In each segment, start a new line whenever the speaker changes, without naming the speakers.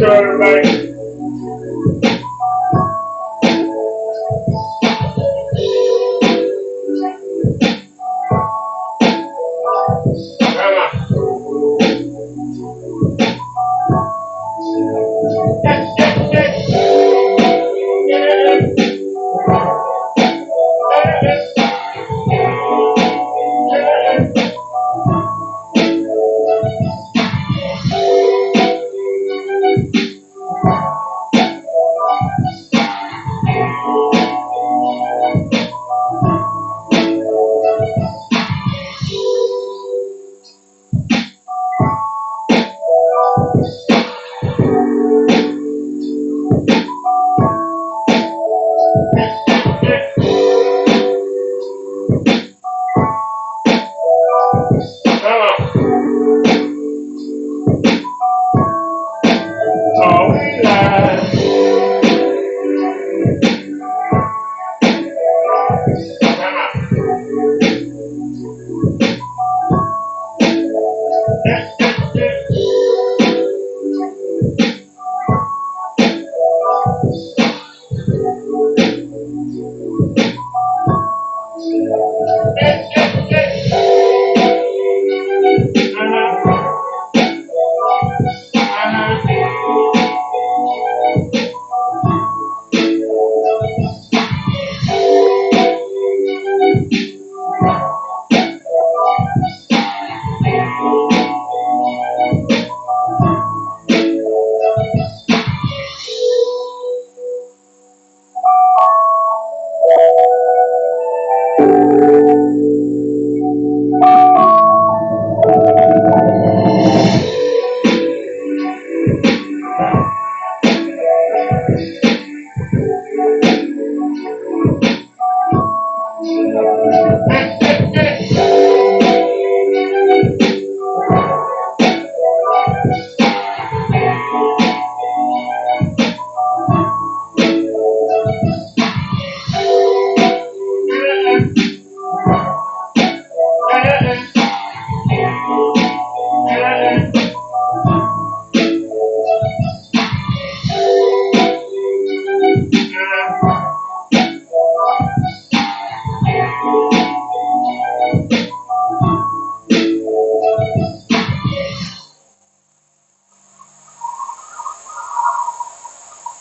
show everybody.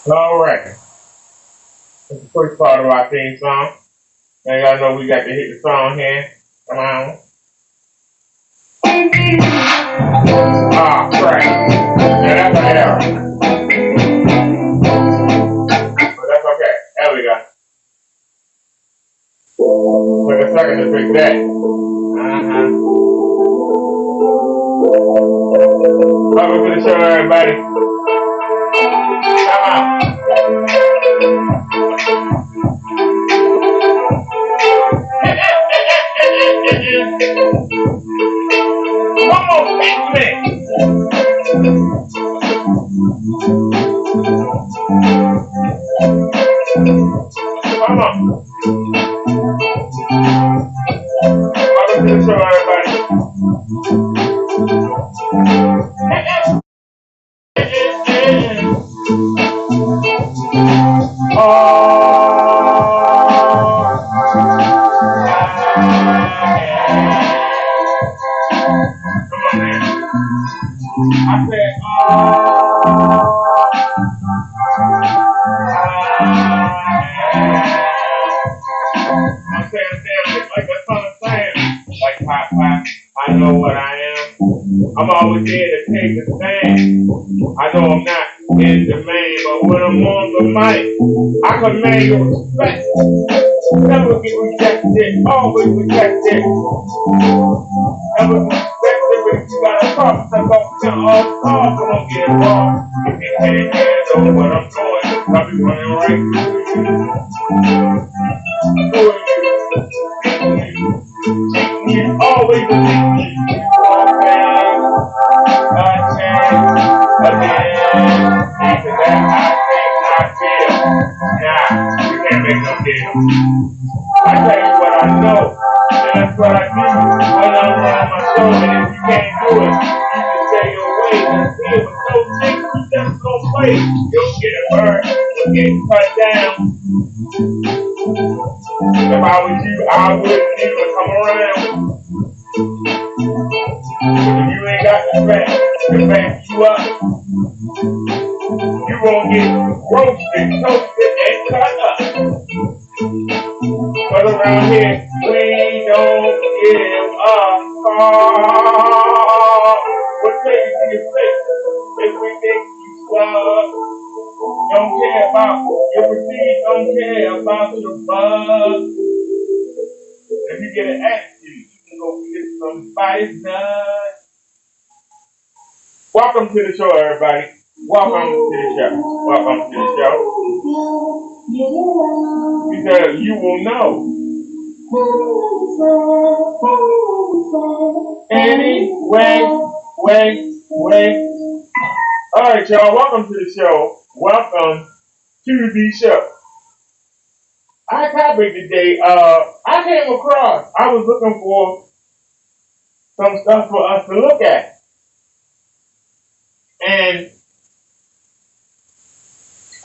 Alright. That's the first part of our theme song. Now y'all know we got to hit the song here. Come on. Ah, right. Yeah, that's an error. But that's okay. There we go. Took a second to fix that. Welcome to the show, everybody. Come on. One more 6 minutes. Come on. Welcome to the show, everybody. I know what I am. I'm always here to take a stand. I know I'm not in demand, but when I'm on the mic, I command your respect. Never get rejected, always rejected. Never get rejected, but if you got a talk, step up to all stars, so don't get involved. If you can't handle what I'm doing, I'll be running right through you. Always believe me. After that, I feel. Nah, you can't make no deal. I tell you what I know, and that's what I do when I'm around my soul. And if you can't do it, you can stay your way. don't care with no chicks, you just don't play. You'll get a bird, you'll get cut down. If I was you, I wouldn't even come around. If you ain't got the back to back you up, you gonna get roasted, toasted, and cut up. But around here, we don't give a fuck. We'll take it to your face if we think you suck. Don't care about your receipt, don't care about your bug. If you get an attitude, you can go get somebody's nut. Welcome to the show, everybody. Welcome to the show. Welcome to the show. Because you will know. Anyway, wait. All right, y'all. Welcome to the show. Welcome to the show. Our topic today, I came across, I was looking for some stuff for us to look at. And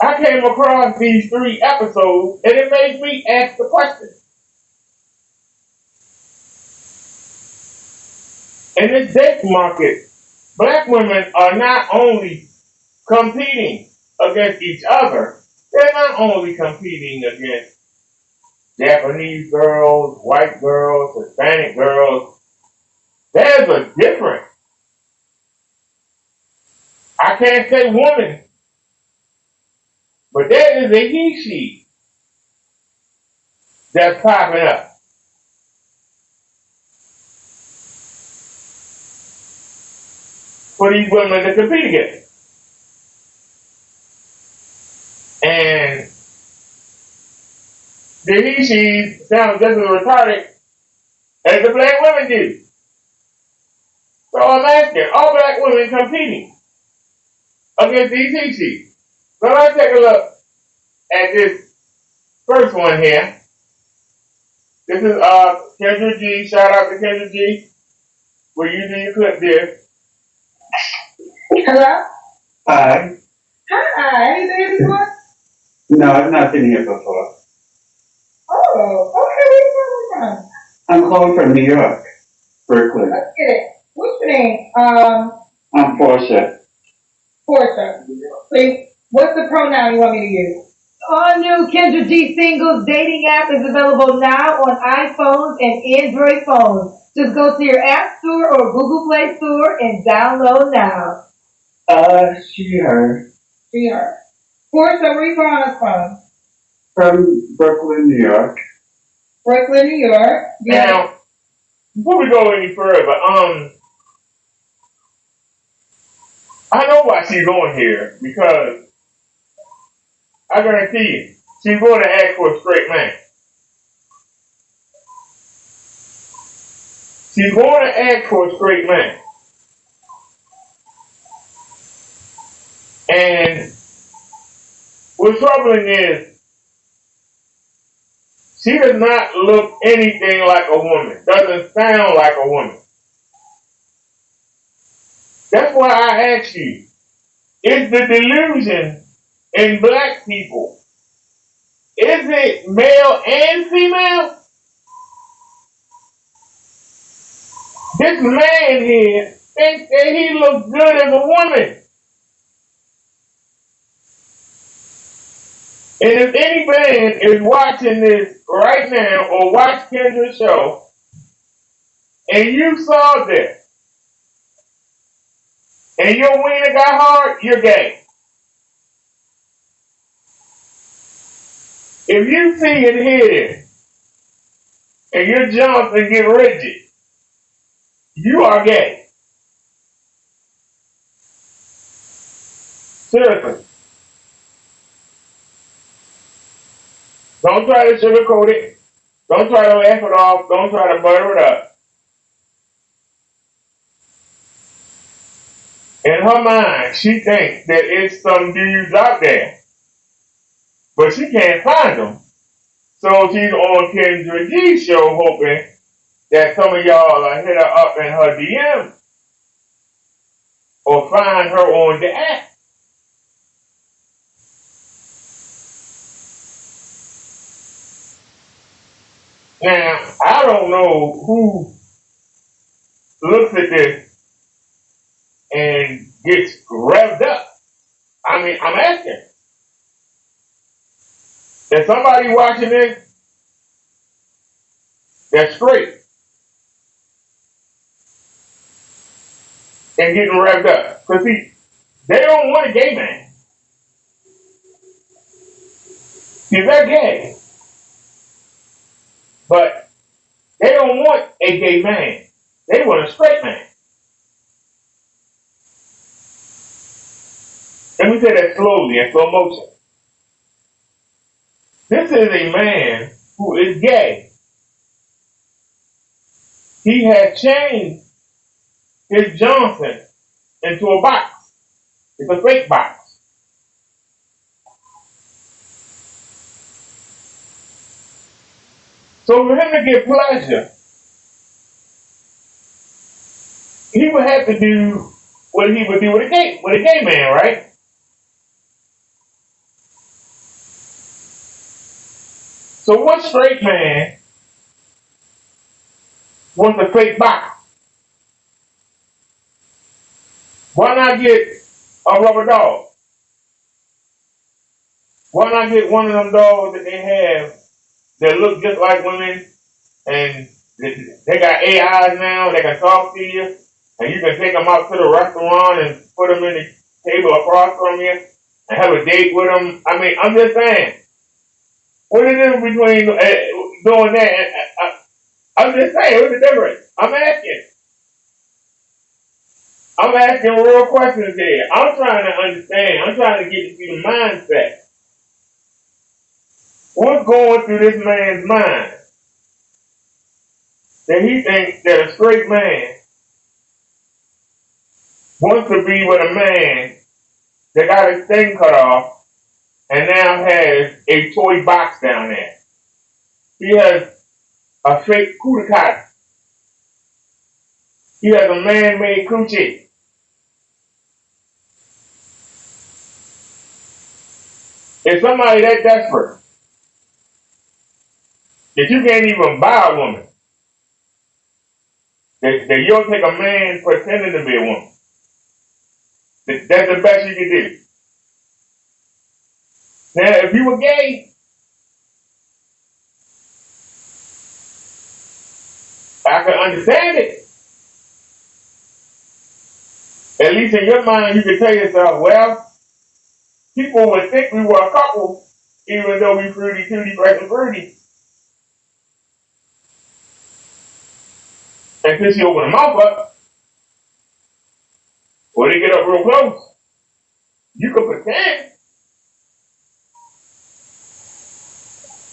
I came across these 3 episodes, and it made me ask the question. In this dating market, black women are not only competing against each other, they're not only competing against Japanese girls, white girls, Hispanic girls. There's a difference. I can't say woman, but there is a he-she that's popping up. For these women to compete against. And the he-she sounds just as retarded as the black women do. So I'm asking, are black women competing against these he-she? So let's take a look at this first one here. This is Kendra G. Shout out to Kendra G. We're using your clip there.
Hello?
Hi.
Hi, have you been here before?
No, I've not been here before.
Oh, okay, where you from?
I'm calling from New York, Brooklyn.
Let's get it. What's your name?
I'm Portia.
Portia. Please, what's the pronoun you want me to use? All new Kendra G Singles dating app is available now on iPhones and Android phones. Just go to your App Store or Google Play Store and download now.
She, her.
She, her. Portia, where you calling us from?
From Brooklyn, New York.
Brooklyn, New York. Yeah.
Now, before we go any further, I know why she's on here, because I guarantee you, she's going to ask for a straight man. She's going to ask for a straight man. And what's troubling is, she does not look anything like a woman, doesn't sound like a woman. That's why I ask you, is the delusion in black people, is it male and female? This man here thinks that he looks good as a woman. And if any man is watching this right now or watch Kendra's show, and you saw this, and your wiener got hard, you're gay. If you see it here, and you jump and get rigid, you are gay. Seriously. Don't try to sugarcoat it. Don't try to laugh it off. Don't try to butter it up. In her mind, she thinks that it's some dudes out there, but she can't find them. So she's on Kendra G's show hoping that some of y'all will hit her up in her DM. or find her on the app. Now, I don't know who looks at this and gets revved up. I mean, I'm asking. If somebody watching this that's straight and getting revved up. Because see, they don't want a gay man. See, they're gay. But they don't want a gay man. They want a straight man. Let me say that slowly in slow motion. This is a man who is gay. He has changed his Johnson into a box. It's a fake box. So for him to get pleasure, he would have to do what he would do with a gay man, right? So what straight man wants a fake box? Why not get a rubber dog? Why not get one of them dogs that they have that look just like women and they got AIs now that can talk to you and you can take them out to the restaurant and put them in the table across from you and have a date with them? I mean, I'm just saying, what is the difference between doing that and I'm just saying, what's the difference? I'm asking real questions here. I'm trying to understand. I'm trying to get into the mindset. What's going through this man's mind that he thinks that a straight man wants to be with a man that got his thing cut off and now has a toy box down there? He has a fake cootie. He has a man-made coochie. If somebody that desperate that you can't even buy a woman, that you'll take a man pretending to be a woman, that's the best you can do. Now, if you were gay, I can understand it. At least in your mind, you can tell yourself, well, people would think we were a couple, even though we fruity, tooty, fresh and fruity. And since you open the mouth up, or they get up real close, you can pretend.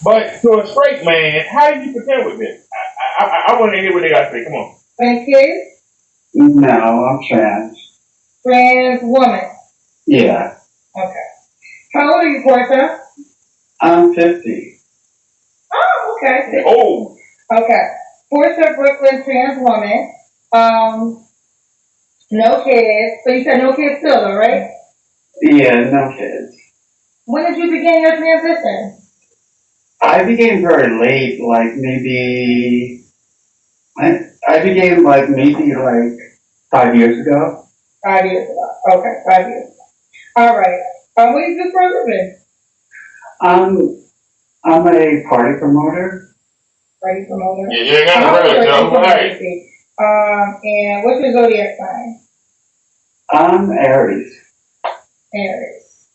But to a straight man, how do you pretend with this? I want to hear what they got to say. Come on.
And kids?
No, I'm trans.
Trans woman.
Yeah.
Okay. How old are you, Portia?
I'm 50.
Oh, okay.
Oh.
Okay. Portia Brooklyn, trans woman. No kids. So you said no kids still, though, right?
Yeah, no kids.
When did you begin your transition?
I began very late, like maybe, I began like maybe like 5 years ago.
5 years ago. Okay, 5 years ago. All right. What do you do for a living?
I'm a party promoter.
Party promoter?
Yeah, you got it right, Joe. Right.
And what's your zodiac sign?
I'm Aries.
Aries.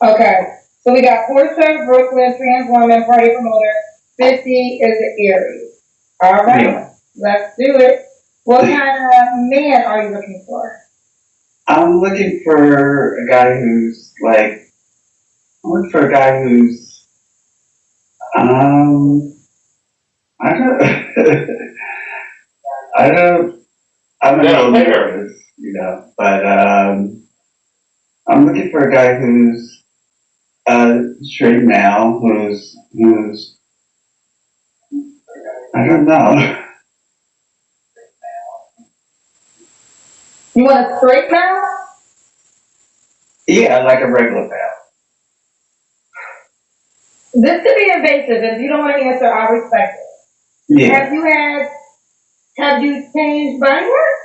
Okay. So we got Portia, Brooklyn, trans woman, party promoter. 50 is the Aries. All right.
Yeah.
Let's do it. What kind of man are you looking for?
I'm looking for a guy who's like, I'm looking for a guy who's, I don't, I don't, I'm a little nervous, you know, but, I'm looking for a guy who's straight male, who's, I don't know.
You want a straight male?
Yeah, like a regular bell.
This could be invasive. If you don't want to answer, I'll respect it.
Yeah.
Have you changed body work?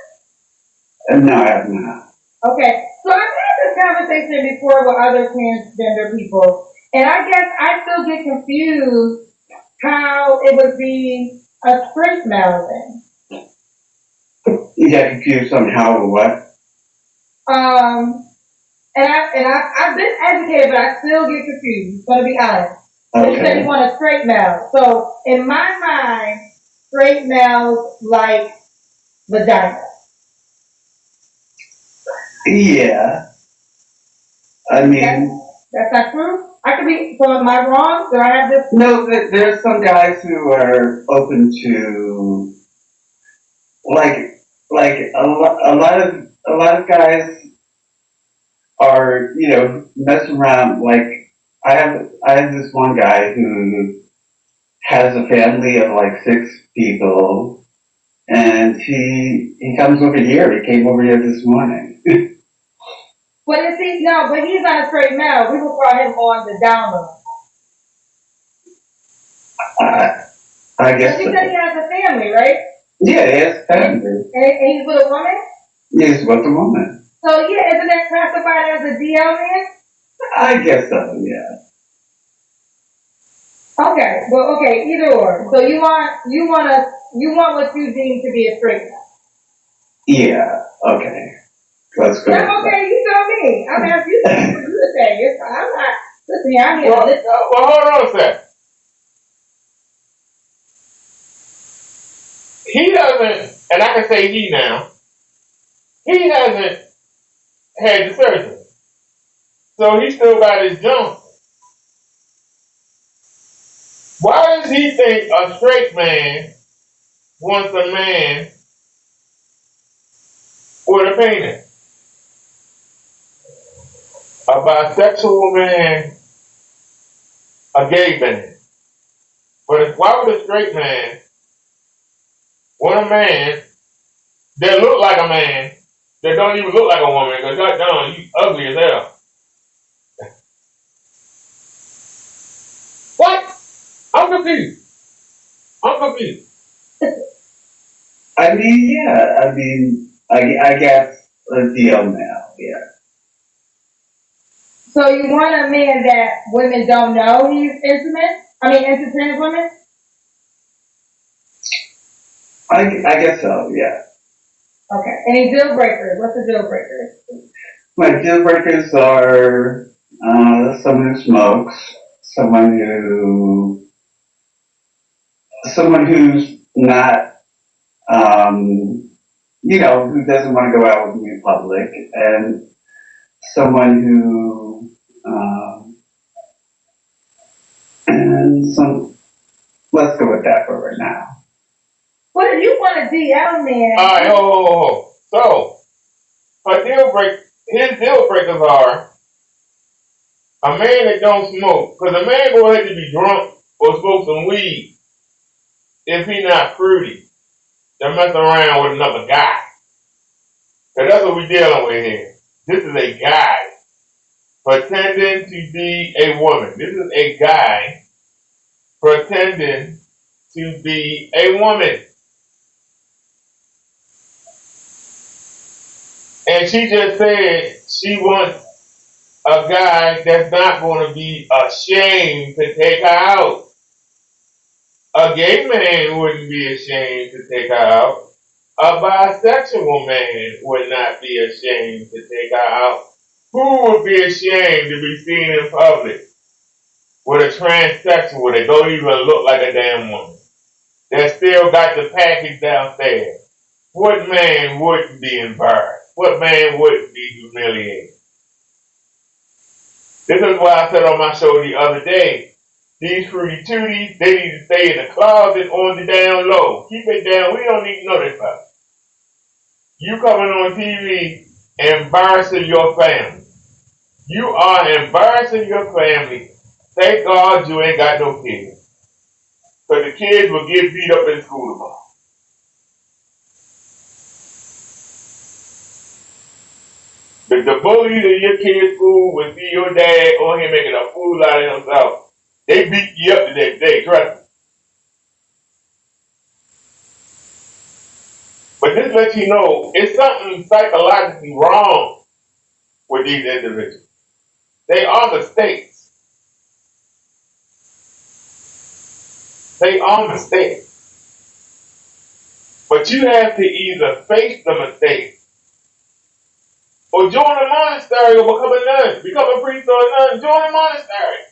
No, I have not.
Okay, so I've had this conversation before with other transgender people, and I guess I still get confused how it would be a straight male then.
You got confused on how or what?
I've been educated, but I still get confused. Gonna be honest. So you said you
Okay.
want a straight male. So in my mind, straight males like vagina.
Yeah. I mean,
That's not true. I could be. So am I wrong? Do I have this?
no, there's some guys who are open to like a lot of guys are, messing around. Like I have this one guy who has a family of like 6 people, and he comes over here. He came over here this morning.
But is he? No, but he's not a straight male. We will call him on the down low.
I, I
But
guess
you
so.
said he has a family, right?
Yeah, he has a family.
And he's with a woman.
He's with a woman.
So yeah, isn't that classified as a DL man?
I guess so. Yeah.
Okay, well, okay, either or. So you want what you deem to be a straight man.
Yeah. Okay. Let's go.
I'm okay. You tell me. I'm asking you to say. I'm not. Listen, I'm here.
Well, hold on a sec. He doesn't, and I can say he now, he hasn't had the surgery. So he still got his junk. Why does he think a straight man wants a man with a penis? A bisexual man, a gay man. But why would a straight man want a man that look like a man that don't even look like a woman? Because goddamn, you ugly as hell. What? I'm confused.
I mean, yeah. I mean, I guess a deal now. Yeah.
So you want a man that women don't know he's intimate? I mean, into trans women?
I guess so. Yeah.
Okay. Any deal breakers? What's the deal breakers?
My deal breakers are someone who smokes, someone who's not, who doesn't want to go out with me in public, and someone who, and some. Let's go with that for right now.
Well, if you want a DL man.
All right, So, his deal breakers are a man that don't smoke. Because a man go ahead to be drunk or smoke some weed if he not fruity. They're messing around with another guy. Because that's what we're dealing with here. This is a guy pretending to be a woman. This is a guy pretending to be a woman. And she just said she wants a guy that's not going to be ashamed to take her out. A gay man wouldn't be ashamed to take her out. A bisexual man would not be ashamed to take her out. Who would be ashamed to be seen in public with a transsexual that don't even look like a damn woman? That still got the package downstairs. What man wouldn't be embarrassed? What man wouldn't be humiliated? This is why I said on my show the other day, these fruity tooties, they need to stay in the closet on the down low. Keep it down. We don't need to know this stuff. You coming on TV embarrassing your family. You are embarrassing your family. Thank God you ain't got no kids. Because the kids will get beat up in school tomorrow. The bully in your kid's school would see your dad or him making a fool out of himself. They beat you up the next day, trust me. But this lets you know it's something psychologically wrong with these individuals. They are mistakes. They are mistakes. But you have to either face the mistake or join a monastery or become a nun. Become a priest or a nun. Join a monastery.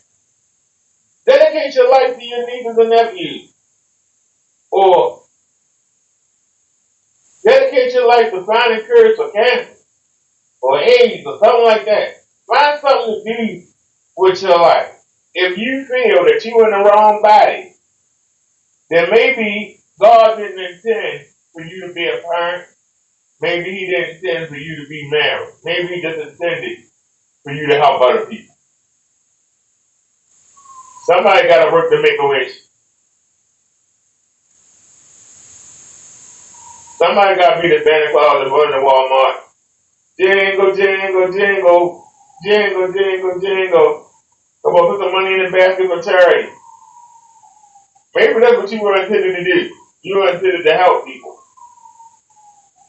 Dedicate your life to your nieces and nephews. Or dedicate your life to finding cures for cancer or AIDS or something like that. Find something to do with your life. If you feel that you're in the wrong body, then maybe God didn't intend for you to be a parent. Maybe He didn't intend for you to be married. Maybe He just intended for you to help other people. Somebody got to work to make a wish. Somebody got to be the Santa Claus and run to Walmart. Jingle, jingle, jingle, jingle, jingle, jingle. Come on, put some money in the basket for charity. Maybe that's what you were intended to do. You were intended to help people.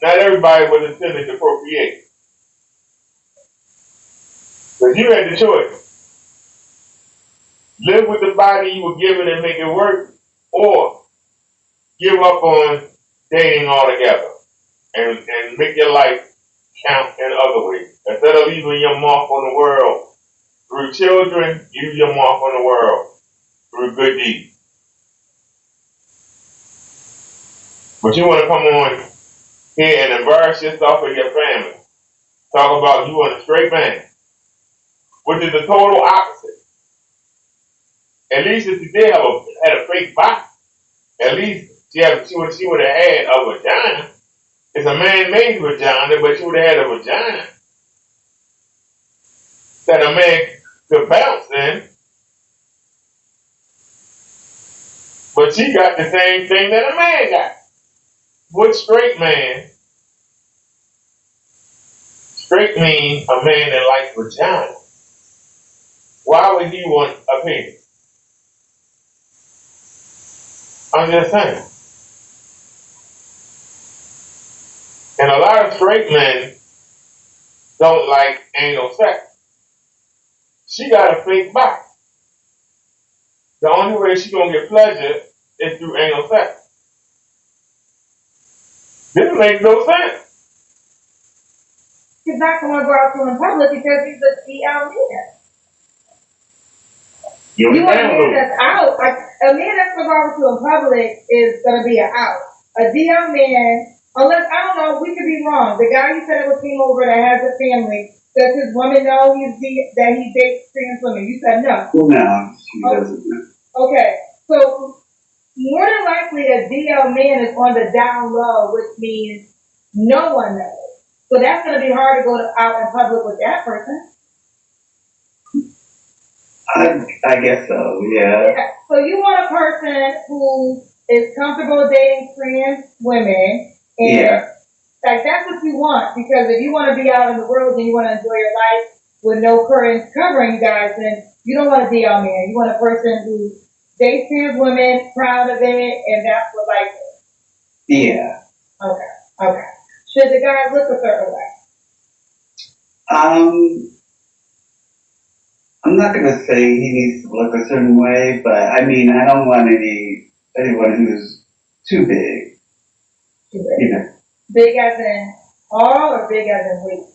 Not everybody was intended to procreate. But you had the choice. Live with the body you were given and make it work, or give up on dating altogether and make your life count in other ways. Instead of leaving your mark on the world through children, leave your mark on the world through good deeds. But you want to come on here and embarrass yourself and your family. Talk about you want a straight man, which is the total opposite. At least if you did had a fake body, at least she would have had a vagina. It's a man-made vagina, but she would have had a vagina that a man could bounce in. But she got the same thing that a man got. What straight man? Straight means a man that likes vagina. Why would he want a penis? I'm just saying. And a lot of straight men don't like anal sex. She got a fake body. The only way she gonna get pleasure is through anal sex. This makes no sense.
He's not going to go out to in public because he's a DL man. You want a man that's out. Like, a man that's going to go out to in public is going to be an out. A DL man, unless, I don't know, we could be wrong. The guy you said that came over that has a family, does his woman know that he dates trans women? You said no.
No, she doesn't.
Okay, so more than likely a DL man is on the down low, which means no one knows. So that's going to be hard to go out in public with that person.
I guess so, yeah.
So you want a person who is comfortable dating trans women, and like that's what you want. Because if you want to be out in the world and you want to enjoy your life with no curtains covering you guys, then you don't want a DL man. You want a person who dates trans women, proud of it, and that's what life is.
Yeah.
Okay. Should the guy look a certain way?
I'm not gonna say he needs to look a certain way, but I mean I don't want anyone who's too big.
Too big.
You know.
Big as in tall or big as in weight?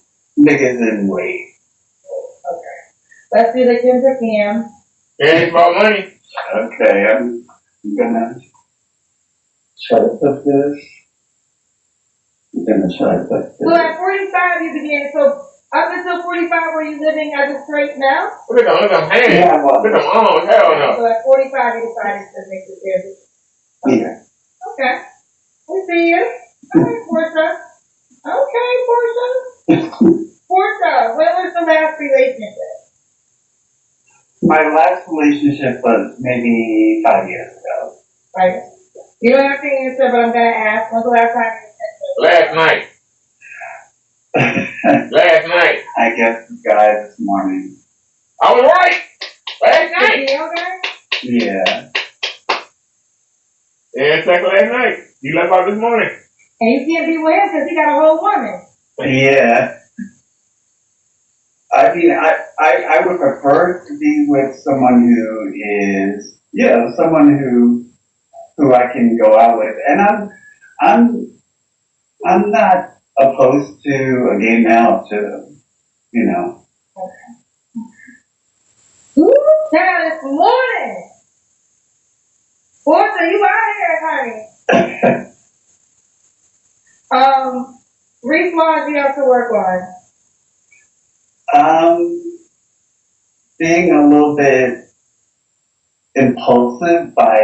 Big as in weight.
Okay. Let's do the Kendra Cam.
It ain't about money.
Okay, I'm gonna try to put this. I'm gonna try to put this.
So at 45 you began, so up until 45 were you living as a straight now?
Look at them hands.
Yeah, well,
look at them arms. Hell no.
So at 45 you decided to make the transition. Okay.
Yeah.
Okay. We see you. Okay, Portia. Okay, Portia. Portia, when was the last relationship?
My last relationship was maybe 5 years ago.
Right. You don't have to answer, but I'm going to ask. When's the last time you
Last night. Last night.
I guess the guy this morning.
I was right. Last night.
Okay.
Yeah.
Yeah, check last night. You left out this morning.
And you can't be with him because he got a whole woman.
Yeah. I mean, I would prefer to be with someone who is, someone who I can go out with, and I'm not opposed to a gay male too, you know.
Ooh, child, this morning. Boy, so you out here, honey. Reese, what do you have to work on?
Being a little bit impulsive by,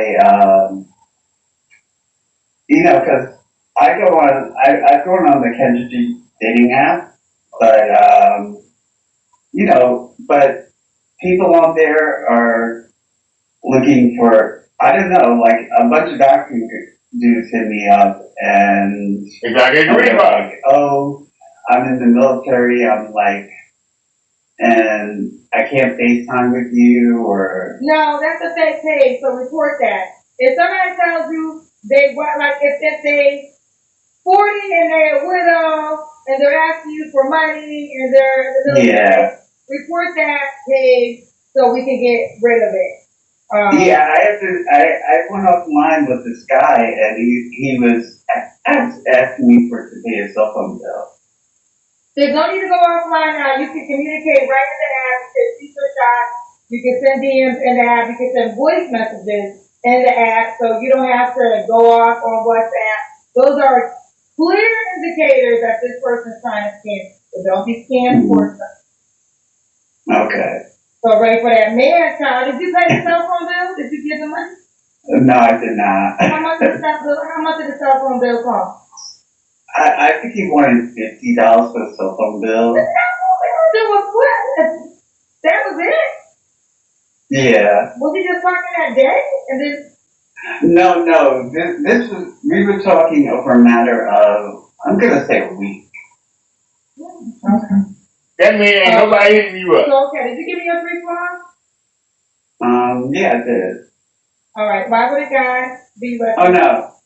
because I've gone on the Kendra dating app, but, but people on there are looking for, I don't know, like a bunch of acting dudes hit me up and
Exactly. Agree,
they're like, oh, I'm in the military, and I can't FaceTime with you or.
No, that's a fake page, so report that. If somebody tells you if they 40 and they're a widow and they're asking you for money and they're in the military, report that page so we can get rid of it.
I went offline with this guy and he was asking me to pay a cell phone bill.
There's no need to go offline now. You can communicate right in the app. You can see your shots. You can send DMs in the app. You can send voice messages in the app, so you don't have to go off on WhatsApp. Those are clear indicators that this person's trying to scam. So don't be scammed for stuff.
Okay.
So ready for that man, child. Did you pay the cell phone bill? Did you give the money?
No, I did not.
How much did the cell phone bill cost?
I think he wanted $50 for the cell phone bill.
That was it?
Yeah.
Was he just talking that day? And then
No. We were talking over a matter of, I'm gonna say a week.
Okay.
That means ain't nobody hitting you up.
So, okay, did you give me your 3 forms?
Yeah, I did.
Alright, why would a guy be with
Oh, no.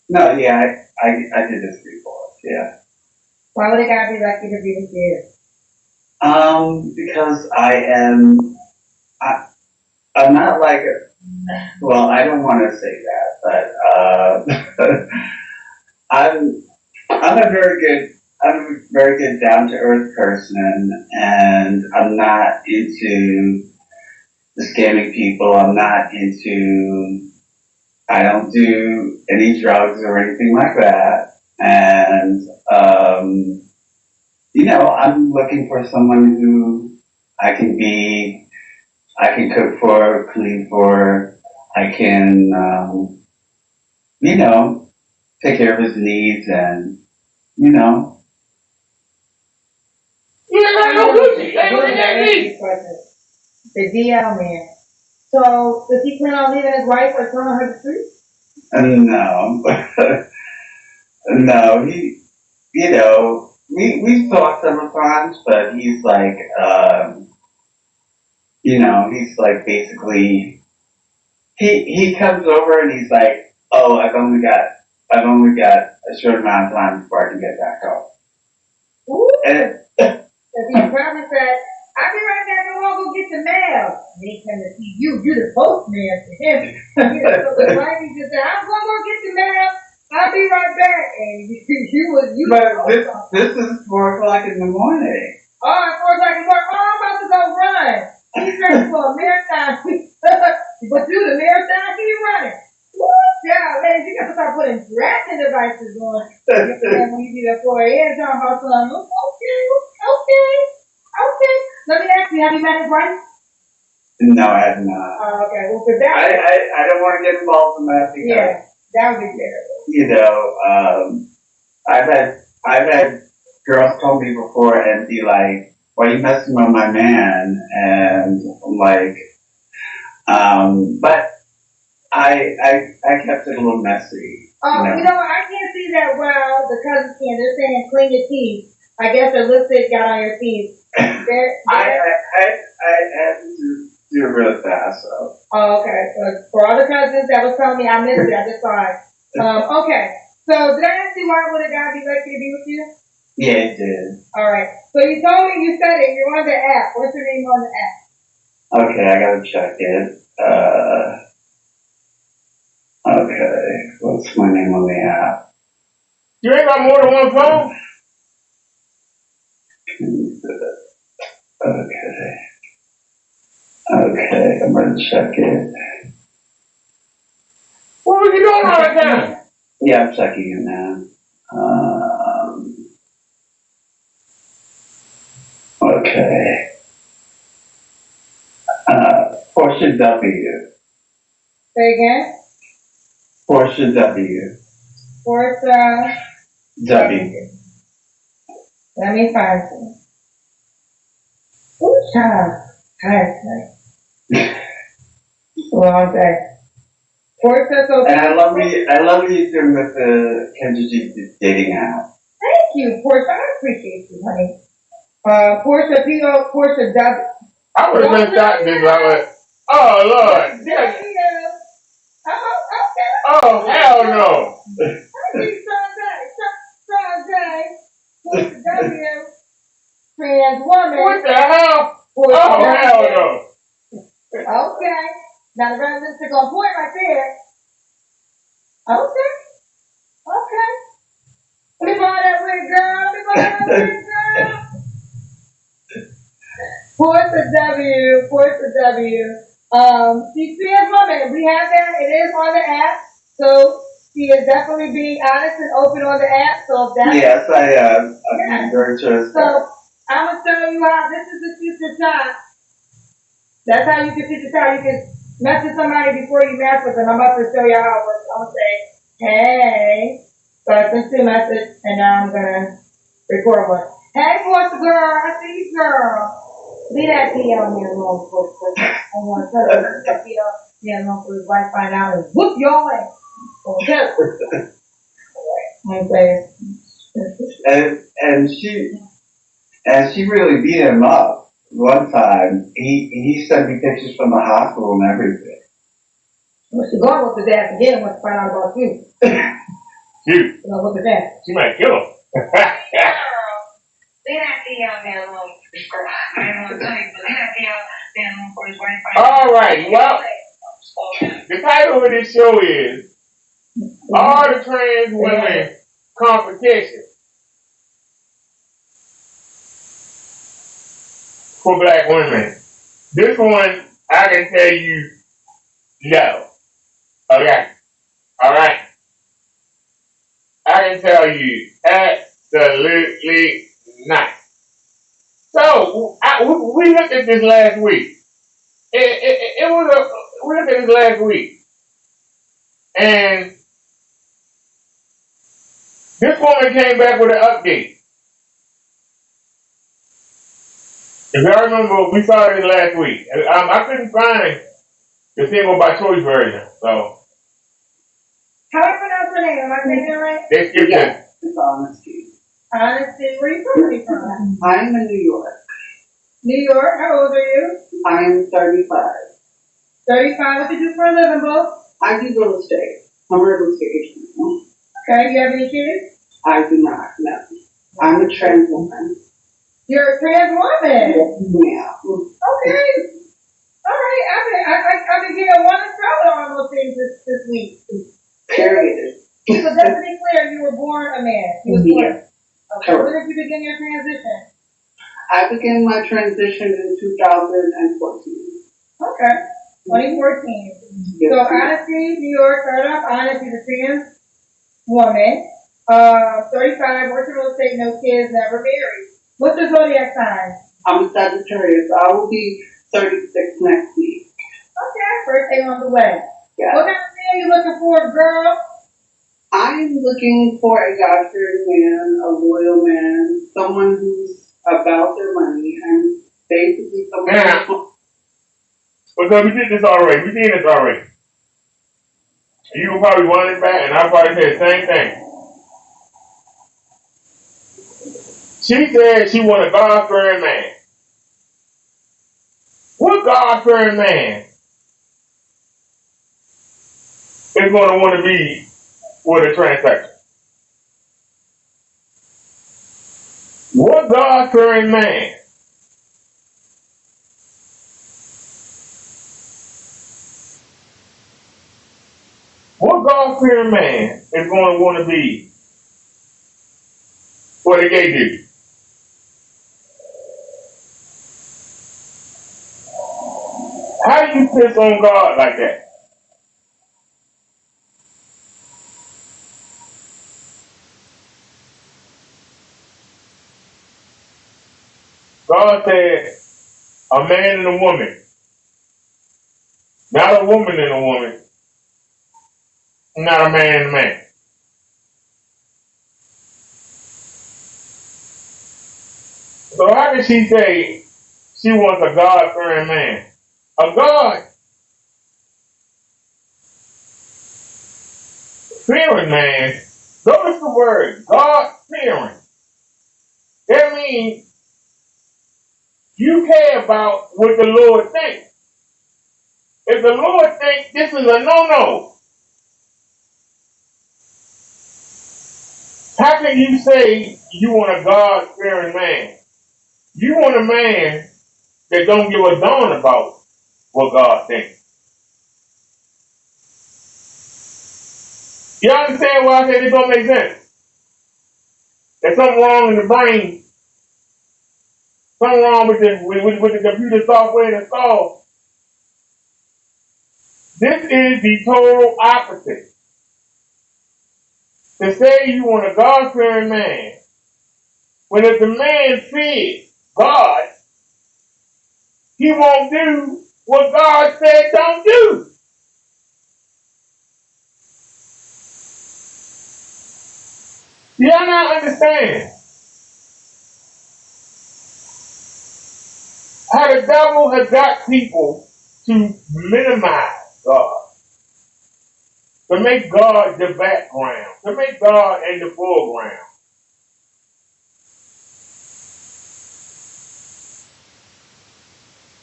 No, yeah, I did this before, yeah.
Why would a guy be lucky to be with you?
Because I'm not like well, I don't want to say that, but, I'm a very good down to earth person, and I'm not into the scamming people. I don't do any drugs or anything like that. And, I'm looking for someone who I can cook for, clean for, I can, take care of his needs and,
You ain't got no coochie. You ain't gonna get that meat.
The DL man. So, does he plan on leaving his wife or throwing her to the street?
no. No, we've talked several times, but he's like, he's like basically, he comes over and he's like, oh, I've only got a short amount of time before I can get back home.
Ooh. And he probably said, I'll be right back, I'm gonna go get the mail. And he came to see you the postman to him. So the wife just said, I'm gonna go get the mail. I'll be right back. And
But this is 4 o'clock in the morning.
Oh, it's 4 o'clock in the morning. Oh, I'm about to go run. He's ready for a marathon. But you, the marathon, keep running. Woo, yeah, ladies, you gotta start putting tracking devices on. And when you be there 4 a.m., trying to hustle on, okay. Let me ask you, have you met his wife?
No, I have not.
Oh, okay. Well, cause
I don't want to get involved in that because
that would be terrible.
I've had girls call me before and be like, "Why are you messing with my man?" And I'm like, but I kept it a little messy.
Oh, you know what? I can't see that well. The cousins can. They're saying clean your teeth. I guess the lipstick got on your teeth.
I had to do it real fast, so.
Oh, okay. So for all the cousins that was telling me I missed it, I just saw it. Okay. So did I ask you why would a guy be lucky to be with you?
Yeah, it did.
All right. So you told me you said it. You're on the app. What's your name on the app?
Okay, I gotta check it. Okay, what's my name on the app?
You ain't got more than one phone?
Okay. Okay, I'm gonna check it.
What was you doing all the time?
Yeah, I'm checking it now. Okay. Portia W.
Say again.
Portia W.
Portia
W.
Let me find you. Ooh, child. Nice. Long day. Portia, so
And I love what you're doing with the Kendra G dating app.
thank you, Portia. I appreciate you, honey. Portia P.O. Portia W.
I would have been shot this like, oh Lord.
Yeah.
Oh, hell no.
Portia W. Trans woman.
What the hell?
Portia
Oh,
W.
hell no.
Okay. Now the red lipstick on point right there. Okay. Okay. Let me borrow that wig, girl. Let me borrow that wig, girl. Portia W. She's trans woman. We have that. It is on the app. So she is definitely being honest and open on the app. So if that's
Yes, I am. I'm very transparent.
so I'm gonna tell you how this is the future time. That's how you can teach the time. You can message somebody before you mess with them. I'm about to show you how it works. I'm gonna say, hey. So I sent you a message and now I'm gonna record one. Hey, what's girl? I see you, girl. Leave that PL me alone for a second. I want to tell you that PL me alone for his wife find out and whoop your ass. Okay. Okay.
And she really beat him up one time. He sent me pictures from the hospital and everything.
Well, she gonna whoop his ass again once she find out about you.
You.
She gonna whoop his ass.
She might kill him. All right, well, the title of this show is All the Trans Women Competition for Black Women. This one, I can tell you, no. Okay? All right? I can tell you, absolutely not. So, we looked at this last week. We looked at this last week. And this woman came back with an update. If y'all remember, we saw this last week. I couldn't find the single by choice version, so.
How do you pronounce her name? Am I saying that right?
They skipped it.
It's honesty.
Honesty. Where you from? Where you from?
I'm in New York.
New York. How old are you?
I'm 35.
35. What you do for a living, Bo?
I do real estate. I'm a real estate agent.
Okay. You have any kids?
I do not, no. I'm a trans woman.
You're a trans woman.
Yeah.
Okay. All right. I've been getting one in trouble on those things this week.
Period.
So just to be clear, you were born a man. You was born. Okay. When did you begin your transition?
I began my transition in 2014.
Okay. 2014.
Yes.
So Honesty, New York, started off Honesty, the trans woman. 35, working real estate, no kids, never married. What's your zodiac sign?
I'm a Sagittarius. I will be 36 next week.
Okay, birthday on the way.
Yeah.
What kind of man are you looking for, girl?
I'm looking for a God-fearing man, a loyal man, someone who's about their money, and basically someone who's...
Because we did this already. We did this already. You will probably want it back, and I'll probably say the same thing. She said she want a God-fearing man. What God-fearing man is going to want to be with a transsexual? What God-fearing man What God-fearing man is going to want to be what a gay dude? How do you piss on God like that? God said a man and a woman, not a woman and a woman, not a man and a man. So how can she say she wants a God-fearing man? A God-fearing man, notice the word, God-fearing. That means you care about what the Lord thinks. If the Lord thinks this is a no-no, how can you say you want a God-fearing man? You want a man that don't give a darn about what God thinks. You understand why I said it don't make sense? There's something wrong in the brain, something wrong with the computer software installed. This is the total opposite. To say you want a God-fearing man, when if the man fears God, he won't do what God said don't do. Y'all not understand how the devil has got people to minimize God, to make God the background, to make God in the foreground.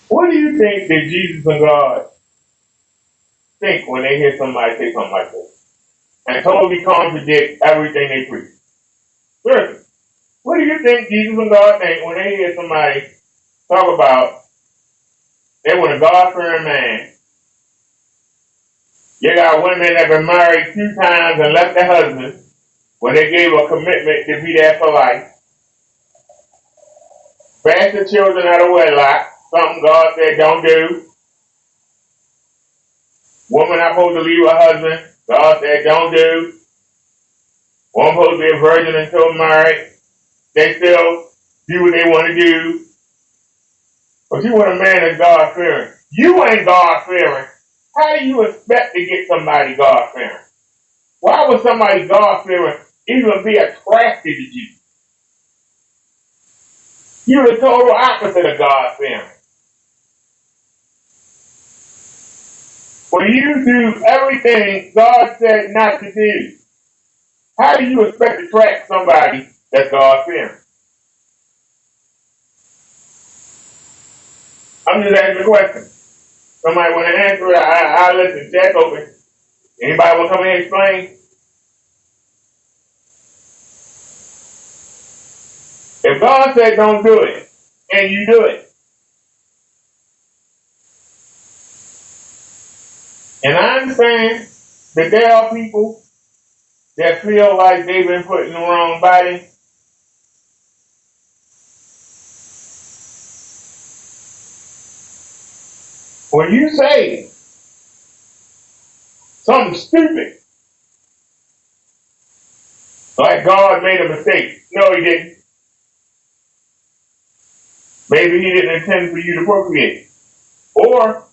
What do you think that Jesus and God think when they hear somebody say something like this and totally contradict everything they preach? Seriously, what do you think Jesus and God think when they hear somebody talk about they want a God-fearing man? You got women that have been married 2 times and left their husbands when they gave a commitment to be there for life. Bastard children out of wedlock, something God said don't do. Woman not supposed to leave her husband, God said don't do. Woman supposed to be a virgin until married. They still do what they want to do. But you want a man that's God-fearing. You ain't God-fearing. How do you expect to get somebody God-fearing? Why would somebody God-fearing even be attracted to you? You're the total opposite of God-fearing. When you do everything God said not to do, how do you expect to attract somebody that's God-fearing? I'm just asking the question. Somebody want to answer it, I'll listen. Chat's open. Anybody want to come in and explain? If God said don't do it, and you do it, and I understand that there are people that feel like they've been put in the wrong body, when you say something stupid, like God made a mistake, no he didn't. Maybe he didn't intend for you to procreate. Or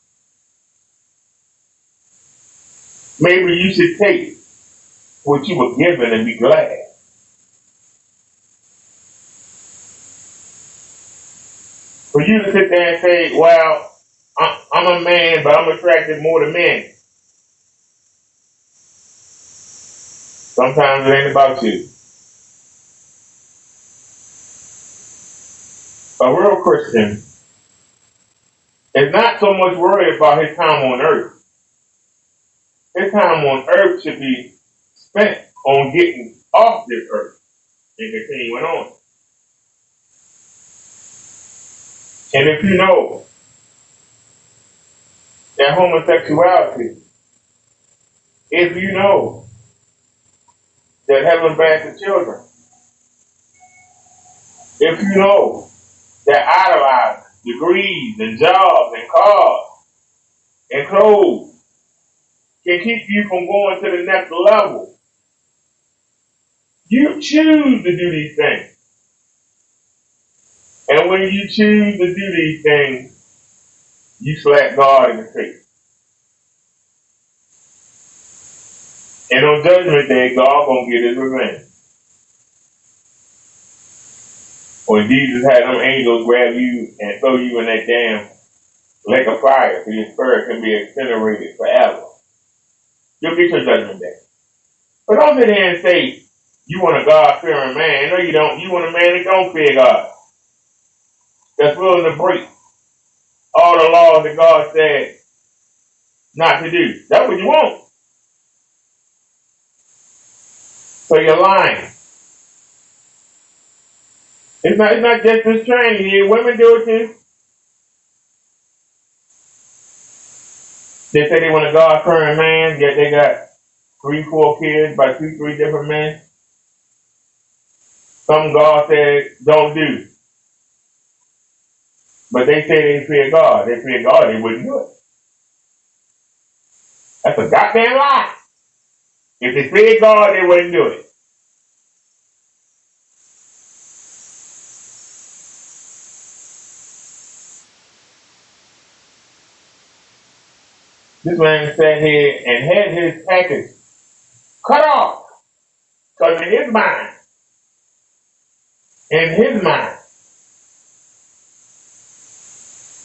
maybe you should take what you were given and be glad. For you to sit there and say, well, I'm a man, but I'm attracted more to men. Sometimes it ain't about you. A real Christian is not so much worried about his time on earth. His time on earth should be spent on getting off this earth and continuing on. And if you know that homosexuality, if you know that heaven bans the children, if you know that idolizing degrees and jobs and cars and clothes can keep you from going to the next level, you choose to do these things. And when you choose to do these things, you slap God in the face. And on Judgment Day, God gonna get his revenge. When Jesus had them angels grab you and throw you in that damn lake of fire so your spirit can be incinerated forever. You'll get your Judgment Day. But don't sit here and say you want a God-fearing man. No, you don't. You want a man that don't fear God. That's willing to break all the laws that God said not to do. That's what you want. So you're lying. It's not just this training here. Women do it too. They say they want a God-fearing man, yet they got 3, 4 kids by 2, 3 different men. Some God said don't do. But they say they fear God. They fear God, they wouldn't do it. That's a goddamn lie. If they feared God, they wouldn't do it. This man sat here and had his package cut off. Because in his mind,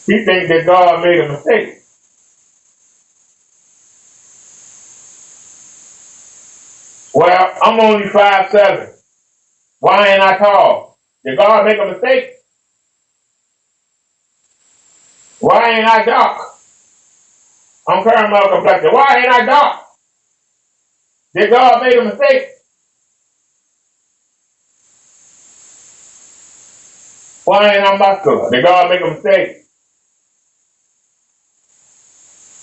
he thinks that God made a mistake. Well, I'm only 5'7". Why ain't I tall? Did God make a mistake? Why ain't I dark? I'm caramel complexion. Why ain't I dark? Did God make a mistake? Why ain't I muscular? Did God make a mistake?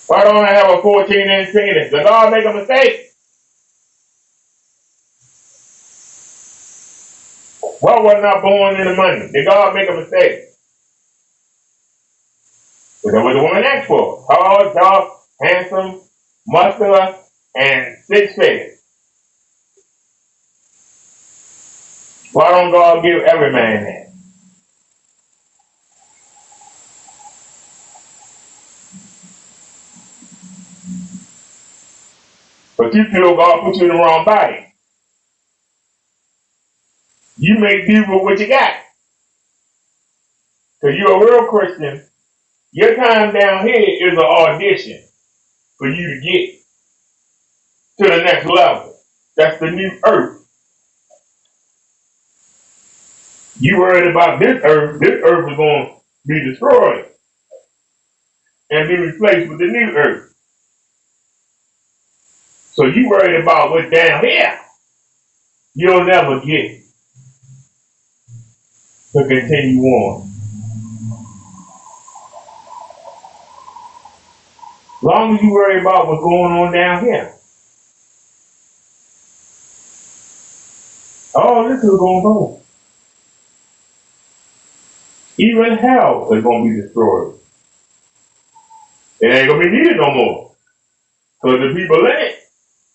Why don't I have a 14-inch penis? Did God make a mistake? Why wasn't I born in the money? Did God make a mistake? But that was the woman asked for. Tall, dark, handsome, muscular, and 6 figures. Why don't God give every man that? But you feel God put you in the wrong body. You may do with what you got. Because you're a real Christian. Your time down here is an audition for you to get to the next level. That's the new earth. You worried about this earth is going to be destroyed and be replaced with the new earth. So you worried about what's down here. You'll never get to continue on. As long as you worry about what's going on down here, all this is going to go. Even hell is going to be destroyed. It ain't going to be needed no more. Because the people in it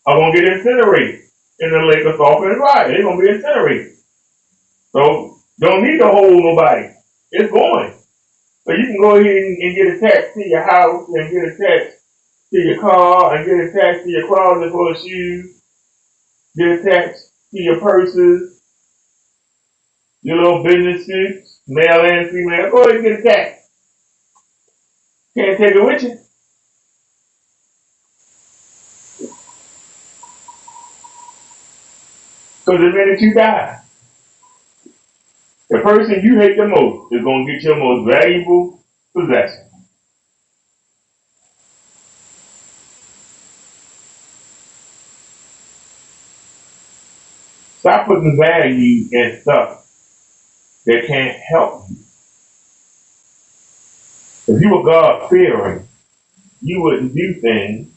are going to get incinerated in the lake of sulfur and fire. They're going to be incinerated. So don't need to hold nobody. It's going. So you can go ahead and get attached to your house and get attached to your car and get attached to your closet full of shoes, get attached to your purses, your little business suits, male and female. Go ahead and get attached. Can't take it with you. Because the minute you die, The person you hate the most is going to get your most valuable possession. Stop putting value in stuff that can't help you. If you were God-fearing, you wouldn't do things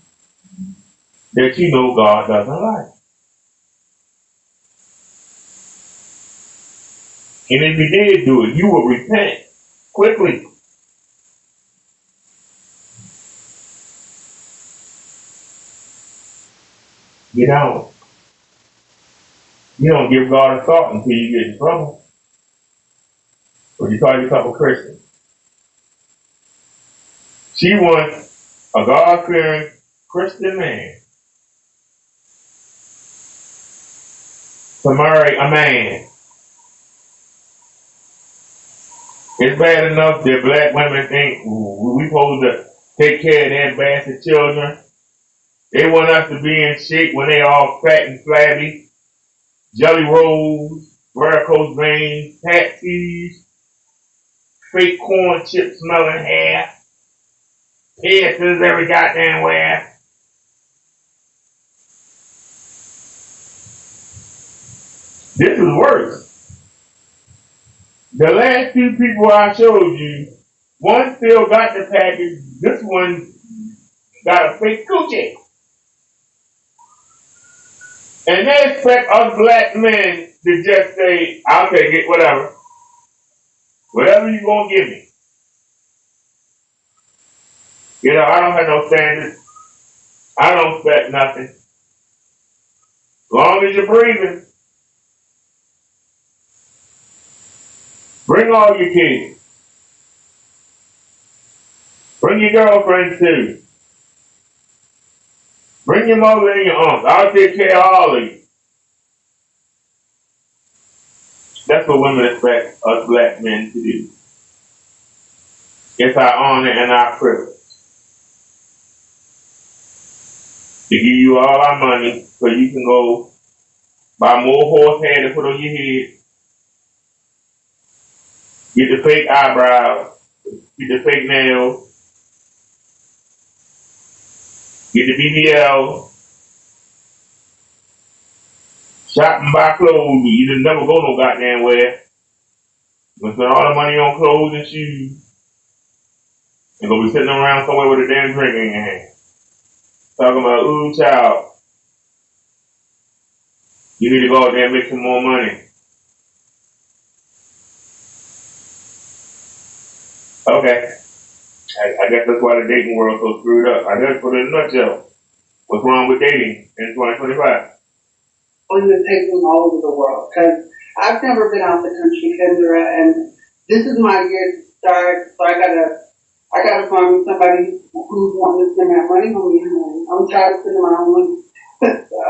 that you know God doesn't like. And if you did do it, you would repent quickly. You don't. You don't give God a thought until you get in trouble. Or you call yourself a Christian. She wants a God-fearing Christian man to marry a man. It's bad enough that black women think we supposed to take care of their bastard children. They want us to be in shape when they all fat and flabby, jelly rolls, varicose veins, tattoos, fake corn chip smelling hair, piercings every goddamn where. This is worse. The last two people I showed you, one still got the package, this one got a fake coochie. And they expect us black men to just say, I'll take it, whatever. Whatever you gonna give me. You know, I don't have no standards. I don't expect nothing. As long as you're breathing, bring all your kids. Bring your girlfriends too. Bring your mother and your aunt. I'll take care of all of you. That's what women expect us black men to do. It's our honor and our privilege to give you all our money so you can go buy more horsehair to put on your head, get the fake eyebrows, get the fake nails, get the BBL, shop and buy clothes. You just never go no goddamn where. You're gonna spend all the money on clothes and shoes and gonna be sitting around somewhere with a damn drink in your hand. Talking about, ooh, child, you need to go out there and make some more money. Okay. I guess that's why the dating world's so screwed up. I guess put it in a nutshell. What's wrong with dating in 2025?
Or you're taking all over the world. Because I've never been out the country, Kendra, and this is my year to start. So I gotta find me somebody who's wanting to spend that money on me. I'm tired of spending my own money. So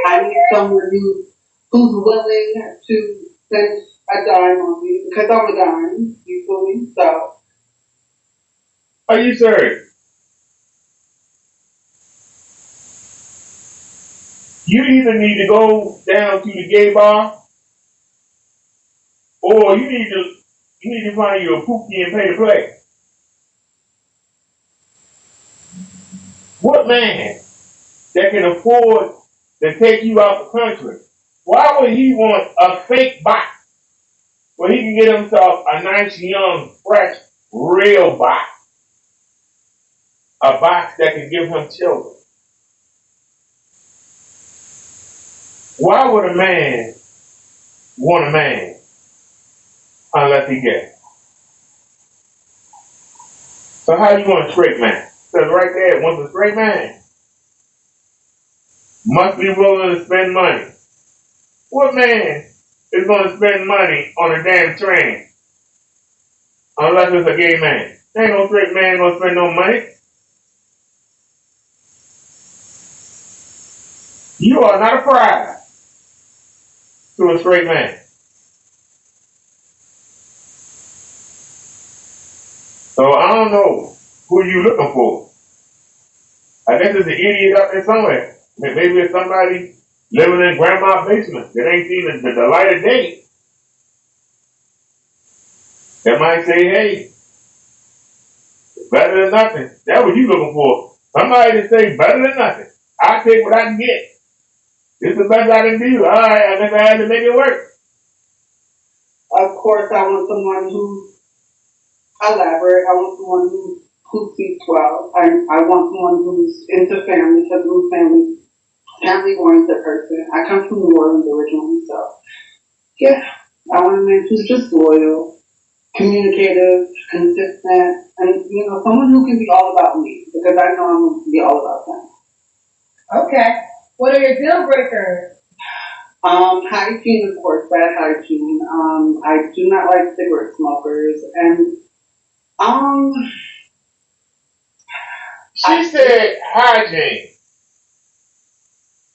I need someone who's willing to spend a dime on me because I'm a dime. You feel me? So.
Are you serious? You either need to go down to the gay bar, or you need to find you a pookie and pay to play. What man that can afford to take you out the country, why would he want a fake box when he can get himself a nice, young, fresh, real box? A box that can give him children. Why would a man want a man unless he gay? So how you want a straight man? Because right there, once a straight man must be willing to spend money. What man is going to spend money on a damn train unless it's a gay man? There ain't no straight man going to spend no money. You are not a prize to a straight man. So I don't know who you looking for. I guess it's an idiot up there somewhere. Maybe it's somebody living in grandma's basement that ain't seen the light of day. They might say, hey, better than nothing. That's what you looking for. Somebody to say better than nothing. I'll take what I can get. This is the best I can do. All right, I guess I had to make it work.
Of course, I want someone who's elaborate. I want someone who speaks well. I want someone who's into family, because I'm a family-oriented person. I come from New Orleans originally, so yeah, I want a man who's just loyal, communicative, consistent, and someone who can be all about me, because I know I'm going to be all about them.
Okay. What are your deal breakers?
Hygiene, of course, bad hygiene. I do not like cigarette smokers, and
She said hygiene.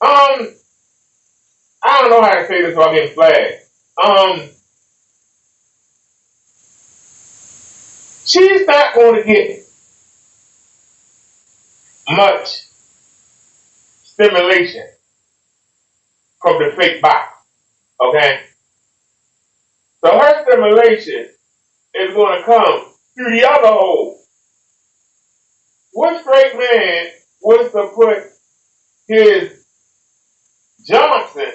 I don't know how to say this without getting flagged. She's not going to get much stimulation from the fake box. Okay? So her stimulation is going to come through the other hole. What straight man wants to put his Johnson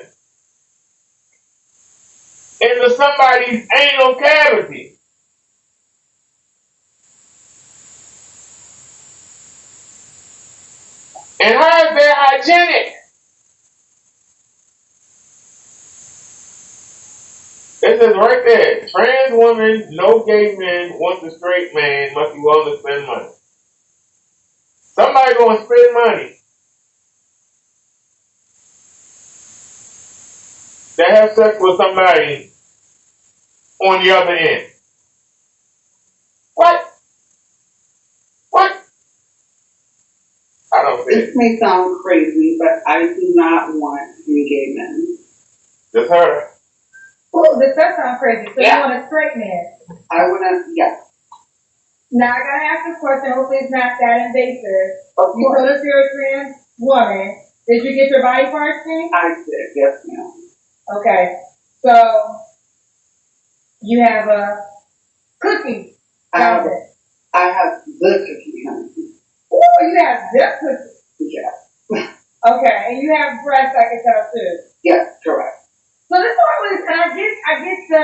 into somebody's anal cavity? And how is that hygienic? It says right there, trans women, no gay men, wants a straight man, must be willing to spend money. Somebody gonna spend money to have sex with somebody on the other end. What? What? I don't think
this may sound crazy, but I do not want any gay men.
just her.
Oh, this does sound crazy. So
Yeah.
you want a straight man?
I want to, yes.
Now I gotta ask a question. Hopefully it's not that invasive.
Of
You
course,
told us you're a trans woman. Did you get your body parts changed?
I did, yes, ma'am.
Okay. So you have a cookie
I have,
down there.
I have the cookie, honey.
Ooh, you have this cookie.
Yeah.
Okay, and you have breasts I can tell too.
Yes, correct.
So this always, and I get the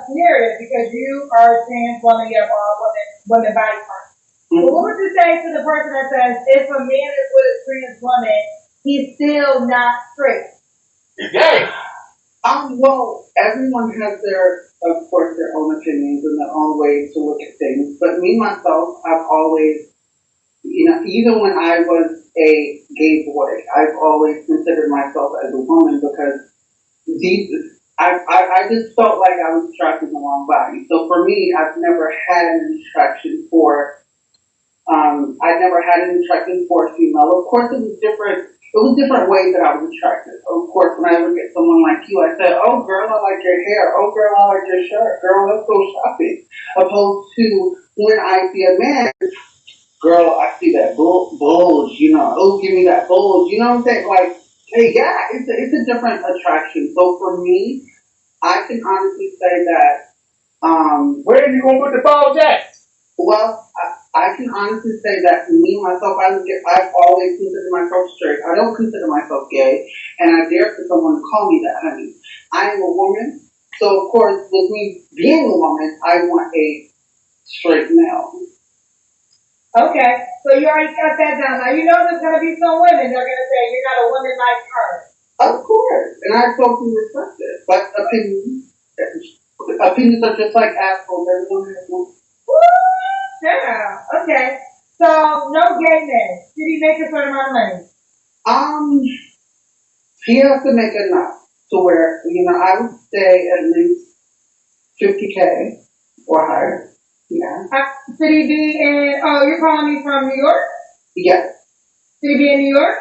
narrative because you are a trans woman, you have all women body parts. But what would you say to the person that says if a man is with a trans woman, he's still not straight?
Gay.
Well, everyone has of course, their own opinions and their own ways to look at things. But me, myself, I've always, even when I was a gay boy, I've always considered myself as a woman because I just felt like I was attracted to the wrong body. So for me, I've never had an attraction for, I never had an attraction for a female. Of course, it was different. It was different ways that I was attracted. Of course, when I look at someone like you, I said, "Oh, girl, I like your hair. Oh, girl, I like your shirt. Girl, let's go shopping." Opposed to when I see a man, girl, I see that bulge. Oh, give me that bulge. You know what I'm saying? Like, hey, yeah, it's a different attraction. So for me, I can honestly say that.
Where are you gonna put the balls at?
Well, I can honestly say that me, myself, I've always considered myself straight. I don't consider myself gay, and I dare for someone to call me that, honey. I am a woman, so of course, with me being a woman, I want a straight male.
Okay, so you already got that down. Now you know there's gonna be some women that are gonna say you're not a woman like her.
Of course, and I totally respect it. But opinions are just like assholes. Everyone has one.
Woo! Yeah. Okay. So no gay men. Did he make a certain amount of money?
He has to make enough to where I would say at least 50K or higher. Yeah.
Should he be in? Oh, you're calling me from New York?
Yes.
Should he be in New York?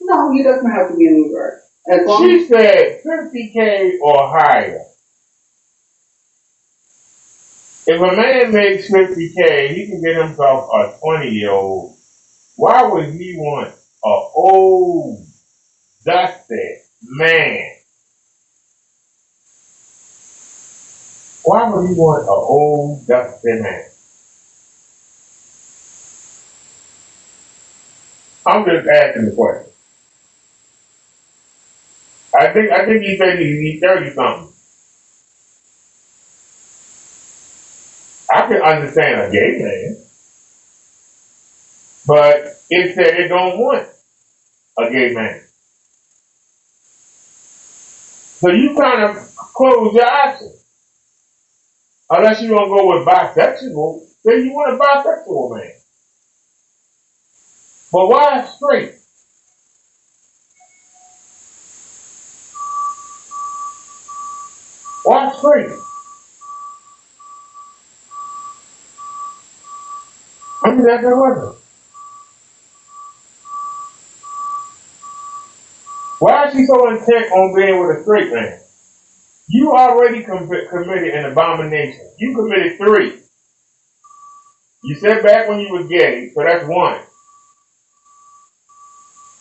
No, he doesn't have to be in New York. As long
She said 50K or higher. If a man makes 50K, he can get himself a 20-year-old. Why would he want an old, dusty man Why would you want an old dusty man? I'm just asking the question. I think he said he's 30 something. I can understand a gay man, but it said it don't want a gay man. So you kind of close your options. Unless you don't go with bisexual, then you want a bisexual man. But why straight? Why straight? I'm just asking whether. Why is she so intent on being with a straight man? You already committed an abomination. You committed 3. You said back when you were gay, so that's 1.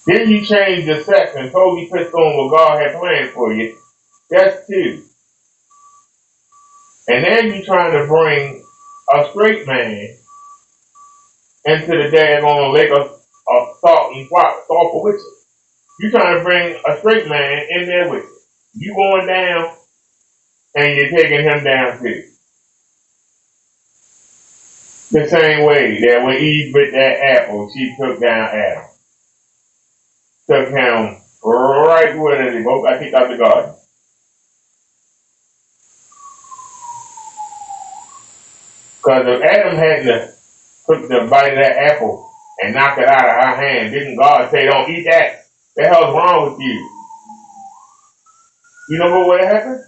Then you changed your sex and totally pissed on what God had planned for you. That's 2. And then you trying to bring a straight man into the daggone lake of salt and sulfur with you. You trying to bring a straight man in there with you. You going down and you're taking him down too. The same way that when Eve bit that apple, she took down Adam. Took him right where they go, I think, out the garden. Because if Adam hadn't took the bite of that apple and knocked it out of her hand, didn't God say, don't eat that? The hell's wrong with you? You know what would have happened?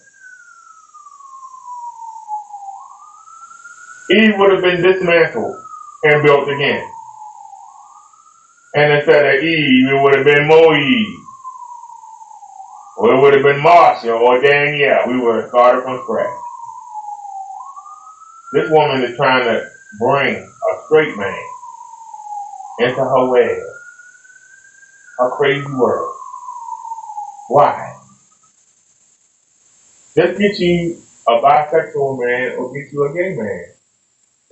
Eve would have been dismantled and built again. And instead of Eve, it would have been Moe. Or it would have been Marsha or Danielle. We would have started from scratch. This woman is trying to bring a straight man into her web, her crazy world. Why? Just get you a bisexual man or get you a gay man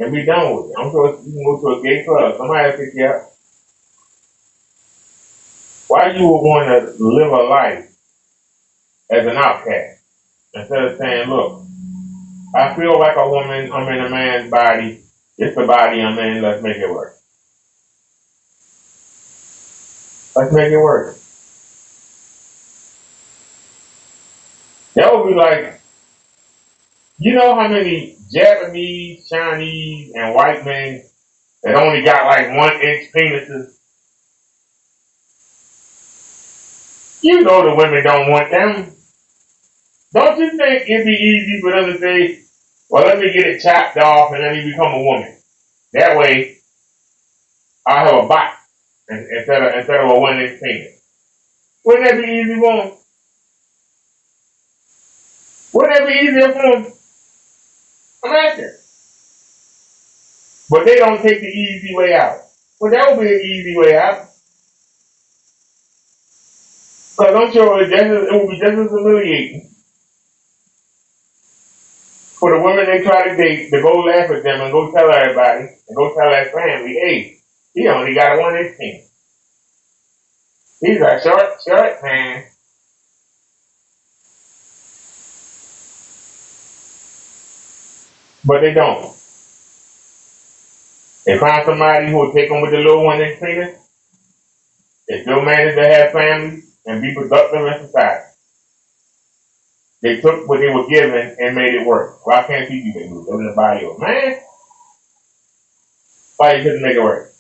and be done with it. I'm sure you can go to a gay club. Somebody will pick you up. Why you would want to live a life as an outcast instead of saying, look, I feel like a woman, I'm in a man's body, it's the body I'm in, let's make it work. Let's make it work. That would be like, you know how many Japanese, Chinese, and white men that only got like 1-inch penises? You know the women don't want them. Don't you think it'd be easy for them to say, well, let me get it chopped off and let me become a woman. That way, I'll have a bot instead of a 1-inch penis. Wouldn't that be easy for them? Wouldn't that be easier for them? Imagine. But they don't take the easy way out. Well, that would be an easy way out. Because I'm sure it would be just as humiliating for the women they try to date to go laugh at them and go tell everybody and go tell their family, hey, he only got a 1-inch penis. He's a short man. But they don't. They find somebody who will take them with the little 1-inch penis. They still manage to have families and be productive in society. They took what they were given and made it work. Why can't you do that? Live in the body of a man? Why you couldn't make it work?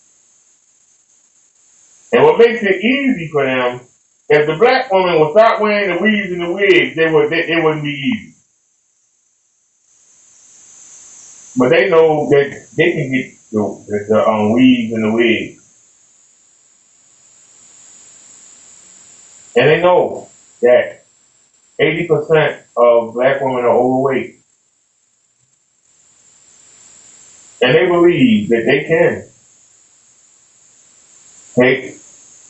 And what makes it easy for them, if the black woman would stop wearing the weaves and the wigs, it wouldn't be easy. But they know that they can get the weaves and the wigs. And they know that 80% of black women are overweight. And they believe that they can take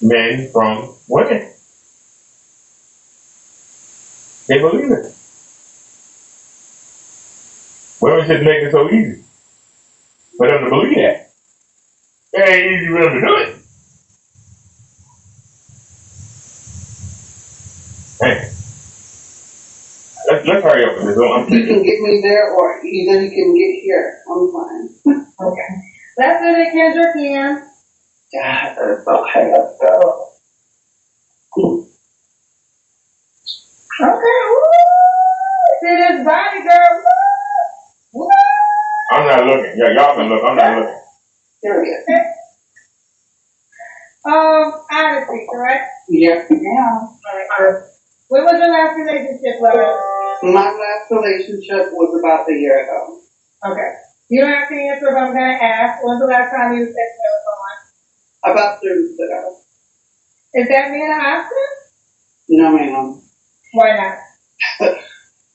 men from women. They believe it. Women just make it so easy for them to believe that. It ain't easy for them to do it. Hey, let's hurry up with this.
You can get me there, or either you can get here. I'm fine.
Okay. Let's do it, Kendra Kim.
Yeah, okay, let's go.
Okay, woo! See this body, girl. Woo! Woo!
I'm not looking. Yeah, y'all can look. I'm not looking.
There we go.
Honesty, correct?
Yeah. Yeah.
Alright. When was your last relationship, love?
My last relationship was about a year ago.
Okay. You don't have to answer, but I'm gonna ask. When's the last time you sexted with someone?
About 3 weeks ago.
Is that man a hostage?
No, ma'am.
Why not?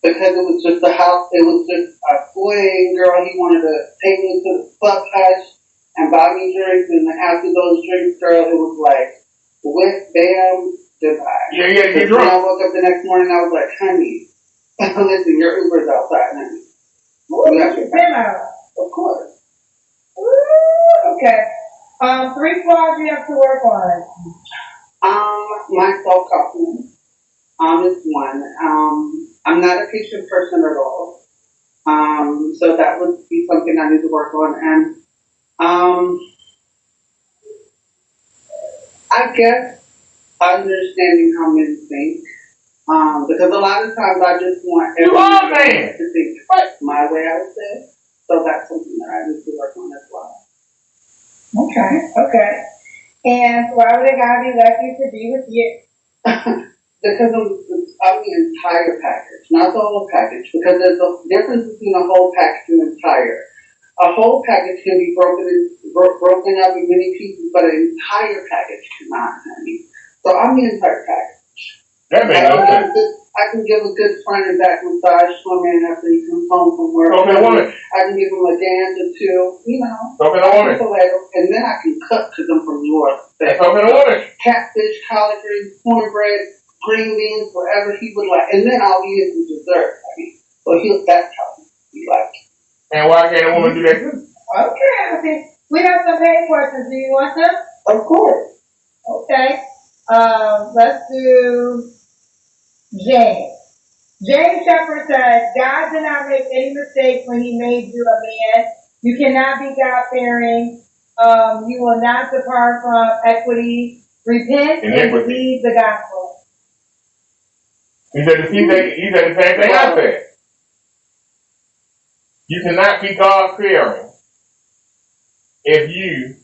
Because it was just a house, it was just a fling girl. He wanted to take me to the club hush and buy me drinks, and after those drinks, girl, it was like, whip, bam, goodbye.
Yeah, get
When
drunk.
I woke up the next morning, I was like, honey, listen, your Uber's outside, honey.
Ooh, you should him out.
Of course.
Ooh, okay. 3 flaws you have to work on.
My self-confidence. Is one. I'm not a patient person at all. So that would be something I need to work on. And I guess understanding how men think. Because a lot of times I just want everyone to think my way, I would say. So that's something that I need to work on as well.
Okay, okay. And why would a guy be lucky to be with you?
Because of the entire package, not the whole package, because there's a difference between a whole package and entire. A whole package can be broken up in many pieces, but an entire package cannot, honey. So I'm the entire package.
That makes no sense.
I can give a good front and back massage to a man after he comes home from work.
Talking to a woman.
I can give him a dance or two, you know.
Talking to a woman.
And then I can cook because I'm from New York.
Talking to a woman.
Catfish, collard greens, cornbread, green beans, whatever he would like. And then all he is dessert. I mean, so that's how he like it.
And why can't a woman do that too?
Okay. We have some paid questions. Do you want them?
Of course.
Okay. Let's do James. James Shepard says, God did not make any mistakes when he made you a man. You cannot be God-fearing. You will not depart from equity. Repent and believe the gospel.
He said the same thing I said. You cannot be God-fearing if you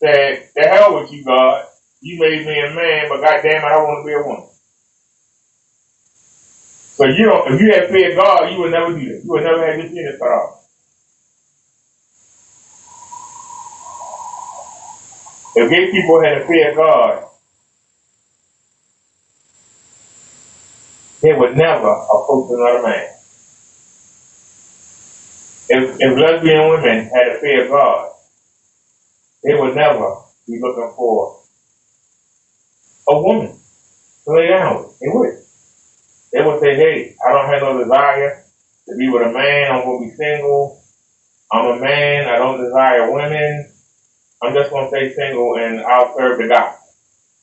said, the hell with you, God. You made me a man, but goddamn it, I want to be a woman. So if you had feared God, you would never do that. You would never have your penis cut off. If gay people had feared God, they would never approach another man. If lesbian women had feared God, they would never be looking for a woman to lay down with. They would. They would say, hey, I don't have no desire to be with a man. I'm going to be single. I'm a man. I don't desire women. I'm just going to stay single and I'll serve the gospel.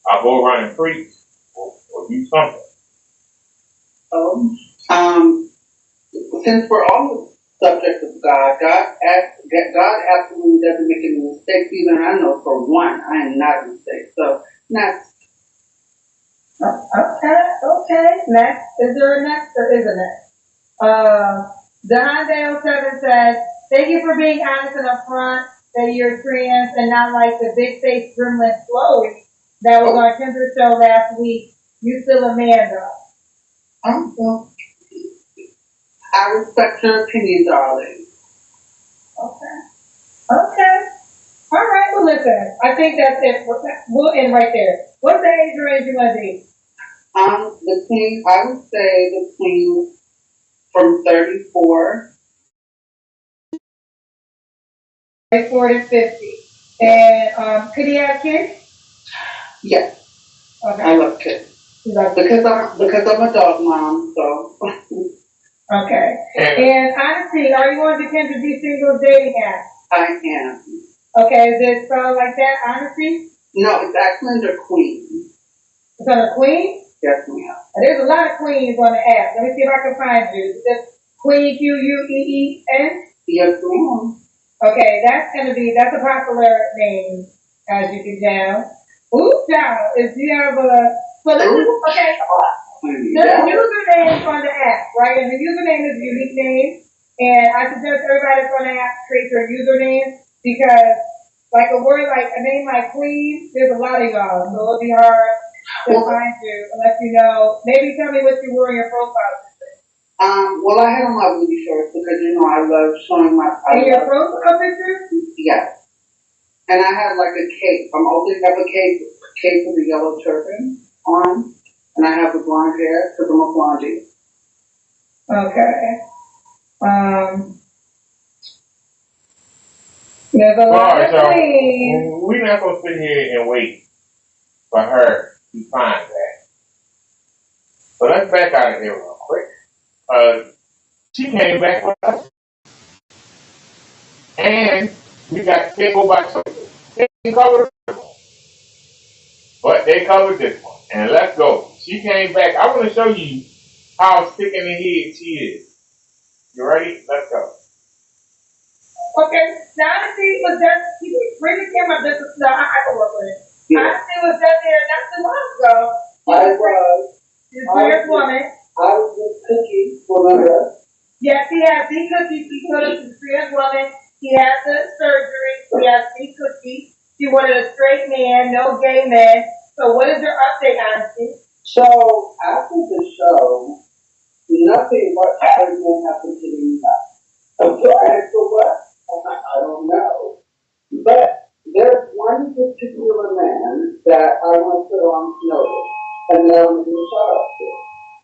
I'll go around and preach or do something.
Since we're on the subject of God, God absolutely doesn't make any mistakes. Even I know for one, I am not a mistake. So next.
Okay. Next. Is there a next or is a next? Dale7 says, thank you for being honest and upfront that you're trans and not like the big face gremlin Chloe that was on Kendra show last week. You still a man though.
I respect your opinion, darling.
Okay. All right, well listen, I think that's it. We'll end right there. What's the age range you want to be?
I would say between from 34
to 50. And could he have kids?
Yes.
Okay.
I love kids. Because I'm a dog mom, so
Okay.
And
And honestly, are you on the Kendra D Singles dating app?
I am.
Okay, is it spelled like that, honestly?
No, it's actually under Queen.
It's on a queen?
Yes, ma'am.
There's a lot of queens on the app. Let me see if I can find you. Is it Queen Queen?
Yes, ma'am.
Okay, that's a popular name, as you can tell. Ooh, child, if you have so this is, okay, the username on the app, right? And the username is a unique name. And I suggest everybody that's on the app create their username because, like a name like Queen, there's a lot of y'all, so it'll be hard to find you unless you know. Maybe tell me what you were in your profile.
Well, I had on my booty shorts because I love showing my.
In your profile picture?
Yes. And I have like a cape. I'm opening up a cape with a yellow turban on, and I have the blonde hair because I'm a blondie.
Okay. There's a lot of queens.
we're not gonna sit here and wait for her to find that. So let's back out of here real quick. She came back with us, and we got to go by choice. They didn't cover this one, but they covered this one. And let's go. She came back. I want to show you how sick in the head she is. You ready? Let's go.
Okay, now honestly was just he bring the camera this is no, I can work with it.
Yeah.
Honestly was just there not too long ago.
I was.
This weird woman.
I was with Cookie, remember?
Yes, he has the cookie. He put us this weird woman. He has the surgery. He has the cookie. She wanted a straight man, no gay men. So what is your update, honestly?
So after the show, nothing but straight men happened to me. Okay, so what? I don't know. But there's one particular man that I want to put on notice, and then I'm going to shout out to.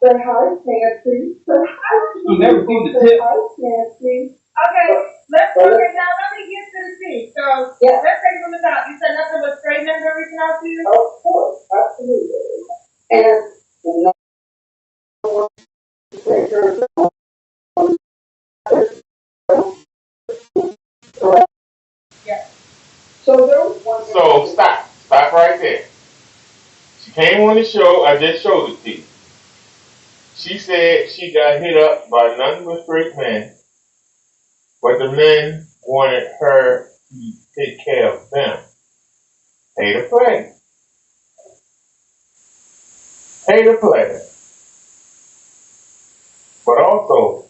Say hi, Nancy. Say hi.
You never seen the
Say
tip.
hi, Nancy.
Okay, now let me get to the tea. So
Yeah.
let's take it from the top. You said nothing but straight men are reaching out to you?
Of course, absolutely. And no one take her.
Yeah.
So there was one.
So stop. Stop right there. She came on the show. I just showed it to you. She said she got hit up by nothing but straight men, but the men wanted her to take care of them. Pay to play. Pay to play. But also,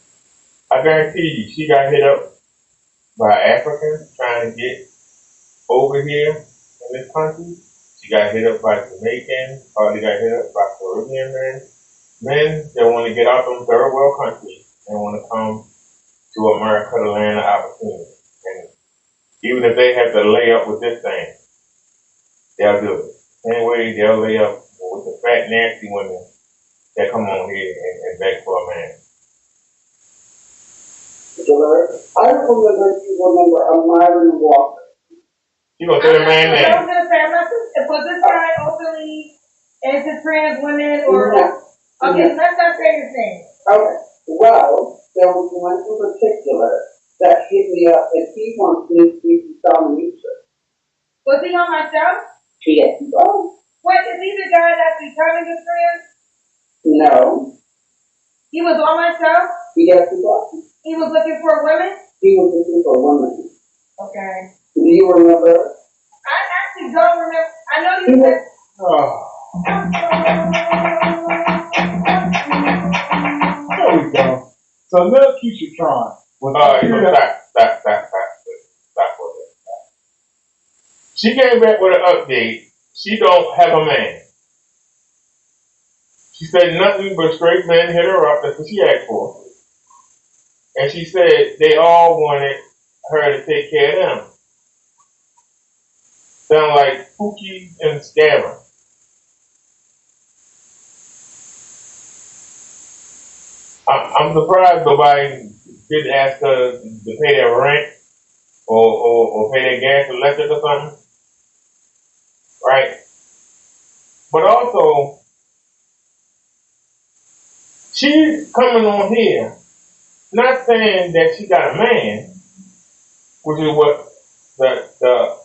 I guarantee you, she got hit up by Africans trying to get over here in this country. She got hit up by Jamaicans, or they got hit up by Caribbean men. Men that want to get out them third world countries and want to come to America to land of opportunity. And even if they have to lay up with this thing, they'll do it. Same way they'll lay up with the fat, nasty women that come on here and beg for a man.
I don't remember if you remember a Myron Walker.
You gonna say the man
I was
name?
gonna say, I'm not sure, was this guy openly into trans women or?
No.
Okay, let's not say his name.
Okay. Well, there was one in particular that hit me up, and he wants me to be dominatrix.
Was he on my show?
Yes. Oh.
Wait, is he the guy that's becoming a trans?
No.
He was on my show?
Yes, he was.
He was looking for women?
He was looking for women.
Okay.
Do you remember?
I actually don't remember. I know you said.
Oh.
There we go. So little Keisha was
All right, so stop for that. She came back with an update. She don't have a man. She said nothing but straight men hit her up. That's what she asked for. And she said they all wanted her to take care of them. Sound like Pookie and Scammer. I'm surprised nobody didn't ask her to pay their rent or pay their gas or electric or something. Right? But also, she's coming on here not saying that she got a man, which is what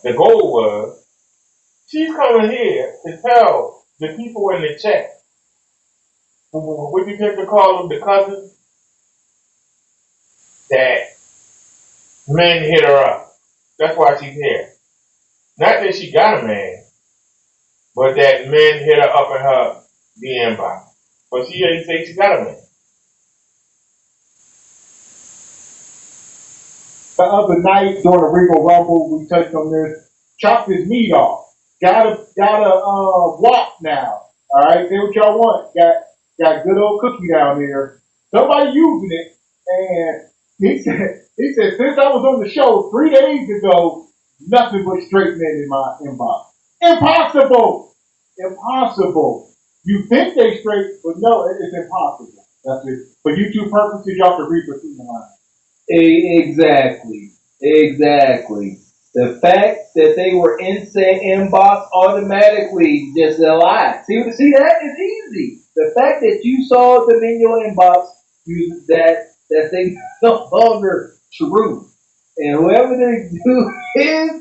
the goal was. She's coming here to tell the people in the chat, what you think to call them, the cousins, that men hit her up. That's why she's here. Not that she got a man, but that men hit her up in her DM box. But she ain't say she got a man.
The other night during the Regal Rumble, we touched on this. Chopped his meat off. Gotta walk now. All right, say what y'all want. Got good old cookie down there. Somebody using it, and he said since I was on the show 3 days ago, nothing but straight men in my inbox. Impossible. Impossible. You think they straight, but no, it's impossible. That's it. For YouTube purposes, y'all can read between the lines.
Exactly. The fact that they were in said inbox automatically just a lie. See that is easy. The fact that you saw them in your inbox, that thing no longer true. And whoever they do is,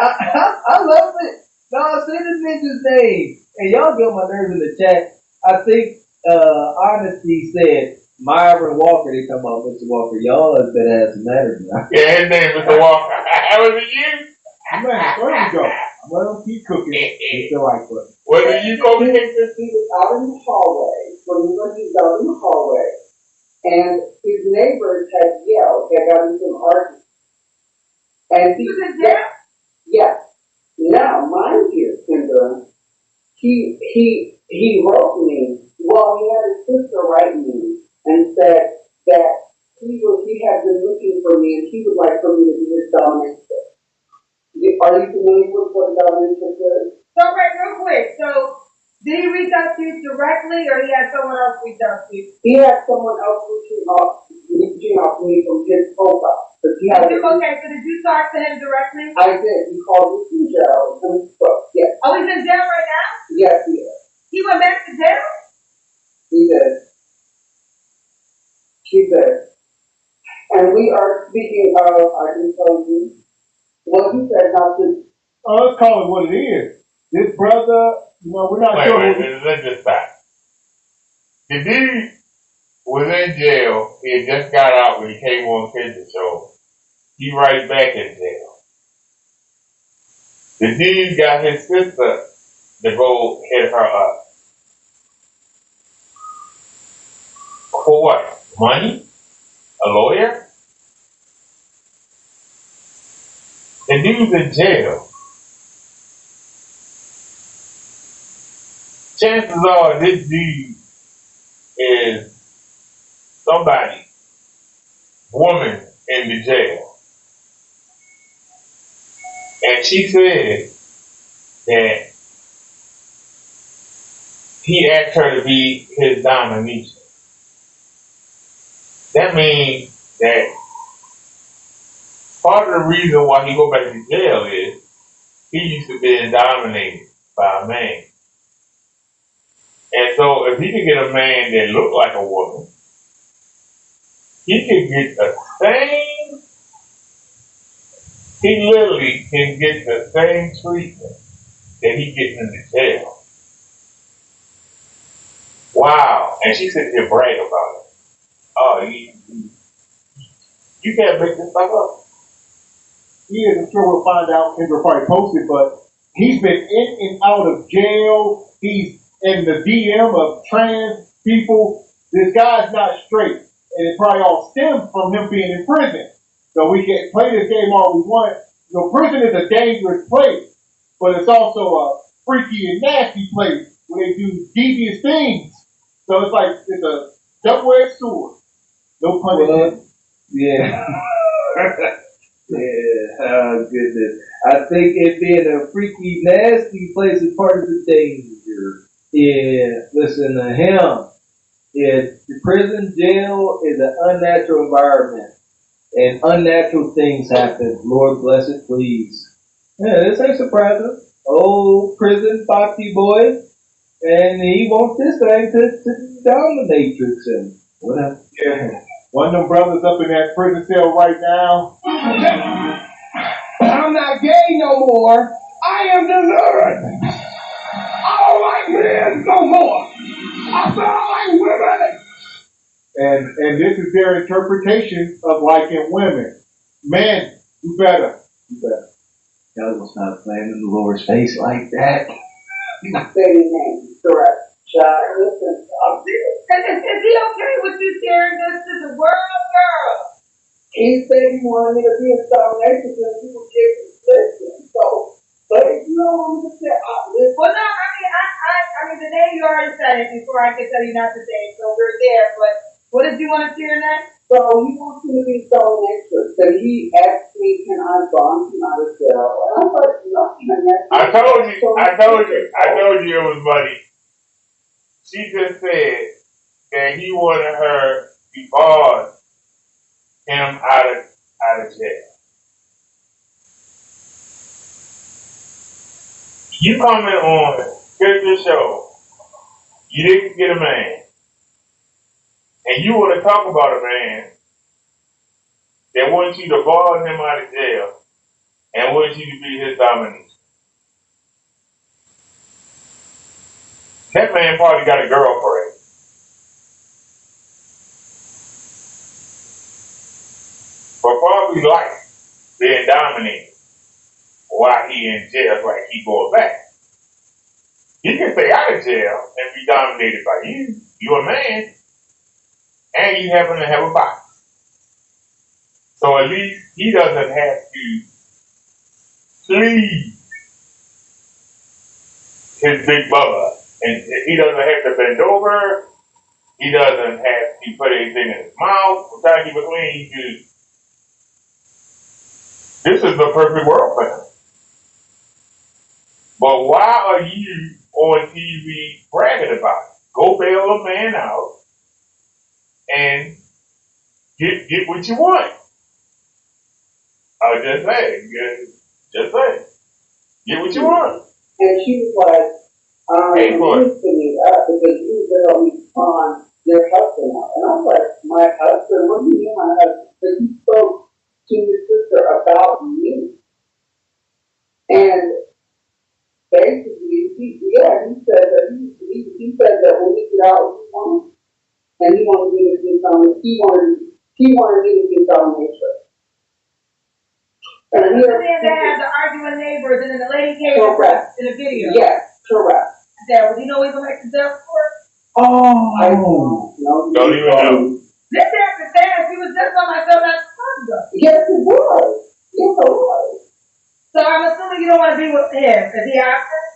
I love it. No, say this ninja's name. And y'all get on my nerves in the chat. I think Honesty said Myron Walker. They come up, Mr. Walker. Y'all has been asking matters now.
Yeah, his name is Mr. Walker. Was it you?
Man, there we go. I'm gonna keep cooking. Hit the like button.
Was it you, Kobe?
He was out in the hallway, when he was out in the hallway, and his neighbors had yelled, they got into an argument. And he was there? Yes. Now, mind you, Kendra, he wrote me, well, he had his sister write me and said that he had been looking for me and he would like for me to be his dominatrix. Are you familiar with what a dominatrix is?
So, right, real quick. So, did he reach out to you directly, or he had someone else reach out to you?
He had someone else reaching out to me from his profile.
Okay, so did you talk to him directly?
I did. He called me from jail and we spoke. Yes.
Oh, he's in jail right now?
Yes, he is.
He went back to jail?
He did. She did. And we are speaking of, I can tell you, what he said not to.
Oh, let's call it what it is. This brother, we're not sure.
Let's just stop. The dude was in jail. He had just got out when he came on the Kitchen Show. He right back in jail. The dude got his sister to go hit her up. For what? Money? A lawyer? The dude's in jail. Chances are this dude is somebody, woman in the jail. And she said that he asked her to be his dominatrix. That means that part of the reason why he go back to jail is he used to be dominated by a man. And so if he could get a man that looked like a woman, he could get the same, he literally can get the same treatment that he gets in the jail. Wow. And she said he'll brag about it. Oh, you can't make this stuff up.
He is, I'm sure we'll find out. Kendra probably posted, but he's been in and out of jail. He's in the DM of trans people. This guy's not straight. And it probably all stems from him being in prison. So we can play this game all we want. Prison is a dangerous place, but it's also a freaky and nasty place where they do devious things. So it's like, it's a double-edged sword. No pun intended.
Yeah. Yeah, oh goodness. I think it being a freaky, nasty place is part of the danger. Yeah, listen to him. Yeah, the prison, jail is an unnatural environment. And unnatural things happen. Lord bless it, please. Yeah, this ain't surprising. Old prison foxy boy. And he wants this thing to dominatrix him. Whatever. Yeah.
One of them brothers up in that prison cell right now.
I'm not gay no more. I am delivered. I don't like men no more. I said I like women.
And this is their interpretation of liking women. Men, you better.
Y'all gonna stop playing in the Lord's face like that.
Say your name. Correct. Child, listen, I'm there.
Is he okay with you sharing this to the world, girl?
He said he wanted me to be a star nation because he was giving listen. So, but if you don't want me to say, listen.
Well, no, I mean, the name you already said it before I could tell you not to say it, so we're there. But what did you want to share next?
So he wants me to be so extra. So he asked me, can I bond him out of jail? And I was like, no,
I told you it was money. She just said that he wanted her to bond him out of jail. You coming on Christmas show, you didn't get a man, and you want to talk about a man that wants you to bond him out of jail and wants you to be his dominant. That man probably got a girlfriend. But probably like being dominated while he in jail, like he going back. He can stay out of jail and be dominated by you. You're a man. And you happen to have a box. So at least he doesn't have to please his big brother. And he doesn't have to bend over. He doesn't have to put anything in his mouth. We're trying to keep it clean. This is the perfect world for him. But why are you on TV bragging about it? Go bail a man out and get what you want. I was just saying. Just saying. Get what you want.
And she was like, you used to me up because you used to help me on your husband out. And I was like, my husband? What do you mean my husband? Because he spoke to his sister about me. And basically, he said that he said that when we get out, he wanted, and he wanted me to be dominant. He wanted me to be dominatrix. And
The man that had the arguing neighbors, and then the lady came in the video.
Yes, correct.
That, you know he's elected jail for?
Oh, I don't know.
Don't even know.
This happened fast. He was just on my show not too long ago.
Yes, it was. Yes, it was.
So I'm assuming you don't want to be with him. Is he out there?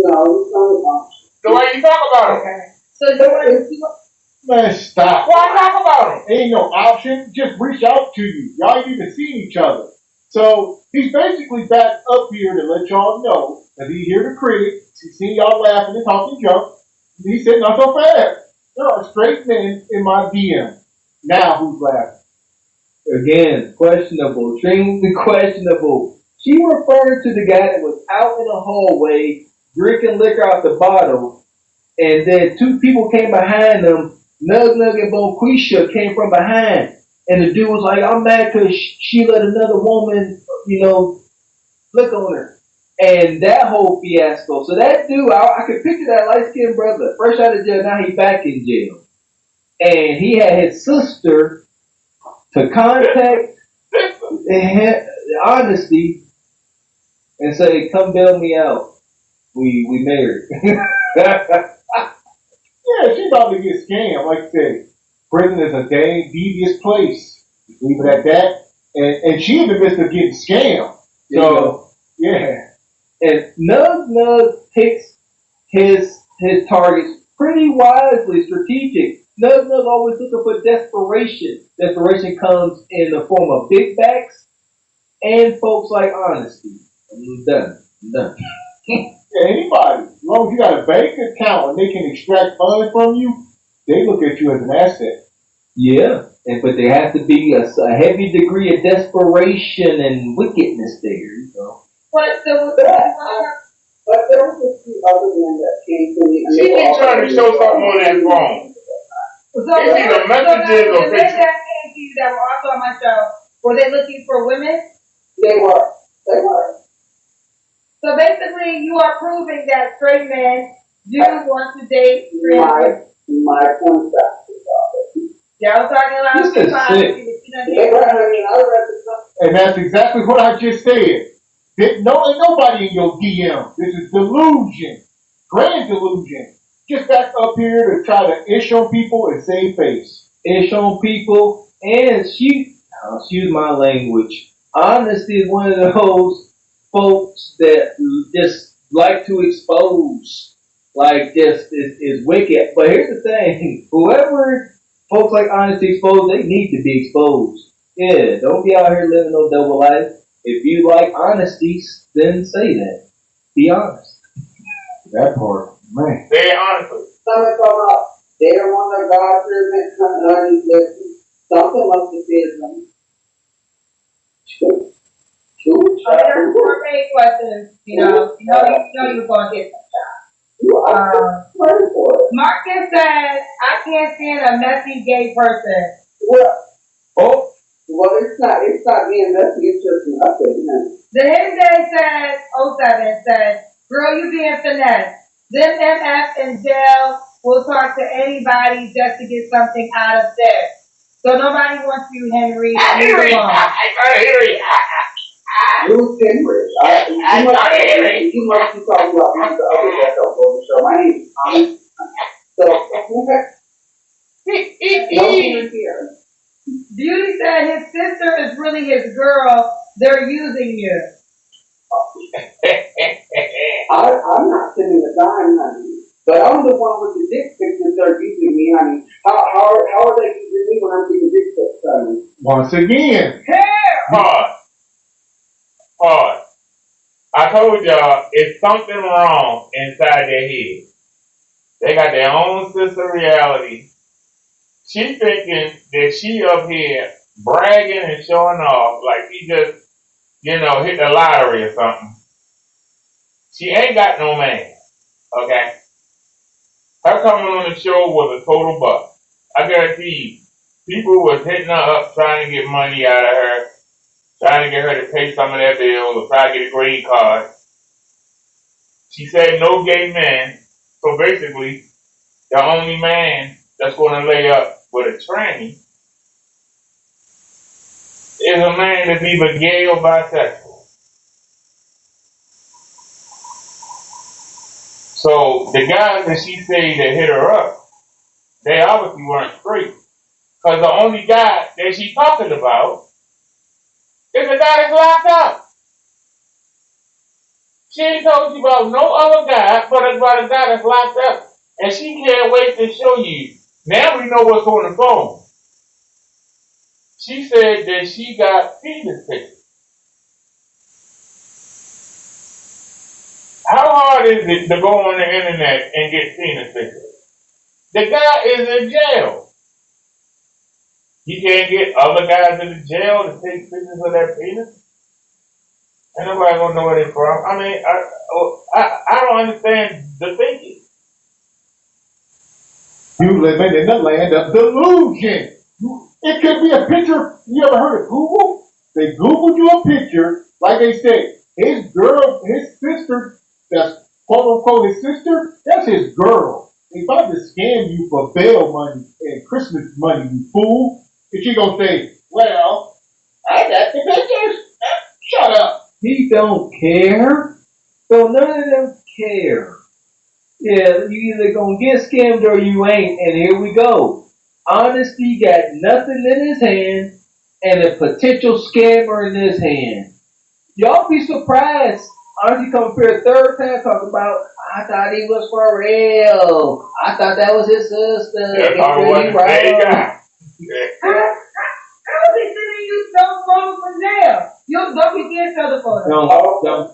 No, he's only one.
So why you talk about him?
Okay. So you want to
Man, stop.
Why talk about him?
Ain't no option. Just reach out to you. Y'all ain't even seen each other. So he's basically back up here to let y'all know that he here to critic. He's seen y'all laughing and talking junk. He said, not so fast. There are straight men in my DM. Now who's laughing?
Again, questionable, extremely questionable. She referred to the guy that was out in the hallway drinking liquor out the bottle, and then two people came behind them. Nug and Bonquisha came from behind, and the dude was like, I'm mad because she let another woman, flick on her. And that whole fiasco. So that dude, I could picture that light-skinned brother, fresh out of jail, now he back in jail. And he had his sister to contact honesty and say, come bail me out. We married.
Yeah, she's about to get scammed. Like I said, prison is a dang devious place. Leave it at that. And she in the midst of getting scammed. So, yeah.
And Nug picks his targets pretty wisely, strategic. Nug always looking for desperation. Desperation comes in the form of big backs and folks like honesty. I'm done.
Yeah, anybody, as long as you got a bank account and they can extract funds from you, they look at you as an asset.
Yeah, but there has to be a heavy degree of desperation and wickedness there,
But there was
a few other men that came to me.
She been trying to show something on that phone. Give me the messages or pictures.
that came to that were also on my show, were they looking for women?
They were. They were.
So basically, you are proving that straight men do want to date trans women.
My point is
Yeah, I was talking a lot of
This is
people.
sick.
And that's exactly what I just said. Ain't nobody in your DM. This is delusion. Grand delusion. Just back up here to try to ish on people and save face.
Ish on people, and excuse my language. Honesty is one of those folks that just like to expose, like just is wicked. But here's the thing: whoever folks like honesty expose, they need to be exposed. Yeah, don't be out here living no double life. If you like honesty, then say that. Be honest.
That part, man.
Say it honestly.
Something come up. They don't want their God servant honey. Something must have said them.
There's 4 main questions, you know you're going to get Marcus said, I can't stand a messy gay person.
Well, it's not being messy, it's just an update.
The Hidden Day said, '07 said, girl, you being finesse. Them MF in jail will talk to anybody just to get something out of there. So nobody wants you, Henry.
Henry! Henry!
Who's Henry? You must be talking about one of the other guys on the show. My name is Tommy. So, no Henry here.
Beauty said his sister is really his girl. They're using you.
I'm not sending a dime, honey. But I'm the one with the dick pics that they're using me, honey. How are they using me when I'm getting dick pics, honey?
Once again.
Pause. I told y'all, it's something wrong inside their head. They got their own sister reality. She thinking that she up here bragging and showing off like he just, hit the lottery or something. She ain't got no man, okay? Her coming on the show was a total bust. I guarantee you, people was hitting her up trying to get money out of her, trying to get her to pay some of their bills or try to get a green card. She said no gay men, so basically, the only man that's going to lay up with a tranny is a man that's either gay or bisexual. So the guys that she said that hit her up, they obviously weren't straight. Because the only guy that she talking about is the guy that's locked up. She ain't told you about no other guy but about a guy that's locked up. And she can't wait to show you. Now we know what's on the phone. She said that she got penis pictures. How hard is it to go on the internet and get penis pictures? The guy is in jail. You can't get other guys in the jail to take pictures of their penis? Ain't nobody gonna know where they're from. I mean, I don't understand the thinking.
You living in the land of delusion. It could be a picture. You ever heard of Google? They Googled you a picture, like they said, his sister, that's quote unquote his sister, that's his girl. They about to scam you for bail money and Christmas money, you fool. And she gonna say, well, I got the pictures. Shut up.
He don't care. So none of them care. Yeah, you either gonna get scammed or you ain't, and here we go. Honesty got nothing in his hand and a potential scammer in his hand. Y'all be surprised. Honesty come up here a third time talking about, I thought he was for real. I thought that was his sister.
That's probably what they got.
How is he sending you those photos from jail? You don't be getting other photos.
Don't.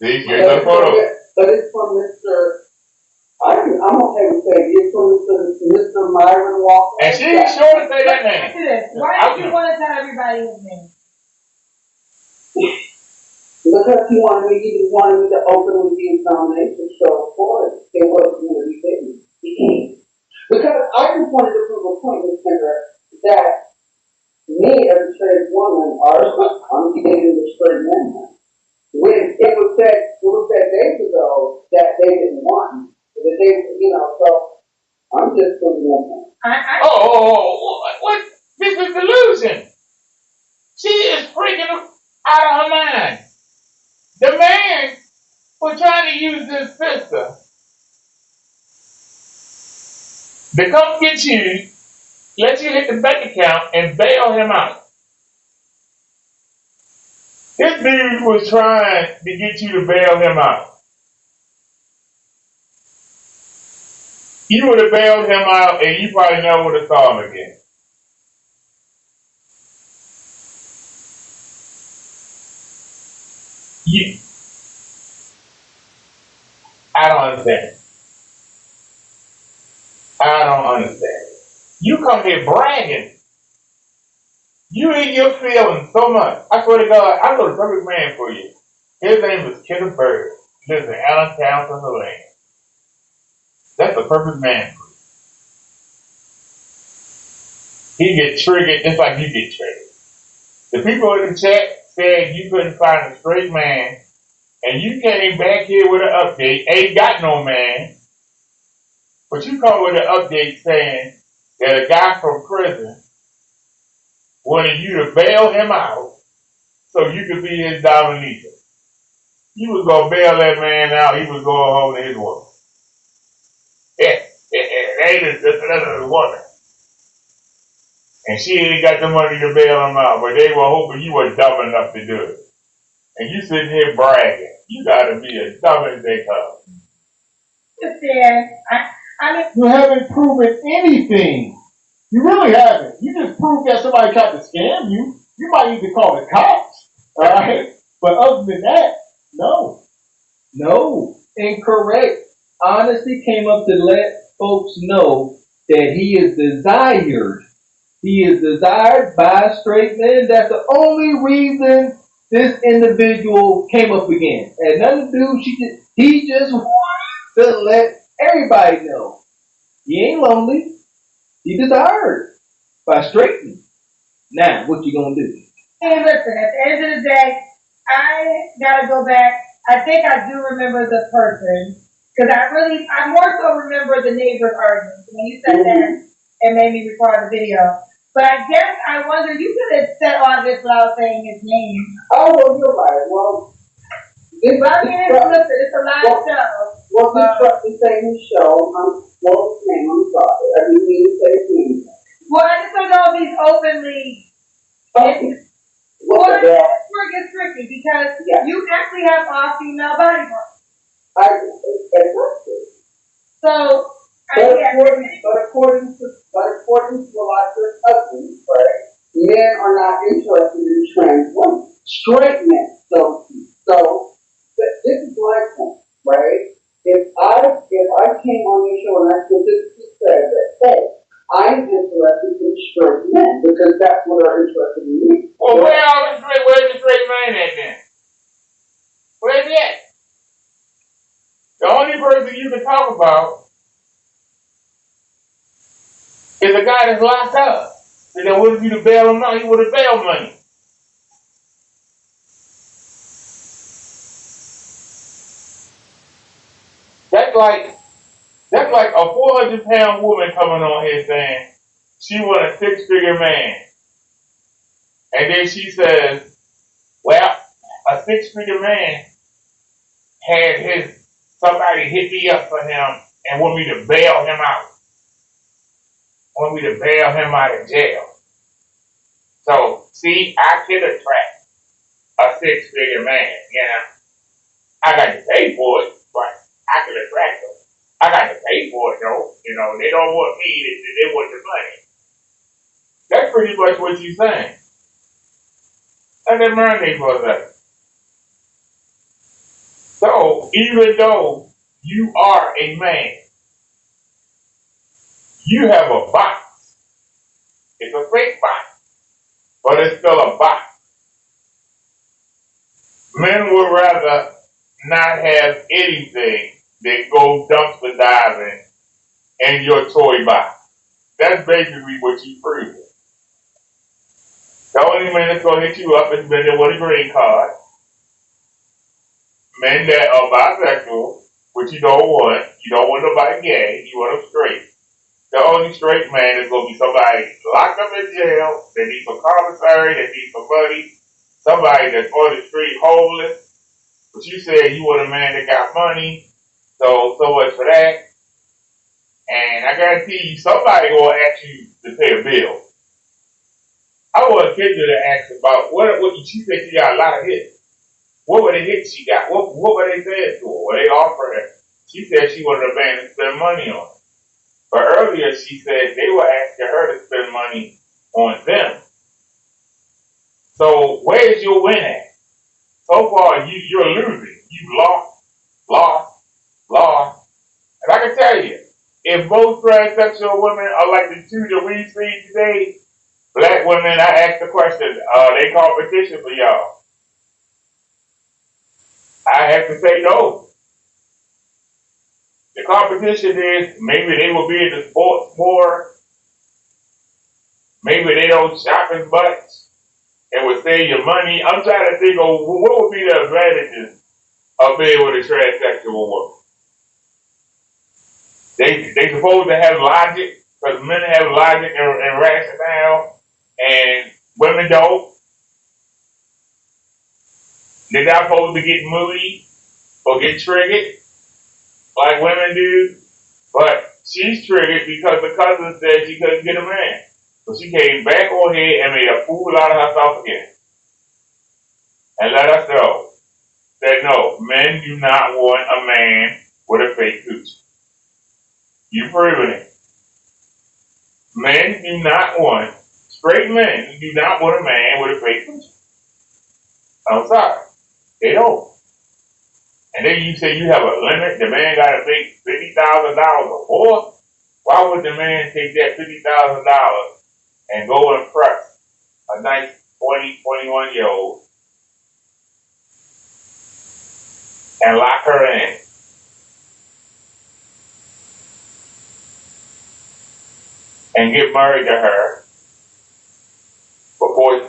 See, here's the photo.
But it's from Mr. I'm okay with saying it's from Mr. Myron Walker.
And she ain't sure to say that name.
Why do you want to tell everybody his name?
Because he wanted me to openly be nomination show for it. It wasn't going to be hidden. Because I just wanted to prove a point, Ms. Kendra, that me as a straight woman, I'm dating the straight man. When it was said days ago that they didn't want me. That they, so I'm just thinking,
What? This is delusion. She is freaking out of her mind. The man was trying to use his sister to come get you, let you hit the bank account, and bail him out. This dude was trying to get you to bail him out. You would have bailed him out, and you probably never would have saw him again. You, I don't understand. I don't understand. You come here bragging. You in your feelings so much. I swear to God, I know the perfect man for you. His name is Kenneth Bird. He lives in Allentown, Pennsylvania. That's the perfect man for you. He gets triggered just like you get triggered. The people in the chat said you couldn't find a straight man, and you came back here with an update. Ain't got no man, but you come with an update saying that a guy from prison wanted you to bail him out so you could be his dominator. You was gonna bail that man out. He was going home to his woman. They just another woman, and she ain't got the money to bail him out. But they were hoping you were dumb enough to do it, and you sitting here bragging. You gotta be as dumb as they come.
You haven't proven anything. You really haven't. You just proved that somebody tried to scam you. You might need to call the cops. All right. But other than that, no.
No, incorrect. Honesty came up to let folks know that he is desired. He is desired by straight men. That's the only reason this individual came up again. And nothing to do. He just wanted to let everybody know he ain't lonely. He desired by straight men. Now, what you gonna do?
Hey, listen, at the end of the day, I gotta go back. I think I do remember the person, because I more so remember the neighbor's argument. When you said that, it made me record the video. But I guess I wonder, you could have said all this without saying his name.
oh, well, you're right. Well,
But I mean, it's a live show.
Well, this truck is saying his show. What's his name? I'm sorry. I didn't mean to say his name.
Well, I just don't know if he's openly. Well, it's tricky because you actually have all female body parts.
Exactly.
So,
But according to a lot of husbands, right, men are not interested in trans women, straight men. So this is my point, right? If I came on your show and I specifically said that, hey, I'm interested in straight men because that's what are interested in me.
Well, where's the straight man at then? Where's he at? The only person you can talk about is a guy that's locked up. And then what if you to bail him out? He would have bail money. That's like a 400-pound woman coming on here saying she want a 6-figure man. And then she says, well, a 6-figure man had somebody hit me up for him and want me to bail him out. Want me to bail him out of jail. So, see, I could attract a 6-figure man, I got to pay for it, but I can attract them. I got to pay for it, though. They don't want me, they want the money. That's pretty much what you're saying. And then marinate for a second. So, even though you are a man, you have a box. It's a fake box, but it's still a box. Men would rather not have anything than go dumpster diving in your toy box. That's basically what you prove. The only man that's gonna hit you up is men that want a green card, men that are bisexual, which you don't want. You don't want nobody gay. You want them straight. The only straight man is gonna be somebody locked up in jail. They need some commissary. They need some money. Somebody that's on the street homeless. But you said you want a man that got money. So much for that. And I guarantee you, somebody gonna ask you to pay a bill. I want Kendra to ask about what she said. She got a lot of hits. What were the hits she got? What were they saying to her? What they offered her? She said she wanted a man to spend money on. But earlier she said they were asking her to spend money on them. So where's your win at? So far you're losing. You lost. And I can tell you, if most transsexual women are like the two that we see today, black women, I ask the question, are they competition for y'all? I have to say no. The competition is maybe they will be in the sports more. Maybe they don't shop as much and will save your money. I'm trying to think of what would be the advantages of being with a transsexual woman. They supposed to have logic, because men have logic and rationale, and women don't. They're not supposed to get moody or get triggered like women do. But she's triggered because the cousin said she couldn't get a man. So she came back on here and made a fool out of herself again. And let us know that no, men do not want a man with a fake coochie. You've proven it. Men do not want, straight men do not want a man with a fake coochie. I'm sorry. They don't. And then you say you have a limit, the man got to make $50,000 or more. Why would the man take that $50,000 and go impress a nice 20, 21-year-old and lock her in? And get married to her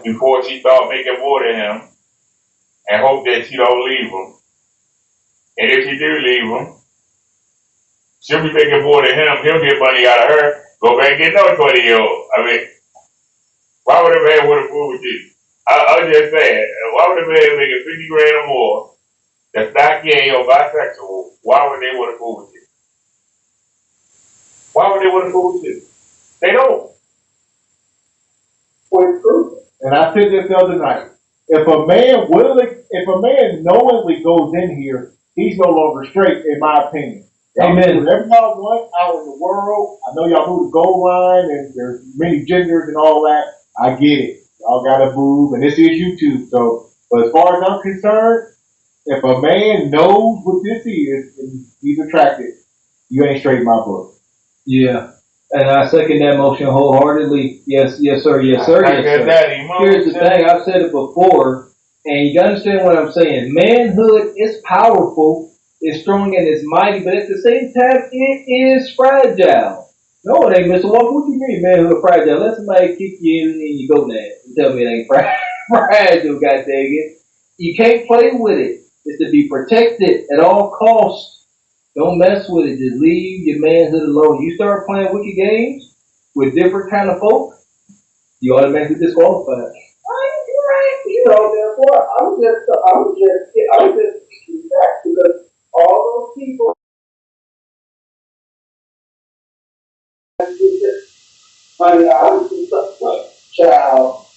before she start making more than him and hope that she don't leave him. And if she do leave him, she'll be making more than him. He'll get money out of her. Go back and get another 20-year-old. I mean, why would a man want to fool with you? I'm just saying, why would a man making 50 grand or more that's not gay or bisexual, why would they want to fool with you? Why would they want to fool with you? They don't.
And I said this the other night. If a man knowingly goes in here, he's no longer straight, in my opinion.
Amen.
Whatever y'all want out in the world, I know y'all move the goal line and there's many genders and all that. I get it. Y'all gotta move, and this is YouTube. So, but as far as I'm concerned, if a man knows what this is and he's attracted, you ain't straight in my book.
Yeah. And I second that motion wholeheartedly. Yes, yes, sir, yes, sir, yes, sir. Here's the thing, I've said it before, and you gotta understand what I'm saying. Manhood is powerful, it's strong, and it's mighty, but at the same time, it is fragile. No, it ain't, Mr. Walker. What do you mean, manhood fragile? Let somebody kick you in your gonads and tell me it ain't fragile, god dang it. You can't play with it. It's to be protected at all costs. Don't mess with it. Just leave your manhood alone. You start playing wicked games with different kind of folk, you automatically disqualified.
You're right. You know, therefore, I'm just speaking back because all those people, honey, I was just a child.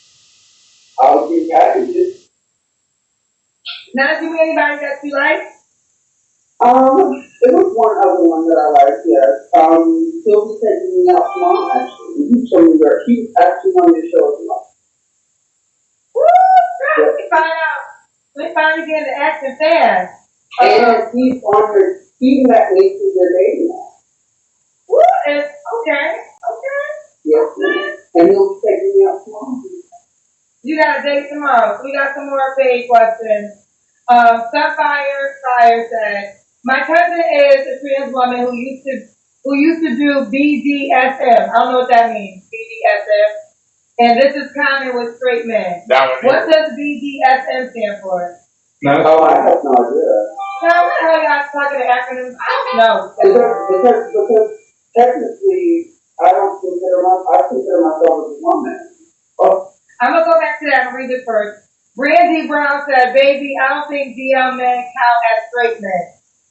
I would be packages.
Not you anybody that you like?
There was one other one that I liked, yes. He'll be taking me out tomorrow, actually. He told me where he's actually on the show tomorrow.
Woo! Let me find out. Let me finally get into action fast.
And he's on her, he met me through the dating now.
Woo! And, okay.
Yes, ma'am. And he'll be taking me out tomorrow.
You got a date tomorrow. We got some more paid questions. Sapphire said, my cousin is a trans woman who used to do BDSM. I don't know what that means. BDSM. And this is common with straight men. What does BDSM stand for?
No.
Oh, I have no idea.
Now, what the hell y'all talking to acronyms? I don't know.
Because technically, I consider myself as a woman. Oh,
I'm gonna go back to that and read it first. Brandy Brown said, "Baby, I don't think DL men count as straight men."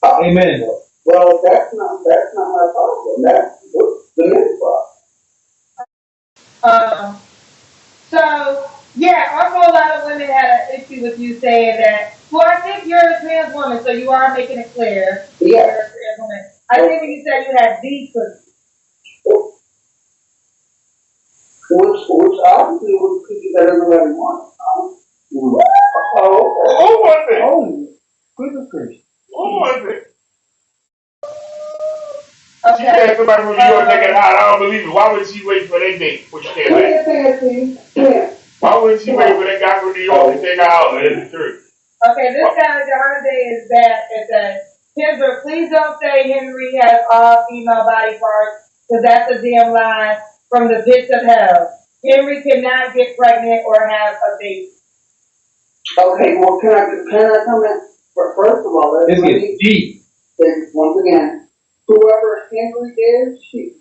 Amen.
well, that's not my problem. That's the men's problem.
So, yeah, also a lot of women had an issue with you saying that. Well, I think you're a trans woman, so you are making it clear.
Yeah.
You're a trans woman. I think when you said you had D pussy.
Which obviously was cookie better than what we want.
Who was it?
Oh, goodness gracious.
Who was it? She
Okay.
had somebody from New York take it out. I don't believe it. Why would she wait for their date? What you can't like? Why would she wait for that guy from New York to take her out? It's the truth.
Okay, this guy, John Day, is bad. It says, Kendra, please don't say Henry has all female body parts, because that's a damn lie from the pits of hell. Henry cannot get pregnant or have a baby.
Okay, well, can I comment? First of all,
Let's get deep.
Once again, whoever Henry is, he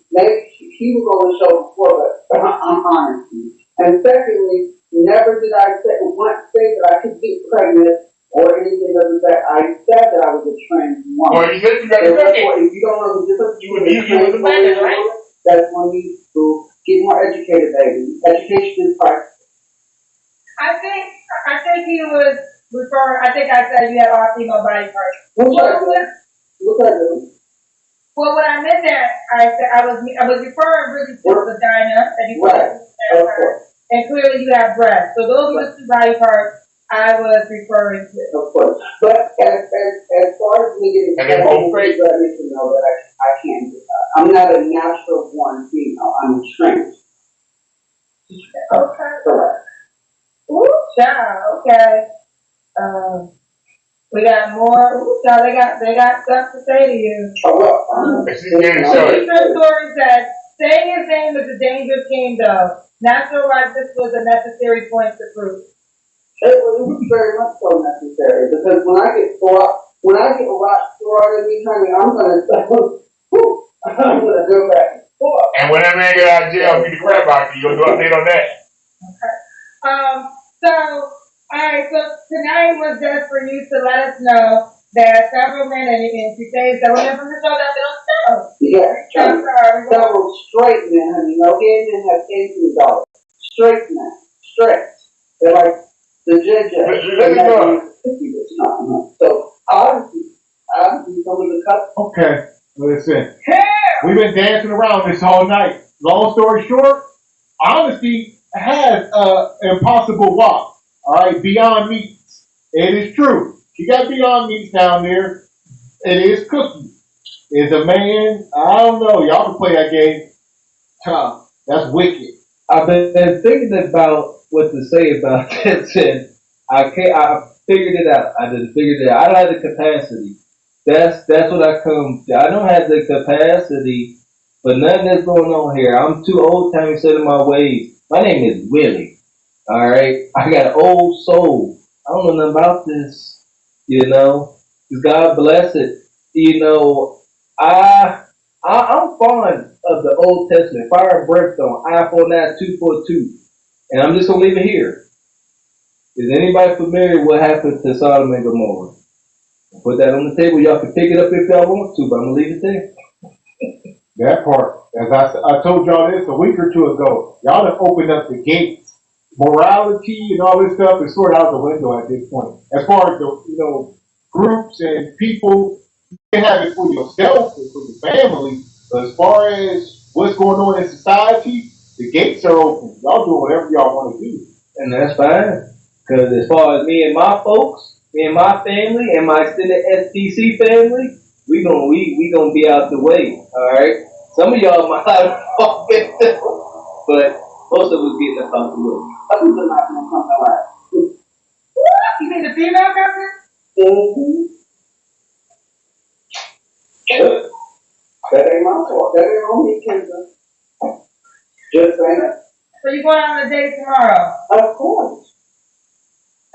was on the show before, but I'm honest. And secondly, never did I say that I could get pregnant or anything of that. I said that I was a trans woman.
Well, you said you got pregnant.
If you don't know the difference
you was a pregnant, right?
That's when you get more educated, baby. Education is priceless. I
think he was referring, I think I said you had all female body parts.
What I do?
Well, what I meant that I was referring really to vagina, and you
Right.
and clearly you have breasts. So those were the two body parts I was referring to.
Of course. But as far as me getting pregnant, I need to know that I can't do that. I'm not a natural born female. I'm a trans.
Okay.
Correct.
Ooh, child. Okay. We got more. Ooh, child, they got stuff to say to you. Eastern Story said, saying his name is a dangerous game, though. Not sure why this was a necessary point to prove.
It was very much so necessary because when I get rocks thrown at me, honey, I'm gonna go back and forth.
And when that man get out of jail, beat the crap out of you. You'll do update on that.
Okay. So, alright, so tonight was just for you to let us know that several men, and she says several men from the show that don't know.
Yeah, several straight men, honey. No gay men have $18. Straight men. Straight. They're like the JJ. So, obviously, some of the cuts.
Okay, listen. We've been dancing around this whole night. Long story short, honesty has impossible walk. All right, Beyond Meats. It is true. You got Beyond Meats down there. It is Cookie. Is a man. I don't know. Y'all can play that game. That's wicked.
I've been thinking about what to say about this, and I figured it out. I just figured it out. I don't have the capacity. That's what I come to. I don't have the capacity for nothing that's going on here. I'm too old time set in my ways. My name is Willie. All right, I got an old soul. I don't know nothing about this. You know, God bless it. You know, I'm fond of the Old Testament, fire and brimstone, eye for an eye, tooth for a tooth. And I'm just going to leave it here. Is anybody familiar with what happened to Sodom and Gomorrah? I'll put that on the table. Y'all can pick it up if y'all want to, but I'm going to leave it there.
That part. As I told y'all this a week or two ago, y'all have opened up the gates. Morality and all this stuff is sort of out the window at this point. As far as the groups and people, you can have it for yourself and for your family. But as far as what's going on in society, the gates are open. Y'all do whatever y'all want to do.
And that's fine. Because as far as me and my folks, me and my family, and my extended SDC family, we gonna be out the way. All right. Some of y'all might have fall victim, but most of us getting up out the way.
Others are not gonna come alive.
You mean the female government?
That ain't my fault. That ain't on me, Kendra. Just saying.
So you going on a date tomorrow?
Of course.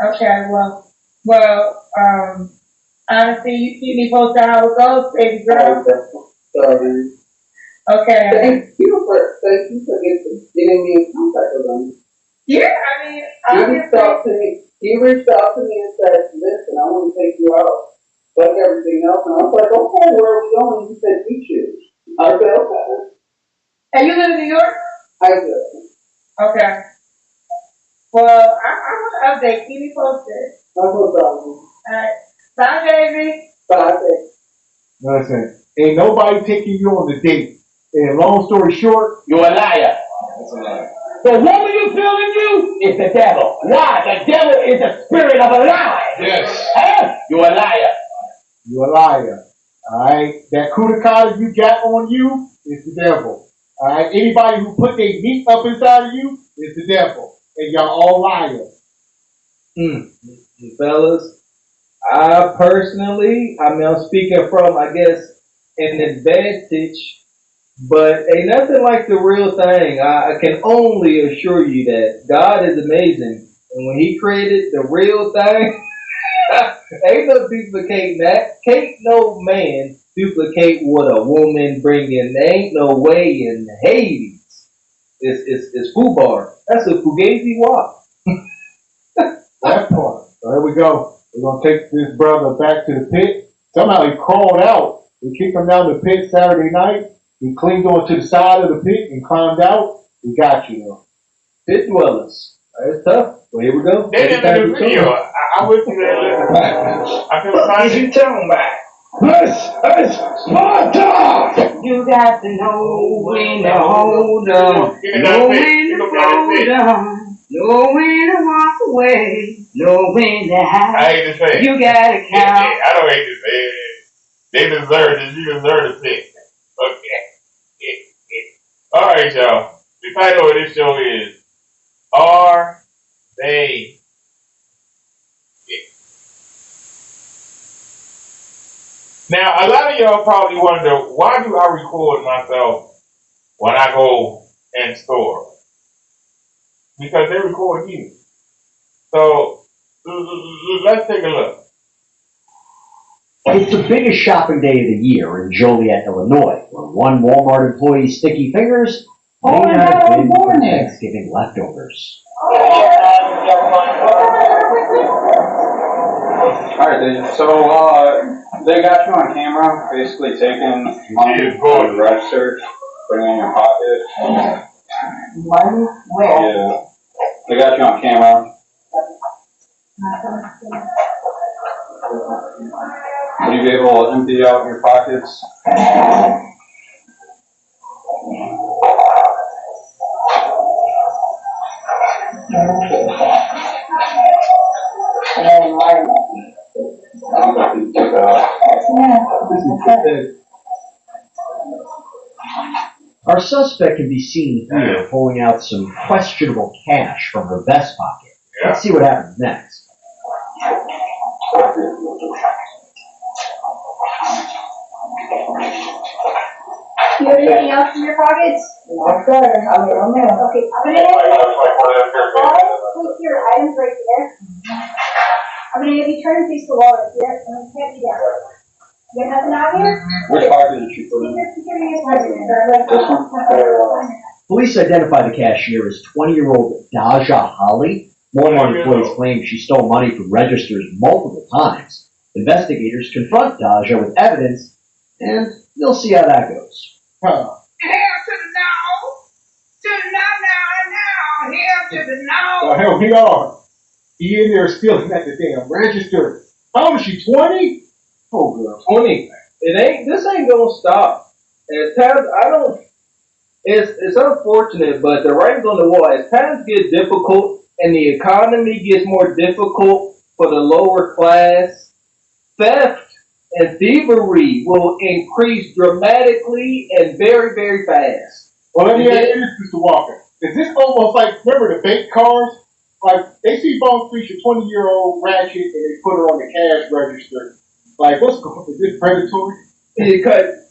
Okay, honestly, you keep me posted how it goes, baby girl.
Sorry.
Okay.
Thank you for getting me in contact with them.
Yeah, I mean,
He reached out to me and said, listen, I want to take you out. Like everything else. And I was like, okay, where are we going? He said, you choose. I said, okay.
And you live in New York?
I do.
Okay. Well, I want to update. Keep me posted.
No problem.
Alright. Bye, baby.
Bye, baby.
Listen, ain't nobody taking you on the date. And long story short,
You're a liar. That's a liar. The woman you feel in you is the devil. Why? The devil is the spirit of a lie.
Yes.
Huh? You're a liar.
you're a liar. Alright? That kudakata you got on you is the devil. Alright? Anybody who put their meat up inside of you is the devil. And y'all all liars.
Fellas, I personally, I mean, I'm speaking from, I guess, an advantage, but ain't nothing like the real thing. I can only assure you that God is amazing. And when He created the real thing, ain't no duplicating that. Can't no man duplicate what a woman bring in. There ain't no way in Hades. It's foobar. That's a fugazi walk.
That part. So here we go. We're going to take this brother back to the pit. Somehow he crawled out. We kicked him down the pit Saturday night. He clinged onto the side of the pit and climbed out. We got you, though.
Pit dwellers. That's tough. Well, here we go.
They didn't make a video. I went through there. I couldn't find it.
You talking about?
This is Sparta!
You got to know when to hold on,
Get it
know
down,
when
Pete.
to
Look down,
fold
Pete.
on, know when to walk away, know when to
I
hide.
hate to say it.
You gotta count.
I don't hate to say it. They deserve it. You deserve to pick. Okay. All right, y'all. The title of this show is Are They It? Now, a lot of y'all probably wonder, why do I record myself when I go in store? Because they record you. So, let's take a look.
It's the biggest shopping day of the year in Joliet, Illinois, where one Walmart employee's sticky fingers may not have been from Thanksgiving leftovers.
Alright, so they got you on camera, basically taking money from the register, putting it in your pocket.
Money? Where?
Yeah, they got you on camera. Would you be able to empty out your pockets?
Our suspect can be seen here pulling out some questionable cash from her vest pocket. Let's see what happens next.
Do you have anything else in your pockets?
Okay.
Okay, I'm gonna take your items right there. I'm gonna have you turn and face the wall right here. I'm gonna pat you down. You got nothing out here?
Which pocket did she put in? This one?
Police identify the cashier as 20-year-old Daja Holly. Walmart employees claim she stole money from registers multiple times. Investigators confront Daja with evidence, and they'll see how that goes.
Hell to the no. To the no. Hell to the no.
The hell we are. He in there stealing at the damn register. How old is she, 20? Oh, girl.
20. This ain't gonna stop. As times, it's unfortunate, but the writing's on the wall. As times get difficult and the economy gets more difficult for the lower class, theft and thievery will increase dramatically and very, very fast.
Well, let me ask you this, Mr. Walker. Is this almost like, remember the bank cars? Like, they see Bone Street, a 20-year-old ratchet, and they put her on the cash register. Like, what's going on? Is this predatory?
Because,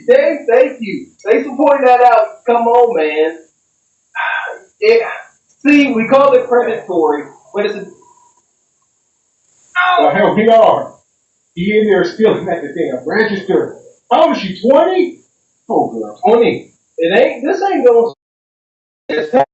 thank you. Thanks for pointing that out. Come on, man. See, we call it predatory, but it's a
Well, hell, we are. He in there stealing at the damn register. How old is she, 20? Oh, girl.
20. This ain't going to.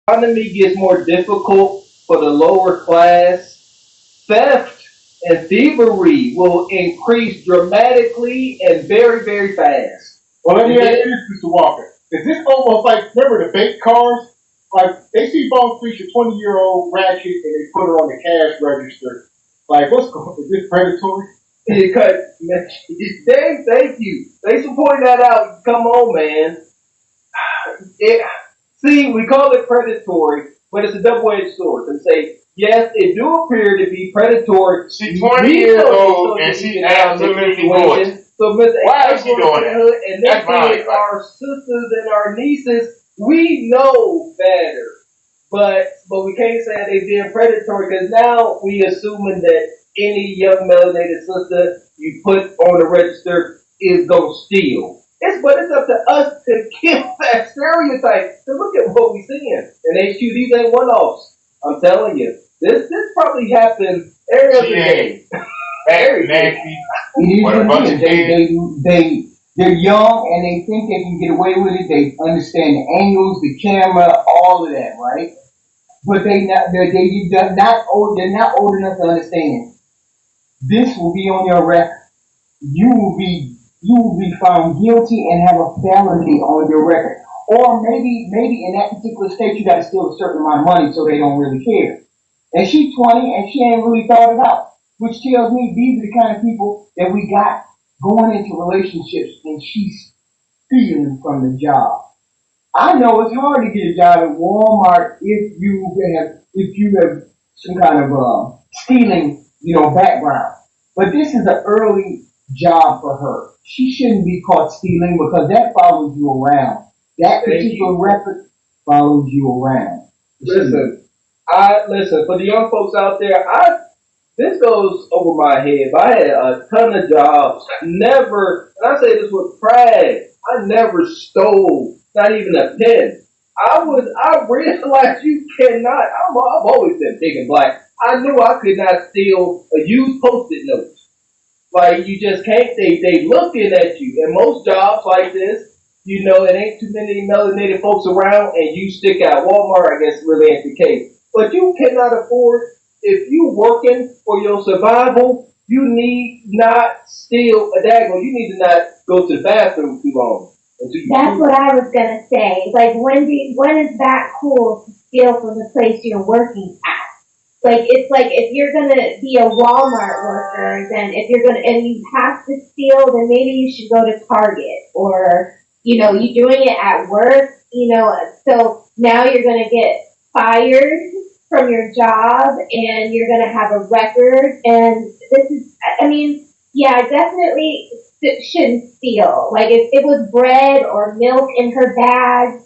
Economy gets more difficult for the lower class, theft and thievery will increase dramatically and very, very fast.
Well, let me ask you this, Mr. Walker. Is this almost like, remember the bank cars? Like, they see Bone Street, a 20-year-old ratchet, and they put her on the cash register. Like, what's going on? Is this predatory?
Because, Dave, thank you. Thanks for pointing that out. Come on, man. See, we call it predatory, but it's a double-edged sword. To say, yes, it do appear to be predatory.
She's 20 years old and she's absolutely gorgeous.
So, Mr.
Why is she doing that?
And that's right. Our sisters and our nieces, we know better. But we can't say they being predatory because now we assuming that any young melanated sister you put on the register is gonna steal. But it's up to us to kill that stereotype. So look at what we seeing. And HQ, these ain't one-offs. I'm telling you. This probably happens every other day.
Very nasty.
They're young and they think they can get away with it. They understand the angles, the camera, all of that, right? But they're not old enough to understand. This will be on your record. You will be found guilty and have a felony on your record. Or maybe in that particular state you got to steal a certain amount of money so they don't really care. And she's 20 and she ain't really thought it out, which tells me these are the kind of people that we got going into relationships and she's stealing from the job. I know it's hard to get a job at Walmart if you have some kind of stealing, background. But this is an early job for her. She shouldn't be caught stealing because that follows you around. That particular record follows you around.
Listen, for the young folks out there, this goes over my head. I had a ton of jobs. And I say this with pride, I never stole, not even a pen. I realized you cannot, I've always been big and black. I knew I could not steal a used Post-it note. Like, you just can't, they looking at you. And most jobs like this, it ain't too many melanated folks around and you stick out. Walmart, I guess, really ain't the case. But you cannot afford, if you working for your survival, you need not steal a daggone. You need to not go to the bathroom too long.
That's what I was gonna say. Like, when is that cool to steal from the place you're working at? Like, it's like if you're gonna be a Walmart worker, then if you're gonna and you have to steal, then maybe you should go to Target or you're doing it at work. So now you're gonna get fired from your job and you're gonna have a record. And this is, definitely shouldn't steal. Like, if it was bread or milk in her bag,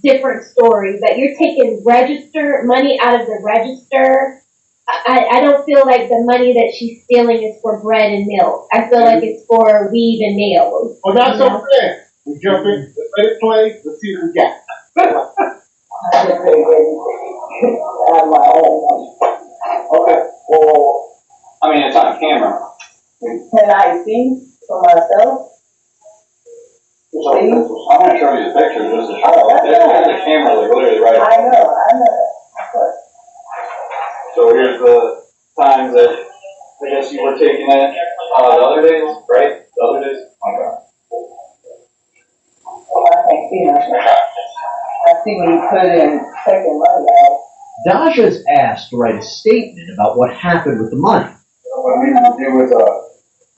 different story. But you're taking money out of the register. I don't feel like the money that she's stealing is for bread and milk. I feel like it's for weave and nails.
Well, that's so fair. We jump in, let it play, let's see what we got.
Okay, well, it's on camera.
Can I see for myself?
So, I'm going to show you the picture just to show. There's the camera literally right
I know.
So here's the times that I guess you were taking it the other days, right? The other days? Okay.
I see when you put in second money out.
Daja's asked to write a statement about what happened with the money.
What we need to do is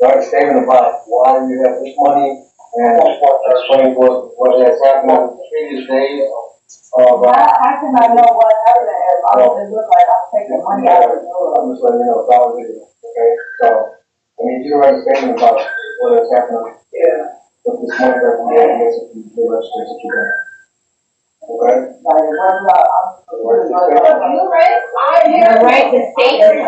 write a statement about why you have this money and explain what has happened in the previous days.
How can I know what happened if I don't look like I'm taking money out of the door?
I'm just letting you know $1 video, okay? So I need you to write a statement about what has happened.
Yeah.
With this money that we have, yes, if you do registers that you got. Okay?
Write the statement.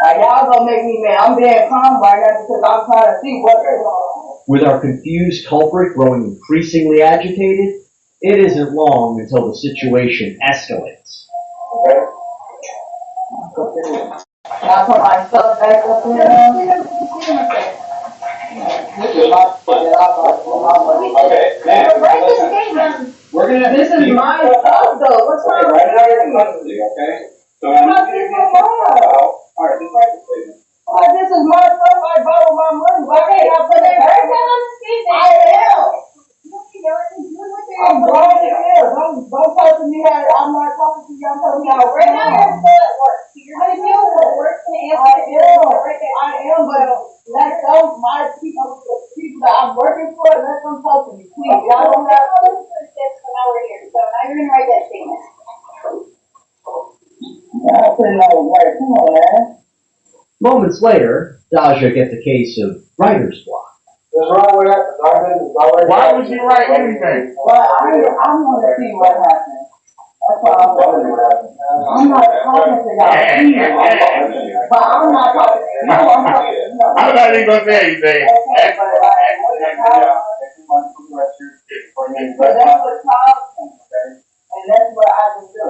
Like, y'all gonna make me mad. I'm being calm right now because I'm trying to see what's going on.
With our confused culprit growing increasingly agitated, it isn't long until the situation escalates.
Okay?
Y'all put my stuff back up in there. This is my stuff that I bought for my money.
Okay, man, we're gonna.
This is my stuff though. What's wrong with you?
Okay? So I'm
How this is mine?
Alright, just practice, please.
Like, this is my stuff. I bought with my money. Why can't I put it back on? I am. I'm grown as hell. Don't talk to me how I'm not talking to you. I'm talking to y'all right now. You're still at work. You're still at work. I am, but let those my people, the people that I'm working for, let them talk to me, please. Y'all don't have to. So now you're gonna write that statement. I'll put it all away. Come on, man.
Moments later, Daja gets a case of writer's block.
What's wrong with that?
Why would you write anything?
Well, I'm gonna see what happens. That's why I'm talking about. I'm not talking to y'all either. But I'm not talking to you. I'm talking to you.
I'm not even gonna say anything.
Okay, but like, but that's what Tom thinks, and that's what I can do.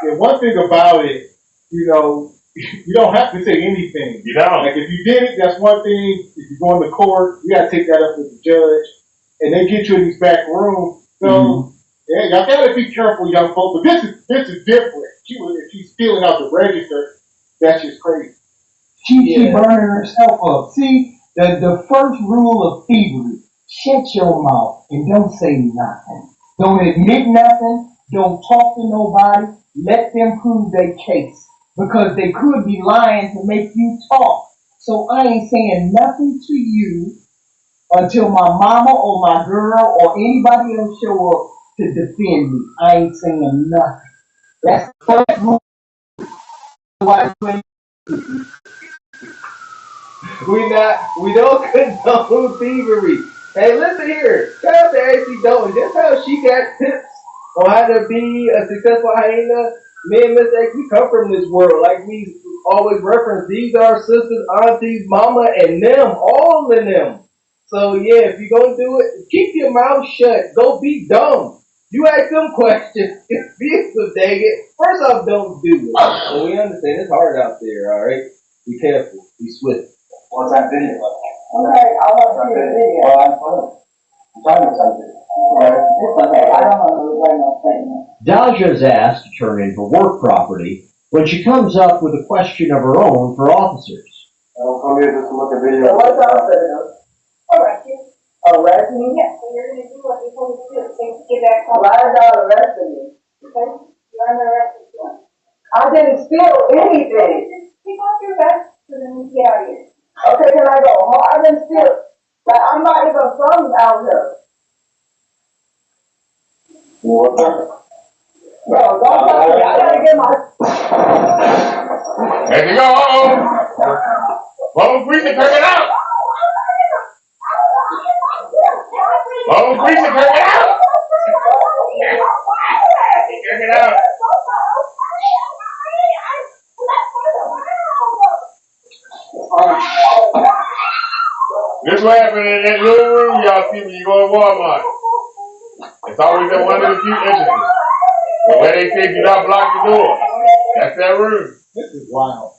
And one thing about it, you know, you don't have to say anything.
You don't.
Like if you did it, that's one thing. If you go into court, you gotta take that up with the judge, and they get you in these back rooms. So yeah, y'all gotta be careful, young folks. But this is different. If she's stealing out the register, that's just crazy.
She burning herself up. See, the first rule of thievery: shut your mouth and don't say nothing. Don't admit nothing. Don't talk to nobody. Let them prove their case. Because they could be lying to make you talk. So I ain't saying nothing to you until my mama or my girl or anybody else show up to defend me. I ain't saying nothing. That's the first rule.
We don't condone thievery. Hey, listen here. Shout out to AC Dalton. Just how she got tips on how to be a successful hyena. Me and Miss X, we come from this world. Like we always reference, these are sisters, aunties, mama, and them. All of them. So yeah, if you're gonna do it, keep your mouth shut. Go be dumb. You ask them questions. If dang it. First off, don't do it. And we understand it's hard out there, alright? Be careful. Be swift.
What's that video?
Okay, I want to see the video.
Well, I'm talking something.
It's okay. I don't want to write no statement.
Daja is asked to turn in her work property when she comes up with a question of her own for officers.
I'll come here just to look at video.
So what's up with them? Arrest you. Arrest me? Yes, so you're going to do what you're supposed to do. Take get back home. Why did y'all arrest me? Okay, you're under arrest. I didn't steal anything. Just take off your vest so then we get out of here. Okay, can I go home? I didn't steal. Like, I'm not even from out here. No, don't touch me. I gotta get my.
There you go. Well, Greasy, turn it out. Oh, Greasy, turn it out. Turn it out. This what happened in that little room y'all see when you go to Walmart. It's always that one of the few entrances. But where they say do not block the door. That's that room.
This is wild.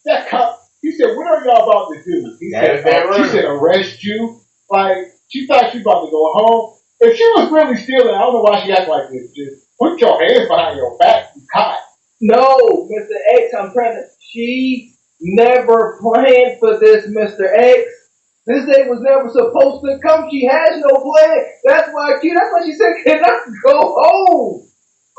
That cop, he said, what are y'all about to do? He
That
said,
room.
she said, arrest you. Like, she thought she was about to go home. If she was really stealing, I don't know why she acted like this. Just put your hands behind your back, you caught.
No, Mr. X, I'm trying to. She never planned for this, Mr. X. This day was never supposed to come. She has no plan. That's why she said, can I go home?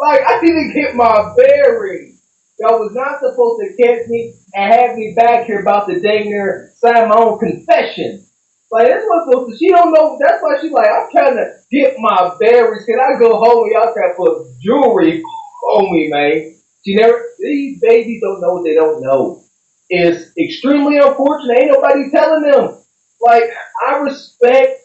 Like, I didn't get my bearings. Y'all was not supposed to catch me and have me back here about to dang near sign my own confession. Like, that's what's supposed to, she don't know, that's why she's like, I'm trying to get my bearings. Can I go home and y'all try to put jewelry on me, man? She never, these babies don't know what they don't know. It's extremely unfortunate. Ain't nobody telling them. Like, I respect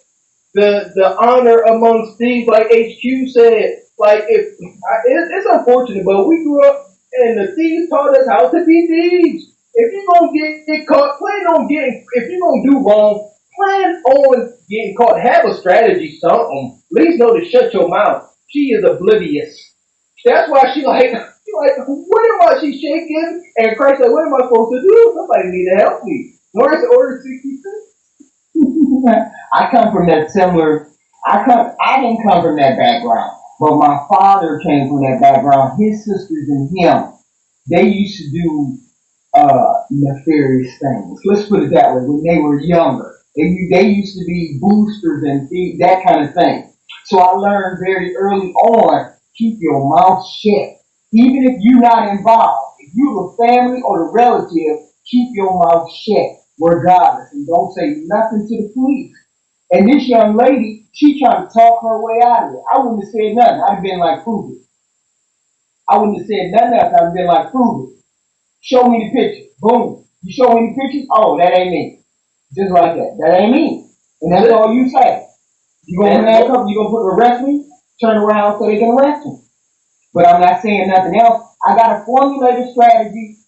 the honor amongst thieves, like HQ said. Like, it's unfortunate, but we grew up And the thieves taught us how to be thieves. If you're gonna get caught, plan on getting. If you're gonna do wrong, plan on getting caught. Have a strategy, something. At least know to shut your mouth. She is oblivious. That's why she like, what am I? She's shaking, and Christ like, what am I supposed to do? Somebody need to help me. Where's order 66?
I come from that similar. I didn't come from that background, but my father came from that background. His sisters and him, they used to do nefarious things. Let's put it that way. When they were younger, they used to be boosters and that kind of thing. So I learned very early on, keep your mouth shut. Even if you're not involved, if you're the family or the relative, keep your mouth shut, regardless, and don't say nothing to the police. And this young lady, she tried to talk her way out of it. I wouldn't have said nothing. I'd have been like, prove it. I wouldn't have said nothing else. I'd have been like, prove it. Show me the picture. Boom. You show me the pictures? Oh, that ain't me. Just like that. That ain't me. And that's all you say. You gonna handcuff, you gonna arrest me? Turn around so they can arrest me. But I'm not saying nothing else. I got a formulated strategy.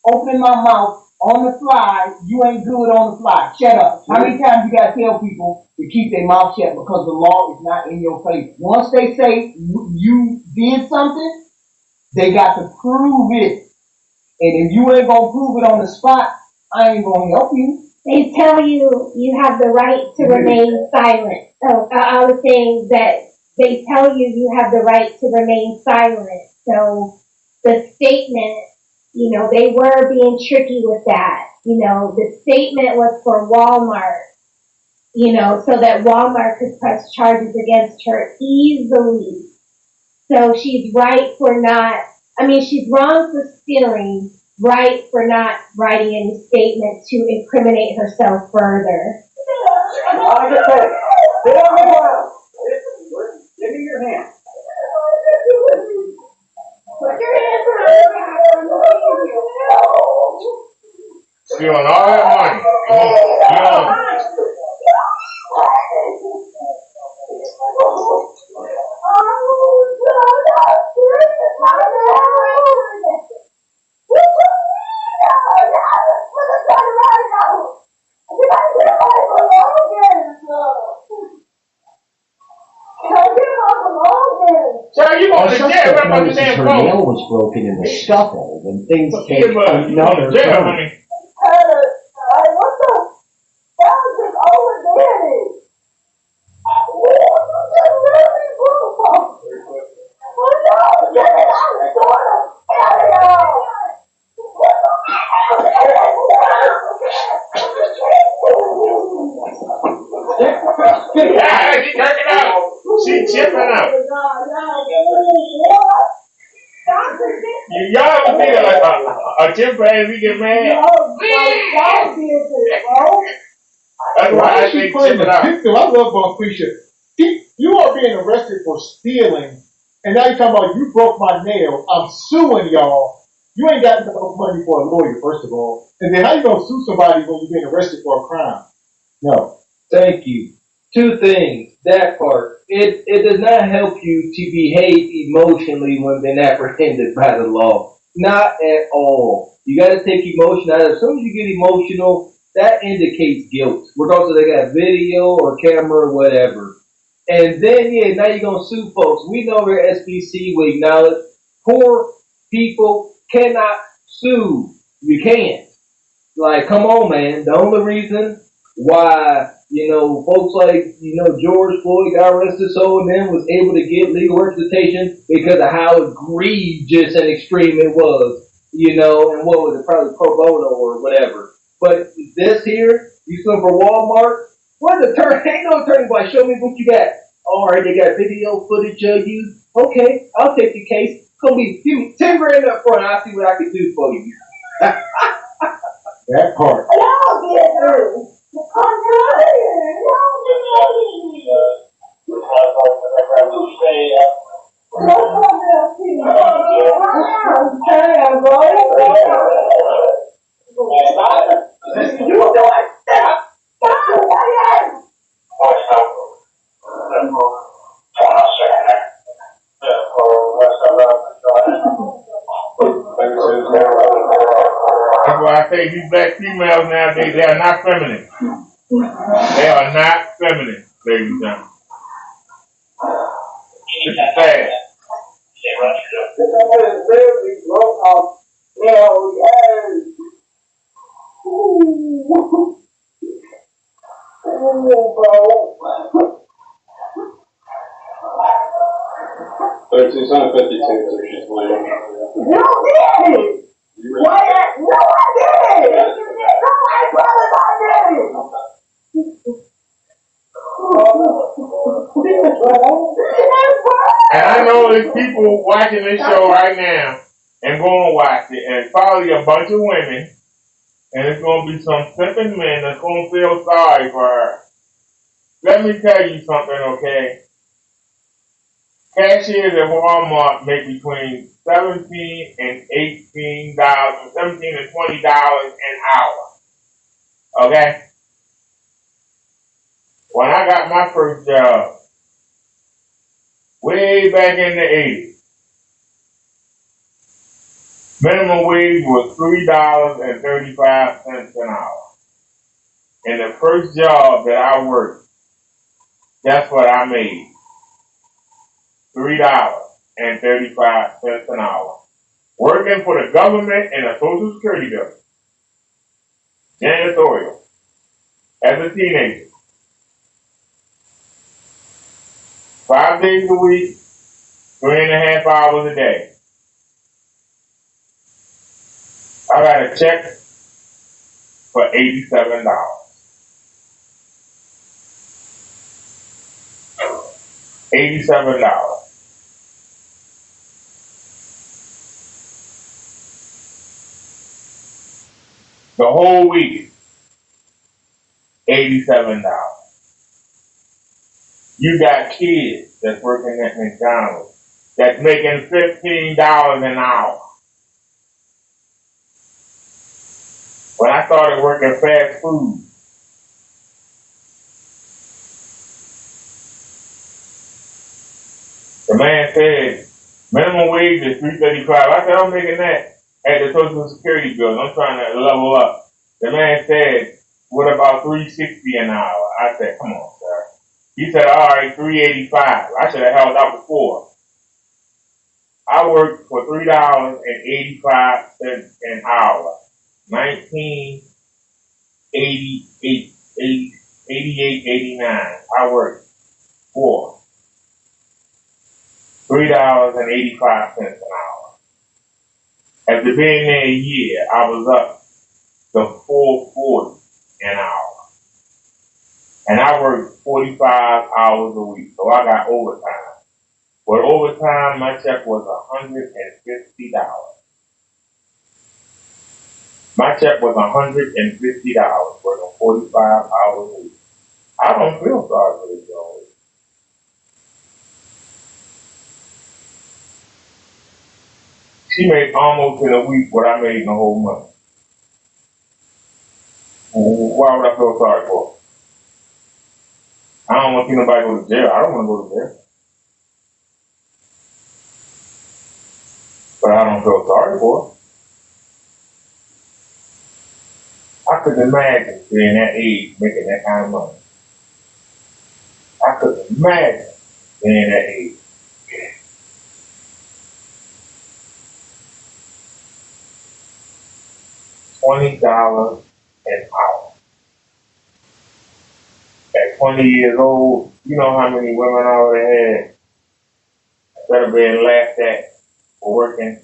Opening my mouth on the fly. You ain't good on the fly. Shut up. How many times you gotta tell people to keep their mouth shut because the law is not in your favor? Once they say you did something, they got to prove it. And if you ain't gonna prove it on the spot, I ain't gonna help you.
They tell you you have the right to remain silent. So I was saying that they tell you you have the right to remain silent. So the statement, they were being tricky with that. The statement was for Walmart, so that Walmart could press charges against her easily. So she's right for not, she's wrong for stealing, right for not writing any statement to incriminate herself further.
Like I said, sit on the ground. Give me your hand.
Put your hands
Stealing all that money. Sir, you going to jail right about the damn
her
phone.
nail was broken in the scuffle when things take another turn.
Yeah, she jerking out. She chipping out. Y'all ever see like a chimpanzee get mad? That's why I think chipping out.
Victim. I love Bonquisha. You are being arrested for stealing, and now you're talking about you broke my nail. I'm suing y'all. You ain't got enough money for a lawyer, first of all. And then how you gonna sue somebody when you're being arrested for a crime? No.
Thank you. Two things. That part. It does not help you to behave emotionally when been apprehended by the law. Not at all. You got to take emotion out of it. As soon as you get emotional, that indicates guilt. Regardless if they got video or camera or whatever. And then, now you're going to sue folks. We know we're SBC. We acknowledge poor people cannot sue. You can't. Like, come on, man. The only reason why, folks like, George Floyd got arrested so and then was able to get legal representation because of how egregious and extreme it was, and what was it, probably pro bono or whatever. But this here, you sue for Walmart, what the turn? Ain't no turning point. Show me what you got. All right, they got video footage of you. Okay, I'll take the case. Give me 10 grand up front. I'll see what I can do for you.
That part.
I say these black females nowadays, they are not feminine. They are not feminine, ladies and gentlemen. This is sad.
It's on 52, so she's playing.
You did it! Why? No, I did it! No, I promise I did it!
And I know there's people watching this show right now and going to watch it, and probably a bunch of women, and it's going to be some flipping men that's going to feel sorry for her. Let me tell you something, okay? Cashiers at Walmart make between $17 and $18, $17 and $20 an hour. Okay? When I got my first job, way back in the 80s, minimum wage was $3.35 an hour. And the first job that I worked, that's what I made. $3.35 an hour. Working for the government and a Social Security bill. Janitorial. As a teenager. 5 days a week, 3.5 hours a day. I got a check for $87. $87. The whole week, $87. You got kids that's working at McDonald's that's making $15 an hour. When I started working fast food, the man said, minimum wage is $3.35. I said, I'm making that at the Social Security bill. I'm trying to level up. The man said, what about $3.60 an hour? I said, come on, sir. He said, all right, $3.85. I should have held out before. I worked for $3.85 an hour. 1988, 88, 89. I worked for $3.85 an hour. After being there a year, I was up to $4.40 an hour. And I worked 45 hours a week, so I got overtime. With overtime, my check was $150. My check was $150 working 45 hours a week. I don't feel sorry for this young lady. She made almost in a week what I made in a whole month. Why would I feel sorry for her? I don't want to see nobody go to jail. I don't want to go to jail. But I don't feel sorry for her. I couldn't imagine being that age making that kind of money. I couldn't imagine being that age. $20 an hour. At 20 years old, you know how many women I would have had that have been laughed at for working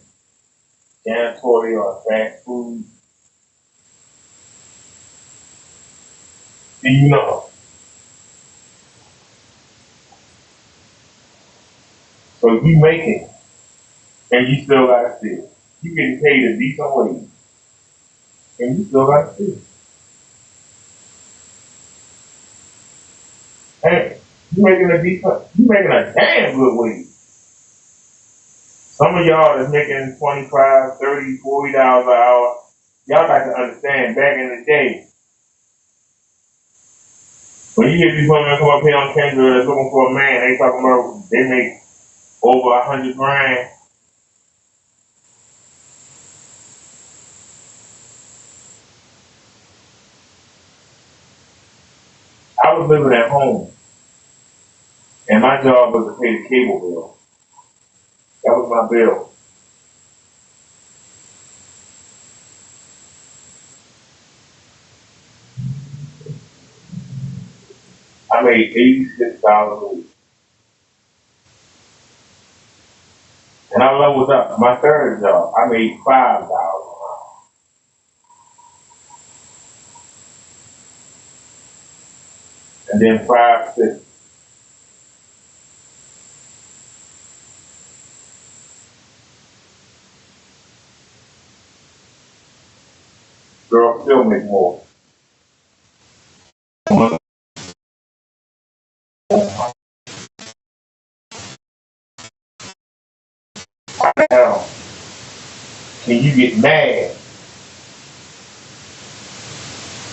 janitorial or fast food. Do you know? So you make it, and you still got to steal. You getting paid a decent wage, and you still got to steal. Hey, you making a damn good wage. Some of y'all that's making $25, $30, $40 an hour, y'all got to understand back in the day, when you hear these women come up here on Kendra that's looking for a man, they talking about they make over $100,000. I was living at home, and my job was to pay the cable bill. That was my bill. I made $86 a week. And I leveled up. My third job, I made $5 an hour. And then 5, 6. Girls still make more. Now, can you get mad?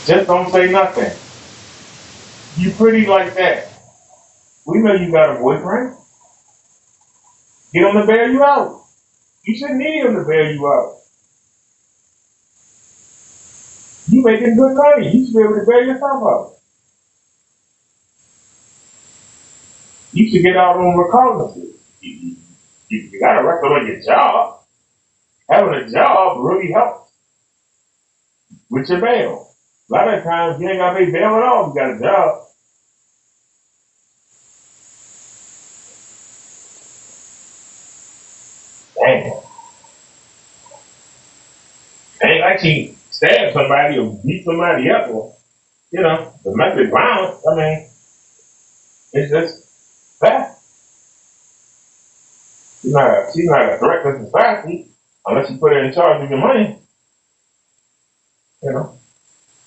Just don't say nothing. You pretty like that. We know you got a boyfriend. Get him to bail you out. You shouldn't need him to bail you out. You making good money. You should be able to bail yourself out. You should get out on recognizances. You got a record on your job. Having a job really helps with your bail. A lot of times you ain't got to pay bail at all if you got a job. Damn. Ain't like she stabbed somebody or beat somebody up or, domestic violence. I mean, it's just that. She's not a threat to society unless you put her in charge of your money.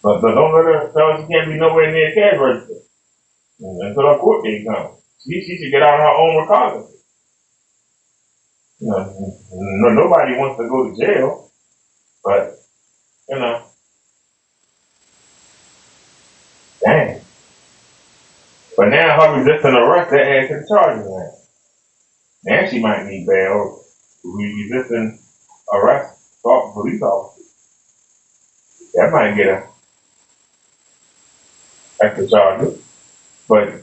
But don't let her tell her she can't be nowhere near a cash register until her court date comes. She should get out on her own recognizance. Nobody wants to go to jail, but dang. But now her resisting arrest, that adds to the charges now. Now she might need bail. Resisting arrest, assault police officer. That might get her extra charges. But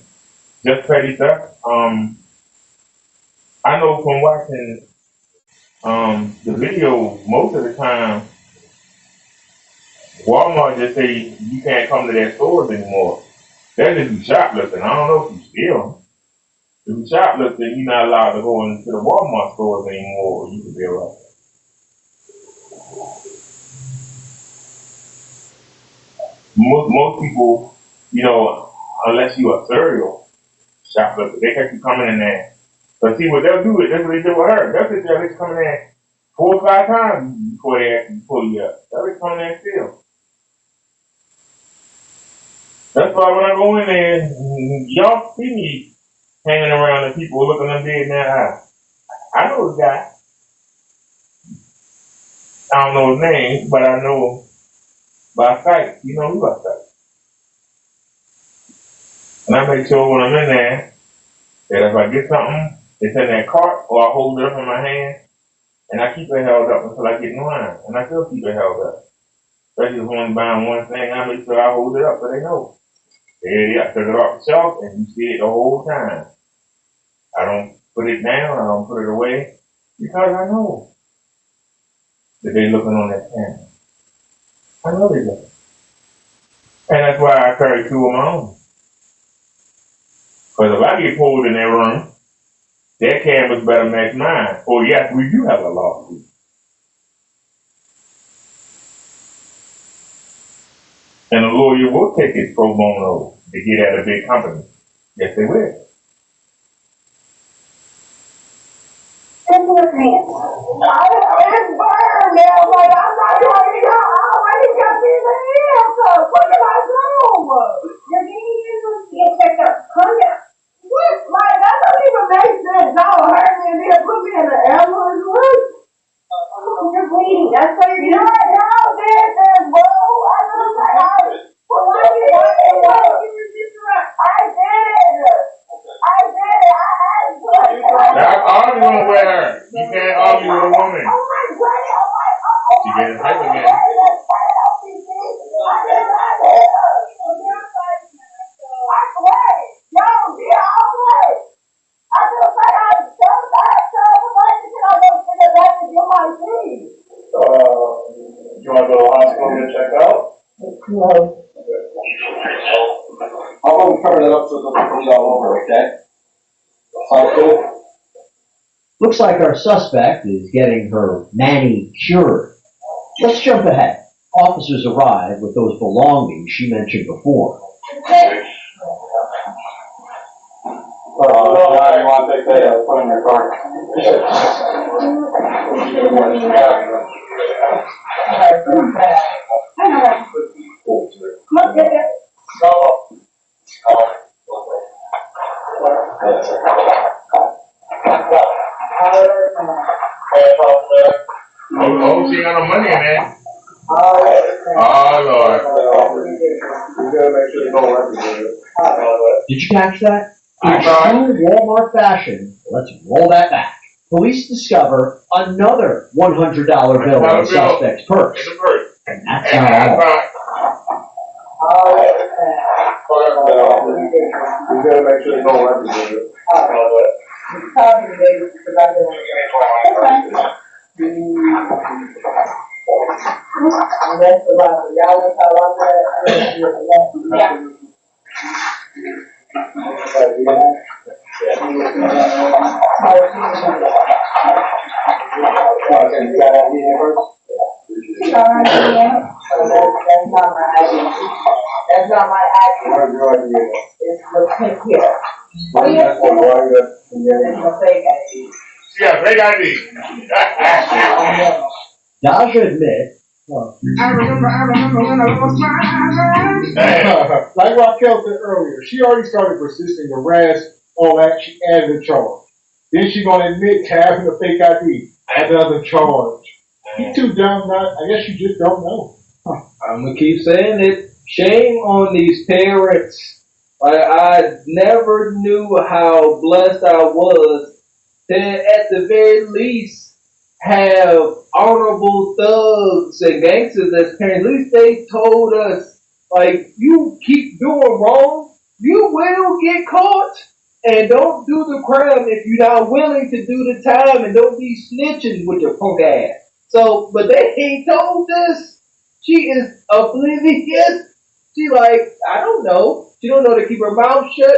just petty theft. I know from watching the video, most of the time, Walmart just say you can't come to their stores anymore. That just be shoplifting. I don't know if you steal. If you shoplifting, you're not allowed to go into the Walmart stores anymore, or you could be arrested. Most people, unless you a serial shoplifter, they catch you coming in there. But see what they'll do is that's what they did with her. They'll sit there, they come in there 4 or 5 times before they actually pull you up. They'll be coming there and steal. That's why when I go in there, y'all see me hanging around and people looking them dead in their eye. I know the guy. I don't know his name, but I know him by sight. You know who by sight. And I make sure when I'm in there that if I get something, it's in that cart or I hold it up in my hand and I keep it held up until I get in line. And I still keep it held up. Especially if I'm buying one thing, I make sure I hold it up so they know. There it is. I took it off the shelf and you see it the whole time. I don't put it down. I don't put it away because I know that they're looking on that camera. I know they look. And that's why I carry 2 of my own. Because if I get pulled in their room, their cameras better match mine. Or yes, we do have a lawsuit. And a lawyer will take it pro bono to get at a big company. Yes, they will.
Simple as hands. It's burned now, but I'm not going to go. I already got this answer. What did I do? Your knee is get checked up. Come here. What? Like, that don't even make sense. Y'all hurt me and then put me in the ambulance. What? You're bleeding. That's why you're not now, business, bro. I don't like well, why you I did. I
Stop arguing with her. You can't argue with a woman.
Oh my God.
She getting hype again.
I
get checked out?
No.
I'll go and cover that up so it doesn't bleed all over, okay? Sounds good?
Looks like our suspect is getting her mani-cured. Let's jump ahead. Officers arrive with those belongings she mentioned before.
You want to take that, put in your car.
Look at it.
Oh, she ain't got no money in there. Oh, Lord.
Did you catch that? In true Walmart fashion, let's roll that back. Police discover another $100 bill in the suspect's purse. And that's not all.
You gotta make sure you know what to do.
That's not my idea. It's the pink here. Oh, yes, it's a fake ID.
Yeah, fake ID.
Daja admits.
I remember when I lost my mind. Like Raquel said earlier, she already started resisting arrest, all that, she added a charge. Then she gonna admit to having a fake ID, another charge. You too dumb, I guess you just don't know.
I'm gonna keep saying it. Shame on these parents. I never knew how blessed I was to, at the very least, have honorable thugs and gangsters as parents. At least they told us, like, you keep doing wrong, you will get caught. And don't do the crime if you're not willing to do the time, and don't be snitching with your punk ass. So, but they ain't told this. She is oblivious. She like, I don't know. She don't know to keep her mouth shut.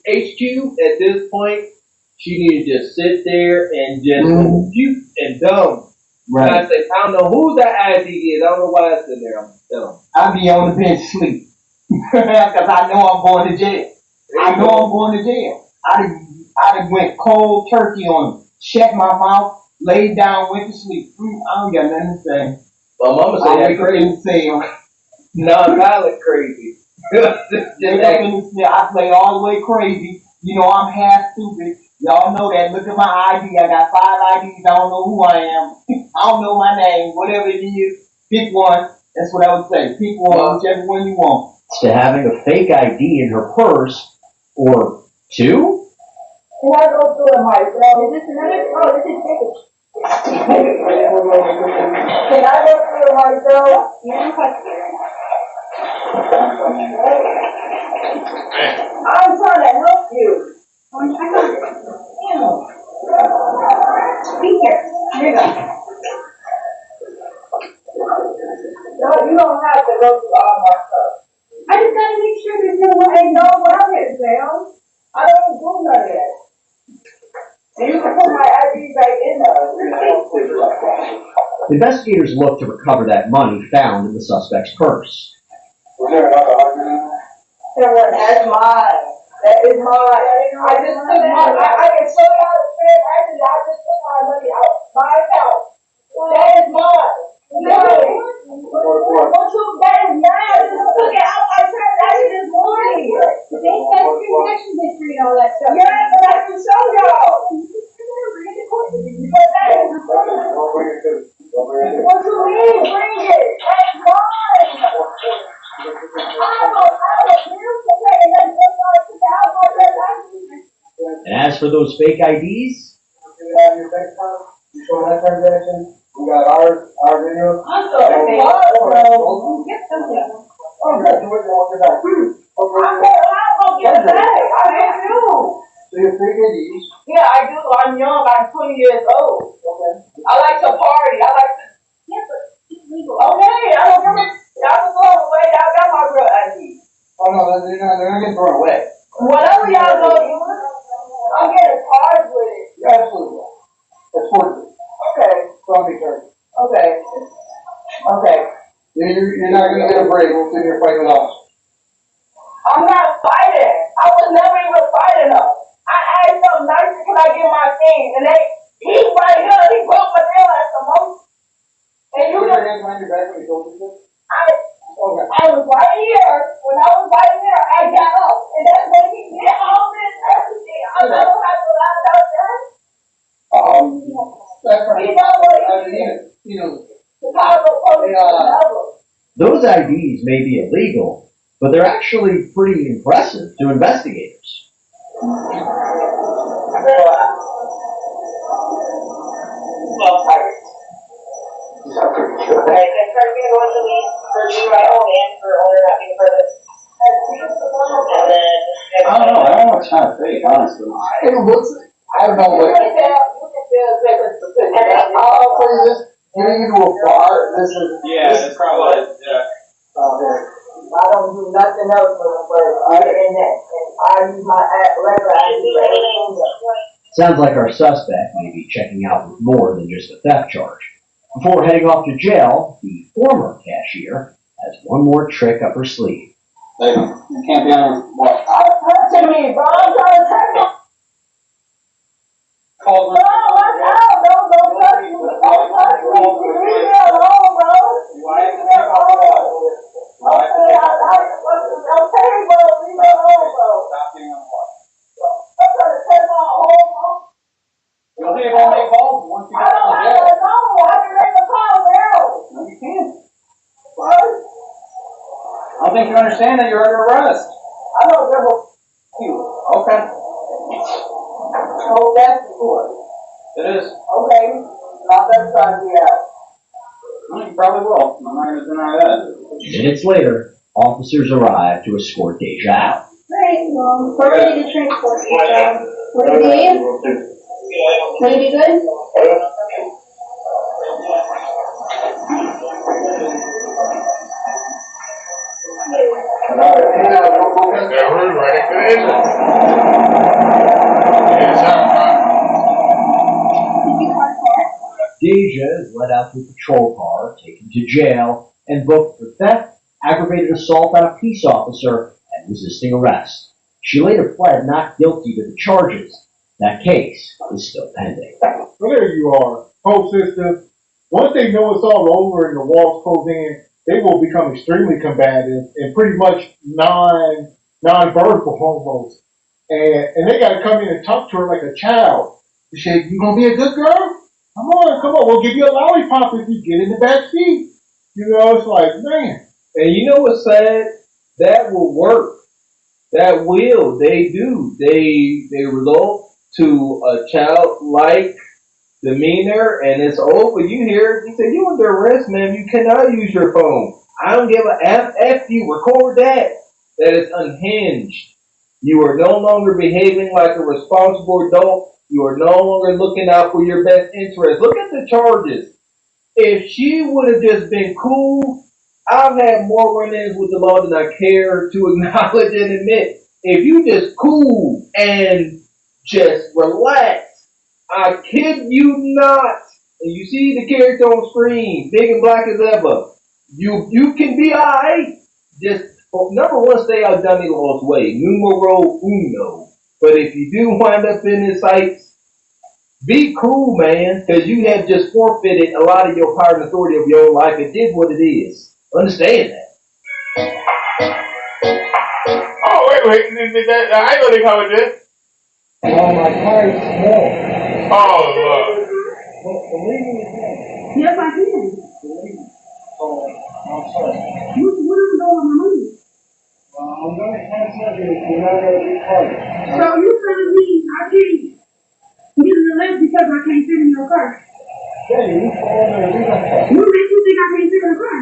HQ, at this point, she need to just sit there and just go cute and dumb. Right. And I say, I don't know who that ID is. I don't know why it's in there. I'm dumb.
I be on the bench sleep. Because I know I'm going to jail. I know I'm going to jail. I done went cold turkey on him. Shut my mouth, laid down, went to sleep. I don't got nothing to say.
Well, mama said that crazy. Non-violent crazy.
I play all the way crazy. You know, I'm half stupid. Y'all know that. Look at my ID. I got 5 IDs. I don't know who I am. I don't know my name. Whatever it is, pick one. That's what I would say. Pick one, whichever one you want.
To having a fake ID in her purse, or two?
Can I go through it myself? Is this another? Oh, this is fake. Can I go through it myself? Yeah, I'm trying to help you. I got it. Be here. Here you go. No, you don't have to go through all my stuff. I just gotta make sure there's no one. Ain't no one here, Sam. I don't do none of that. And you can put my ID back in there.
Investigators look to recover that money found in the suspect's purse.
Was there another $100?
That's mine. That is mine. I just took my, I can show you how to spend. Actually, I just took my money out my account. That is mine. That is mine. I just took it out my transaction this morning. They said transaction history and all that stuff. Yes, but I can show y'all. But that is mine. What you mean? Bring it. That's mine.
And as for those fake IDs?
You have your bank account? You show that transaction? We got our video?
I'm sorry. Get something.
Oh, good. You want your back.
I'm going to get it back. I do.
So you have fake IDs?
Yeah, I do. I'm young. I'm 20 years old. Okay. I like to party. I like to. Yeah, but it's legal. Okay, I don't give a
been thrown away.
Whatever y'all go do, I'm getting charged with it.
You're absolutely right. That's forgery.
Okay.
Don't be careful.
Okay. Okay.
You're not gonna get a break until you're fighting with officers.
I'm not fighting. I was never even fighting them. I asked them nicely, can I get my things? And he's right here, he broke my nail at the most. And you
Put
just,
your hands behind your back when you told you this?
I was right here. When I was right here, I got up. And that's when he did all this everything. I don't have to lie about that.
That's right.
He knows what he did. Chicago police never.
Those IDs may be illegal, but they're actually pretty impressive to investigators.
Well, tired. Okay, then first we're going to leave for you right home and for owner not being present. And then.
I don't know. I don't know what's kind of fake, honestly.
It looks, I don't know what. I'll tell you this, getting into a bar, this is.
Yeah, it's probably, yeah.
I don't do nothing else but internet. And I use my regular ID.
Sounds like our suspect may be checking out with more than just a theft charge. Before heading off to jail, the former cashier has one more trick up her sleeve.
Like, you can't be on your watch.
Stop touching me, bro. I'm trying to touch you.
Call
Bro, watch out. Don't touch me. Don't touch me. Leave me alone, bro. Leave me alone. Okay, bro. Leave me alone, bro.
Stop being on the watch.
I'm trying to touch my home, bro.
You'll be able to make calls once you
I
get
don't
out of
have
jail.
to know. I can make a call now.
No, you can't.
What?
I don't think you understand that you're under arrest.
I don't give a you.
Okay.
Oh, that's the court.
It is.
Okay. Now that's trying to be out.
Well, you probably will. I'm not going to deny that.
Minutes later, officers arrive to escort Deja out.
Alright, well, we're ready to transport you, so what do you need? Will you be good?
They're rude right into the engine.
Deja is led out to a patrol car, taken to jail, and booked for theft, aggravated assault on a peace officer, and resisting arrest. She later pled not guilty to the charges. That case is still pending.
Well, there you are, whole system. Once they know it's all over and the walls close in, they will become extremely combative and pretty much non-verbal almost. And they got to come in and talk to her like a child. They say, "You gonna be a good girl? Come on, we'll give you a lollipop if you get in the back seat." You know, it's like, man.
And you know what's sad? That will work. That will. They do. They result to a childlike demeanor, and it's over. You hear? He said, "You under arrest, ma'am. You cannot use your phone. I don't give a F you. Record that." That is unhinged. You are no longer behaving like a responsible adult. You are no longer looking out for your best interest. Look at the charges. If she would have just been cool, I've had more run-ins with the law than I care to acknowledge and admit. If you just cool and just relax, I kid you not, and you see the character on screen, big and black as ever, you can be alright. Just, number one, stay out Dummy Law's way. Numero uno. But if you do wind up in his sights, be cool, man, because you have just forfeited a lot of your power and authority of your own life. It is what it is. Understand that.
Oh, wait. I know they covered this.
Oh, my car is small.
Oh, Lord.
Yes, I can.
I'm sorry.
What are you doing with my money?
I'm going to cancel it if you're not going to be part.
So you telling me I can't get in the lift because I can't fit in your car?
Yeah, you fall under a legal car.
What makes you think I can't fit in the car?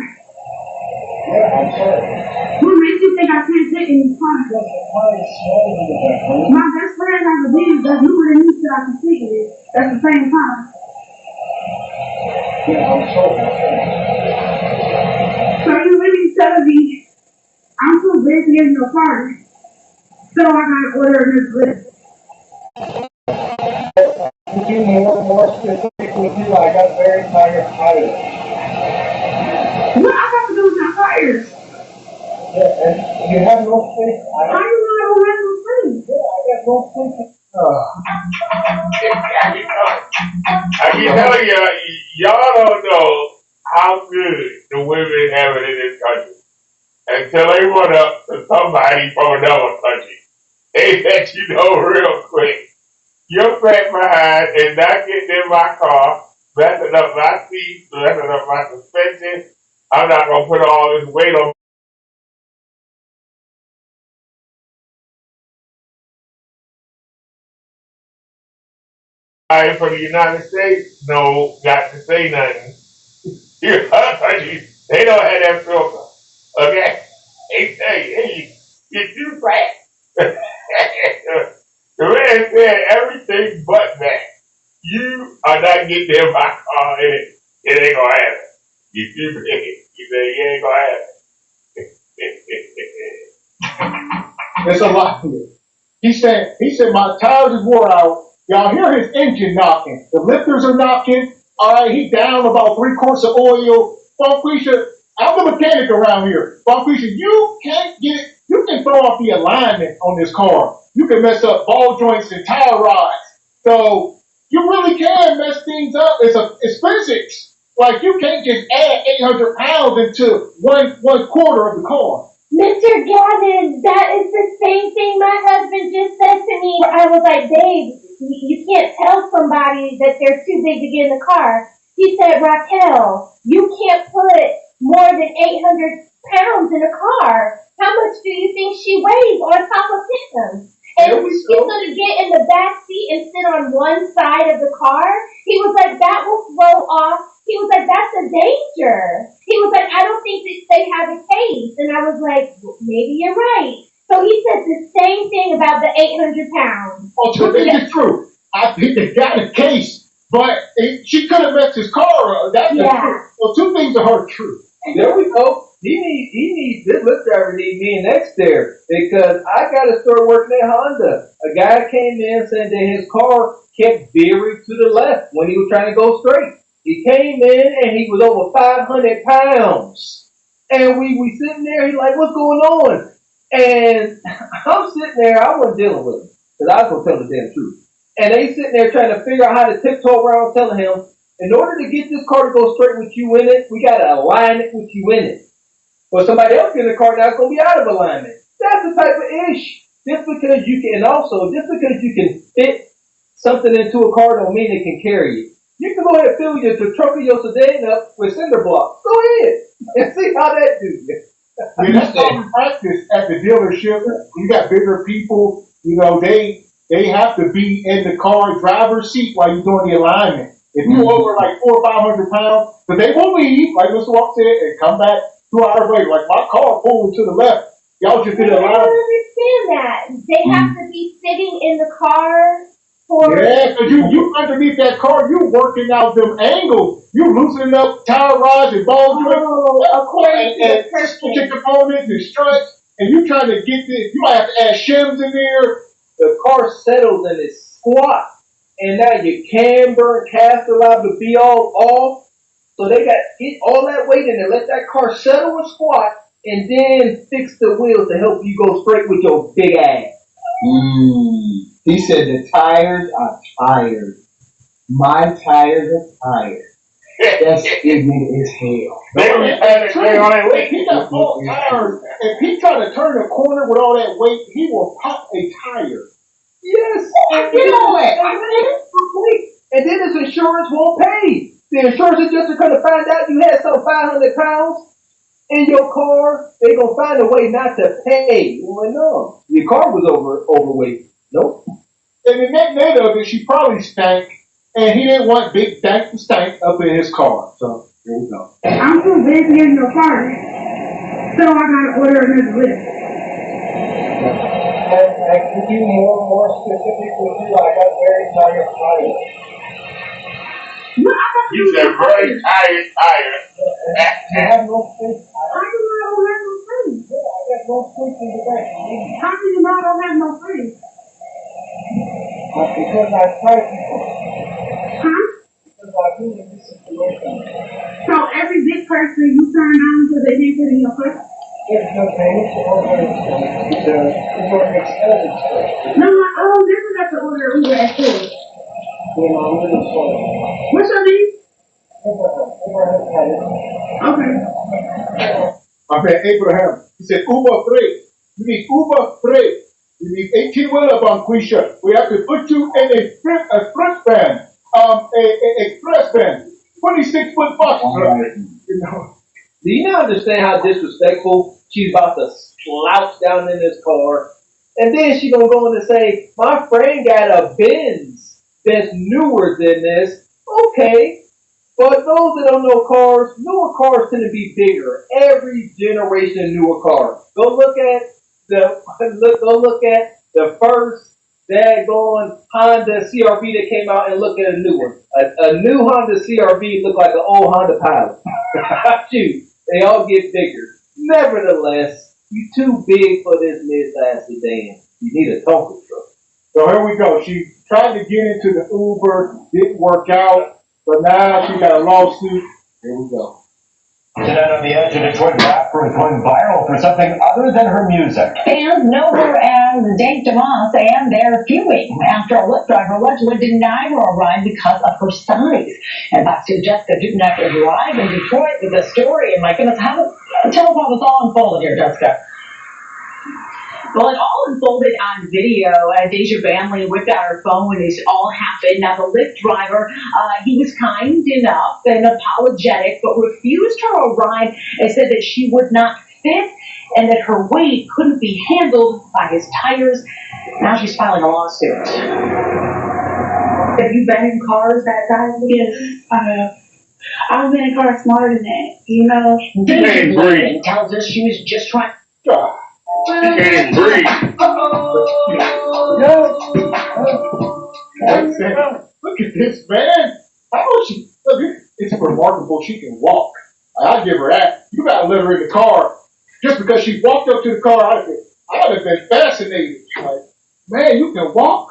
Yeah, I'm sorry.
What makes you think I can't fit in the car?
Because the car is smaller than the back, right?
My best friend has a Benz that you would have knew that I could fit in it at the same time.
Yeah, I'm sorry.
So you really telling me I'm too big to get in your car? So I gotta order this list.
To be more specific with you, I got very tired.
What I got to do with my tires?
Yeah, and you have no space.
How do you know I don't have no space?
Yeah, I got no space.
I keep telling you, y'all don't know how good the women have it in this country. Until they run up to somebody from another country. They let you know real quick. Your fat behind is not getting in my car, messing up my seat, messing up my suspension. I'm not going to put all this weight on I for the United States. No, got to say nothing. Other countries, they don't have that filter. Okay? They say, hey, you're too fat. The man said everything but that. You are not getting in my car and it ain't gonna happen. You too big. He said, you ain't gonna happen.
There's a lot here. He said, my tires is wore out. Y'all hear his engine knocking. The lifters are knocking. All right, he down about 3 quarts of oil. Bonquisha, I'm the mechanic around here. Bonquisha, you can't get, you can throw off the alignment on this car. You can mess up ball joints and tire rods. So you really can mess things up. It's physics. Like you can't just add 800 pounds into one quarter of the car.
Mr. Gavin, that is the same thing my husband just said to me. I was like, babe, you can't tell somebody that they're too big to get in the car. He said, Raquel, you can't put more than 800 pounds in a car. How much do you think she weighs on top of him? And she's going to get in the back seat and sit on one side of the car. He was like, that will throw off. He was like, that's a danger. He was like, I don't think that they have a case. And I was like, well, maybe you're right. So he said the same thing about the 800 pounds.
Well, 2 things are true. I think they got a case, but she could have messed his car up. That's the truth. Well, 2 things are true.
There we go. He needs this lift driver need me next there because I got to start working at Honda. A guy came in saying that his car kept veering to the left when he was trying to go straight. He came in and he was over 500 pounds. And we sitting there, he's like, what's going on? And I'm sitting there, I wasn't dealing with him because I was going to tell the damn truth. And they sitting there trying to figure out how to tiptoe around telling him, in order to get this car to go straight with you in it, we got to align it with you in it. But somebody else in the car now is going to be out of alignment. That's the type of ish. Just because you can, and also, just because you can fit something into a car don't mean it can carry it. You can go ahead and fill the trunk of your sedan up with cinder blocks. Go ahead and see how that do.
Yeah, that's common practice at the dealership. You got bigger people, they have to be in the car driver's seat while you're doing the alignment. If you're over like 400 or 500 pounds, but they will leave, like Mr. Walk said, and come back 2 hours later. Like my car pulled to the left. Y'all just did a
I don't understand that. They have to be sitting in the car for.
Yeah, because you underneath that car, you working out them angles. You loosening up tire rods and ball joints.
According to the person.
Components and struts, and you trying to get this. You might have to add shims in there.
The car settles and it's squat. And now your camber and caster liable to be all off. So they got to get all that weight in there, let that car settle and squat, and then fix the wheels to help you go straight with your big ass.
He said the tires are tired. My tires are tired. That's ignorant as hell.
He got full tires. If he trying to turn a corner with all that weight, he will pop a tire.
Yes, I get all that. And then his insurance won't pay. The insurance adjuster going to find out you had some 500 pounds in your car. They're going to find a way not to pay. Well, no, your car was overweight. Nope.
And the net of it, she probably stank, and he didn't want big stank to stank up in his car. So here we go.
I'm too busy in your party, so I gotta order this list.
And to be more specific with you, I got very tired.
You said very tired.
You have no space.
I don't have no space. no freaks in the back.
How do you know I don't have no friends?
Because I try people.
Huh?
Because I've been in this situation.
So every big person you turn on because they didn't put in your place?
It's because they need to order Uber expensive.
No, I never got to order Uber at school.
You know, I'm really sorry.
What's your name? Okay.
I said Abraham. He said Uber freight. You need Uber freight. You need 18-wheeler Banquisha. We have to put you in a sprint van, a express van, 26-foot box truck. You know.
Do you not understand how disrespectful she's about to slouch down in this car? And then she gonna go in and say, my friend got a Benz that's newer than this. Okay. But those that don't know cars, newer cars tend to be bigger. Every generation of newer cars. Go look at the first daggone Honda CRV that came out and look at a new one. A new Honda CRV look like an old Honda Pilot. Shoot, they all get bigger. Nevertheless, you too big for this mid-size sedan. You need a Tonka truck.
So here we go. She tried to get into the Uber, didn't work out, but now she got a lawsuit. Here we go.
Tonight on the edge, a Detroit rapper is going viral for something other than her music.
Fans know her as Dave DeMoss, and they're fuming after a Lyft driver allegedly denied her a ride because of her size. And back to Jessica Dubnak is live in Detroit with the story. And my goodness, tell us how this all unfolded here, Jessica.
Well, it all unfolded on video. Deja Banley whipped out her phone when this all happened. Now, the Lyft driver, he was kind enough and apologetic, but refused her a ride and said that she would not fit and that her weight couldn't be handled by his tires. Now she's filing a lawsuit. Have you been in cars that size?
Yes, I have. I've been in cars smarter than that, you know.
Deja Banley tells us she was just trying.
She can't even breathe.
Look at this, man. How is she? Look, it's remarkable she can walk. I give her that. You gotta let her in the car. Just because she walked up to the car, I would have been fascinated. Like, man, you can walk?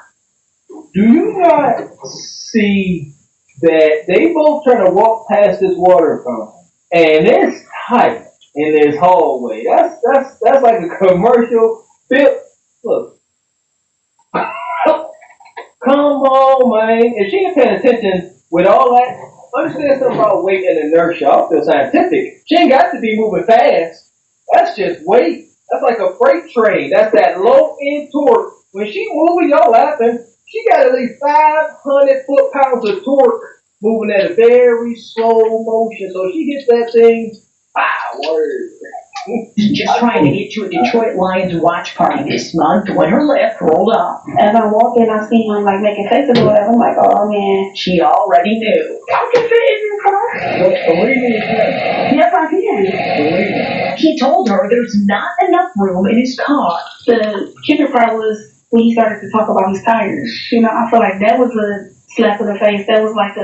Do you not see that they both trying to walk past this water fountain, and it's tight in this hallway? That's like a commercial film. Look, come on, man. If she ain't paying attention with all that, understand something about weight and inertia. I feel scientific. She ain't got to be moving fast. That's just weight. That's like a freight train. That's that low end torque. When she moving, y'all laughing. She got at least 500 foot-pounds of torque moving at a very slow motion. So she hits that thing. Word.
Just trying to get to a Detroit Lions watch party this month when her Lyft rolled up.
As I walk in, I see him like making faces or whatever. I'm like, oh man.
She already knew. I can fit in your car.
Yes, I can.
He told her there's not enough room in his car.
The kicker part was when he started to talk about his tires. You know, I feel like that was a slap in the face. That was like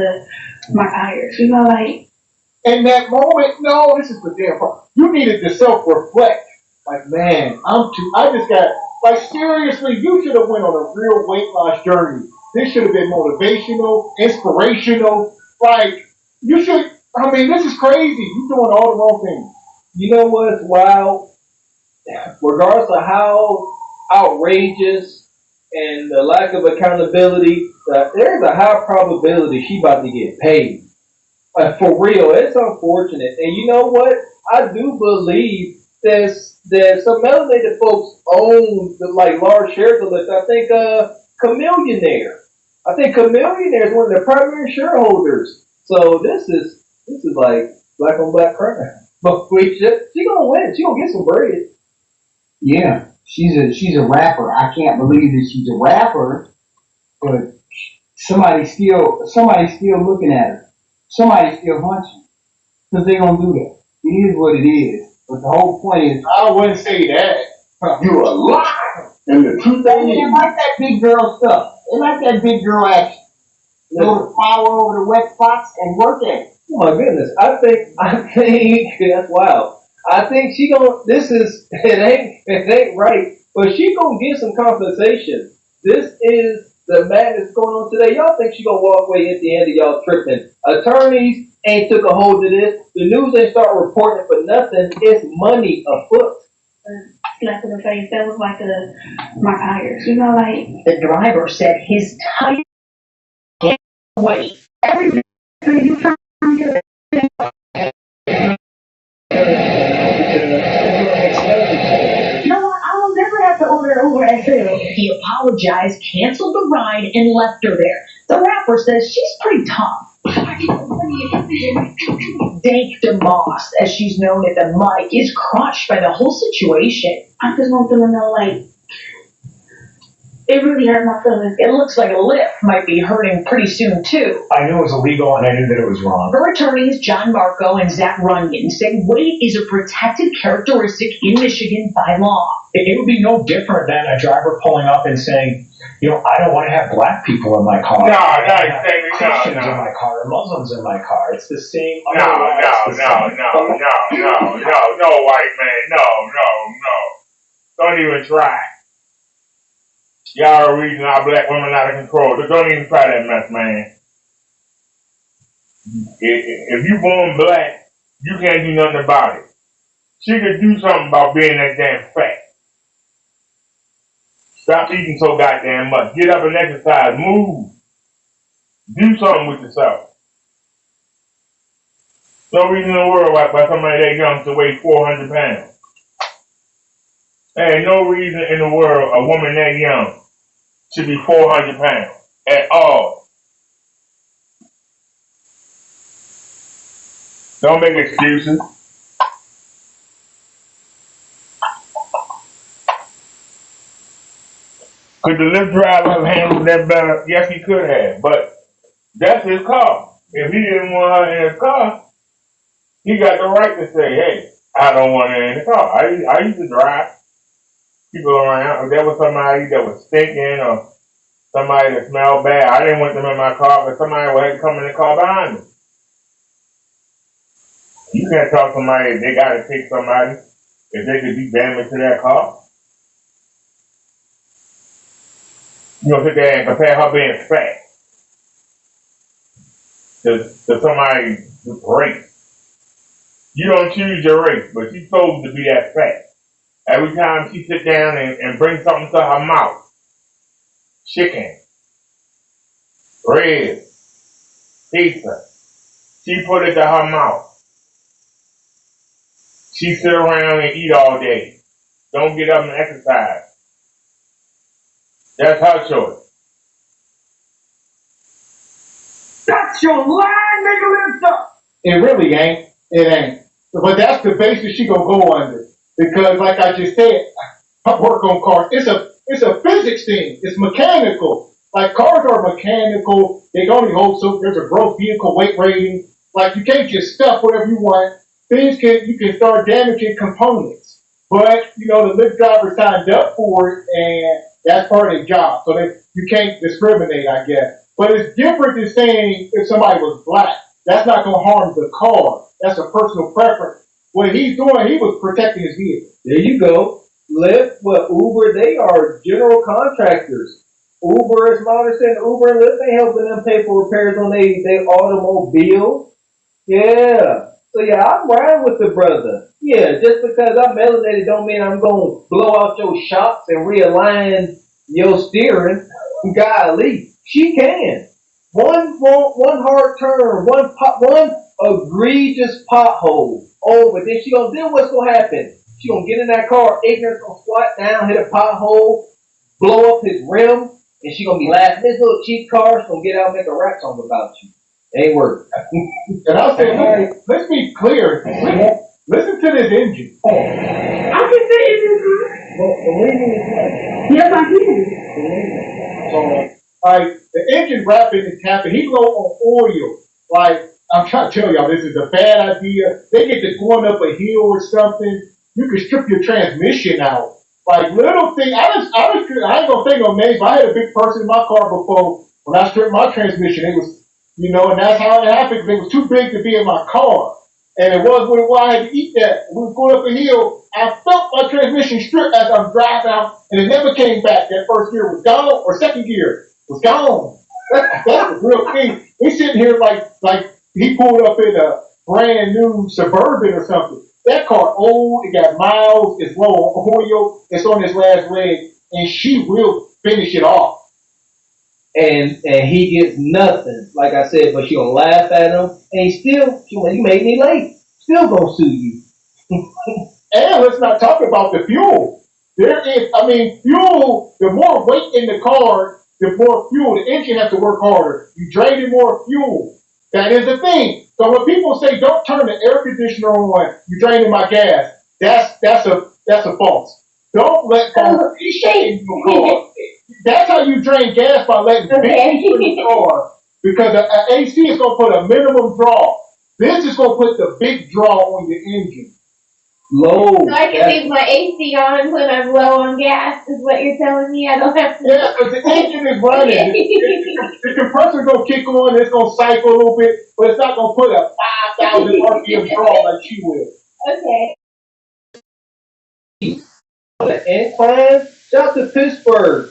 my tires. You know, like.
In that moment, no, this is the damn part. You needed to self-reflect. Like, man, seriously, you should have went on a real weight loss journey. This should have been motivational, inspirational. Like, this is crazy. You're doing all the wrong things.
You know what's wild? Regardless of how outrageous and the lack of accountability, there's a high probability she about to get paid. For real, it's unfortunate. And you know what? I do believe that some melanated folks own large shares of this. I think Chameleonaire. I think Chameleonaire is one of the primary shareholders. So this is like black on black crime. But she gonna win. She gonna get some bread.
Yeah, she's a rapper. I can't believe that she's a rapper, but somebody's still looking at her. Somebody's still hunching. Because they're going to do that. It is what it is. But the whole point is,
I wouldn't say that.
You're a liar. And the truth
they like that big girl stuff. They like that big girl action. Go to power over the wet spots and work at it.
Oh my goodness. I think that's wild. I think it ain't right, but she gonna get some compensation. This is the madness going on today. Y'all think she gonna walk away at the end of y'all tripping? Attorneys ain't took a hold of this. The news ain't start reporting for nothing. It's money afoot.
Slap in the face. That was like my tires. You know, like the driver said his tire can't wait. Every you trying to do it. You know what? I will never have to order an Uber and food. He apologized, canceled the ride, and left her there. The rapper says she's pretty tough. Dank DeMoss, as she's known at the mic, is crushed by the whole situation. I just want them to know, like, it really hurt my feelings. It looks like Lyft might be hurting pretty soon, too.
I knew it was illegal and I knew that it was wrong.
Her attorneys, John Marco and Zach Runyon, say weight is a protected characteristic in Michigan by law.
It would be no different than a driver pulling up and saying, you know, I don't want to have black people in my car. Christians in my car, or Muslims in my car. It's the same.
No, white man. No. Don't even try. Y'all are reading our black women out of control. Don't even try that mess, man. If you born black, you can't do nothing about it. She could do something about being that damn fat. Stop eating so goddamn much. Get up and exercise. Move. Do something with yourself. No reason in the world why somebody that young to weigh 400 pounds. There ain't no reason in the world a woman that young should be 400 pounds at all. Don't make excuses. Could the Lyft driver have handled that better? Yes, he could have, but that's his car. If he didn't want her in his car, he got the right to say, hey, I don't want her in the car. I used to drive people around. If there was somebody that was stinking or somebody that smelled bad, I didn't want them in my car, but somebody would have to come in the car behind me. You can't tell somebody if they got to take somebody if they could do damage to their car. You don't sit there and compare her being fat to somebody's race. You don't choose your race, but she's supposed to be that fat. Every time she sit down and bring something to her mouth, chicken, bread, pizza, she put it to her mouth. She sit around and eat all day. Don't get up and exercise. That's her choice.
That's your line, nigga, lift up.
It really ain't. It ain't. But that's the basis she gonna go under. Because like I just said, I work on cars. It's a physics thing. It's mechanical. Like cars are mechanical. They only hold so there's a gross vehicle weight rating. Like you can't just stuff whatever you want. You can start damaging components. But you know the Lyft driver signed up for it and that's part of their job. So you can't discriminate, I guess. But it's different than saying if somebody was black. That's not going to harm the car. That's a personal preference. What he's doing, he was protecting his vehicle.
There you go. Lyft, Uber, they are general contractors. Uber, as my understanding, Uber and Lyft ain't helping them pay for repairs on their automobile. Yeah. So yeah, I'm riding with the brother. Yeah, just because I'm melanated don't mean I'm going to blow out your shocks and realign your steering. Golly, she can. One hard turn, one egregious pothole. Oh, but then what's gonna happen? She gonna get in that car, ignorant, gonna squat down, hit a pothole, blow up his rim, and she gonna be laughing. This little cheap car's gonna get out and make a rap song about you. Ain't work.
And I'll say, hey, let's be clear. Listen to this engine.
I can see it. Yes, I can.
Like the engine rapping and tapping, he low on oil. Like I'm trying to tell y'all, this is a bad idea. They get to going up a hill or something. You can strip your transmission out. Like little thing. I ain't gonna say no names. But I had a big person in my car before. When I stripped my transmission, it was, and that's how it happened. Because it was too big to be in my car. And it was where I had to eat that. We was going up a hill. I felt my transmission strip as I'm driving out, and it never came back. That first gear was gone, or second gear was gone. That's the real thing. We sitting here like he pulled up in a brand new Suburban or something. That car old, it got miles, it's low on oil, it's on its last leg, and she will finish it off.
And he gets nothing, like I said, but she gonna laugh at him, and you made me late. Still gonna sue you.
And let's not talk about the fuel. Fuel, the more weight in the car, the more fuel. The engine has to work harder. You drain more fuel. That is the thing. So when people say don't turn the air conditioner on, you're draining my gas. That's a false. Don't let AC in your car. That's how you drain gas, by letting big in the car. Because an AC is gonna put a minimum draw. This is gonna put the big draw on your engine.
Low.
So I can leave my AC on when I'm low on gas, is what you're telling me? I don't have to.
Yeah, because the engine is running. The compressor gonna kick on, it's gonna cycle a little bit, but it's not gonna put a 5,000 RPM draw like she will.
Okay.
Incline, shout to Pittsburgh.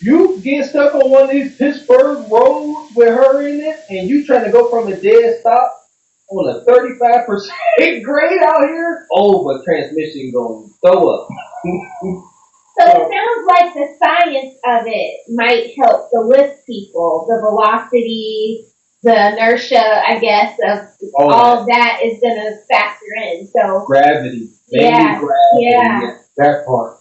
You get stuck on one of these Pittsburgh roads with her in it, and you trying to go from a dead stop on a 35% grade out here. Oh, but transmission gonna throw up.
So it sounds like the science of it might help the lift people, the velocity, the inertia, I guess, of all of that is going to factor in. So
gravity.
Yeah.
Gravity.
Yeah.
That part.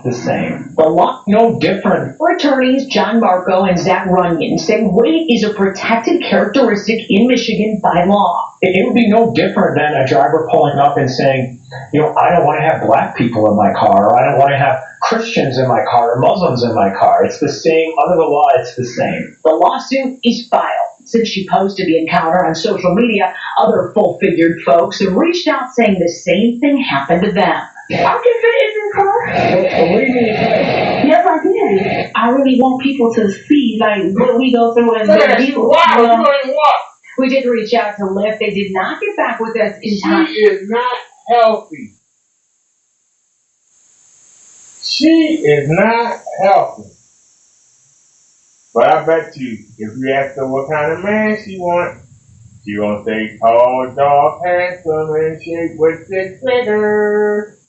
The same. The law no different.
For attorneys John Marco and Zach Runyon say weight is a protected characteristic in Michigan by law.
It would be no different than a driver pulling up and saying, I don't want to have black people in my car, or I don't want to have Christians in my car, or Muslims in my car. It's the same. Under the law, it's the same.
The lawsuit is filed. Since she posted the encounter on social media, other full-figured folks have reached out saying the same thing happened to them. I can fit in your car.
What do you mean?
Yes, I did. I really want people to see, what we go through as We did reach out to Lyft. They did not get back with us in time.
She is not healthy. She is not healthy. But I bet you, if you ask her what kind of man she wants, she gonna say tall, dark, handsome, and shaped with 6 figures.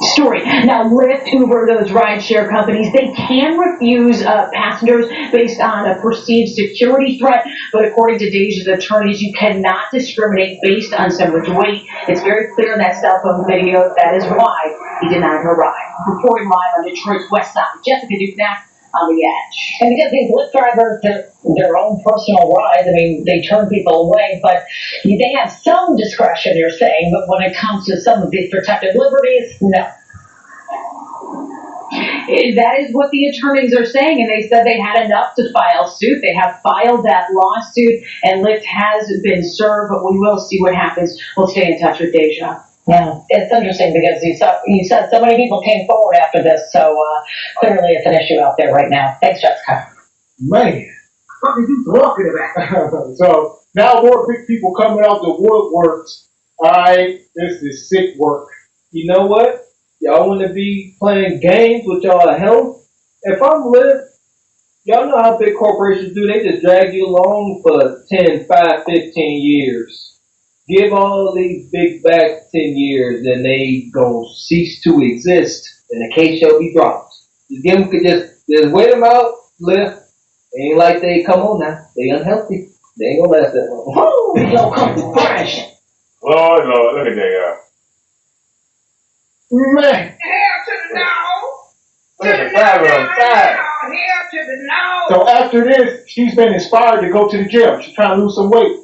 Story. Now, Lyft, Uber, those rideshare companies, they can refuse passengers based on a perceived security threat, but according to Deja's attorneys, you cannot discriminate based on someone's weight. It's very clear in that cell phone video that is why he denied her ride. Reporting live on Detroit's West Side, Jessica Duke-Knapp on the Edge.
And because these Lyft drivers, their own personal rides, they turn people away, but they have some discretion, you're saying, but when it comes to some of these protected liberties, no.
That is what the attorneys are saying, and they said they had enough to file suit. They have filed that lawsuit, and Lyft has been served, but we will see what happens. We'll stay in touch with Deja.
Yeah, it's interesting because you said so many people came forward after this, so clearly it's an issue out there right now. Thanks, Jessica.
Man,
What are you talking about?
So now more big people coming out the woodworks. Alright, this is sick work.
You know what? Y'all want to be playing games with y'all health? If I'm Lyft, y'all know how big corporations do. They just drag you along for 10, 5, 15 years. Give all these big backs 10 years, and they gonna cease to exist, and the case shall be dropped. Just give them, just wait them out, Lyft. Ain't like they, come on now, they unhealthy. They ain't gonna last that long.
Yo, come to crash.
Lord, look at that
Man.
Hair to the nose.
guy. Look at the driver on the side.
Hair to the nose.
So after this, she's been inspired to go to the gym. She's trying to lose some weight.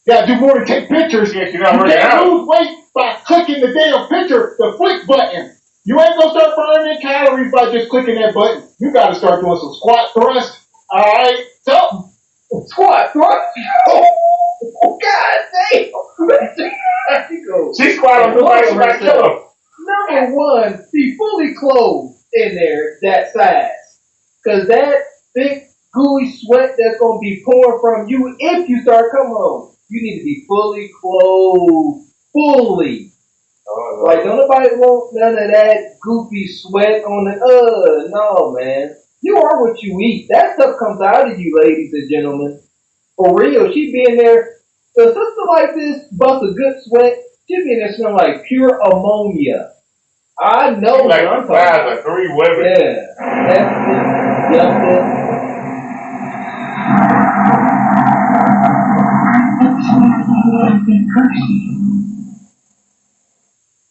You gotta do more than take pictures.
Yeah,
You can't lose weight by clicking the damn picture, the flick button. You ain't gonna start burning calories by just clicking that button. You gotta start doing some squat thrust. Alright? Something. Squat thrust? Oh, God damn.
She squatted on somebody might kill him.
Number one, be fully clothed in there that size. Cause that thick gooey sweat that's gonna be pouring from you if you start coming home. You need to be fully clothed, fully. Like don't nobody want none of that goofy sweat on the. No, man. You are what you eat. That stuff comes out of you, ladies and gentlemen. For real, she be in there. A sister like this busts a good sweat. She be in there smelling like pure ammonia. I know
like
what I'm
the
talking
size
about.
of 3 women.
Yeah, that's it. Yup,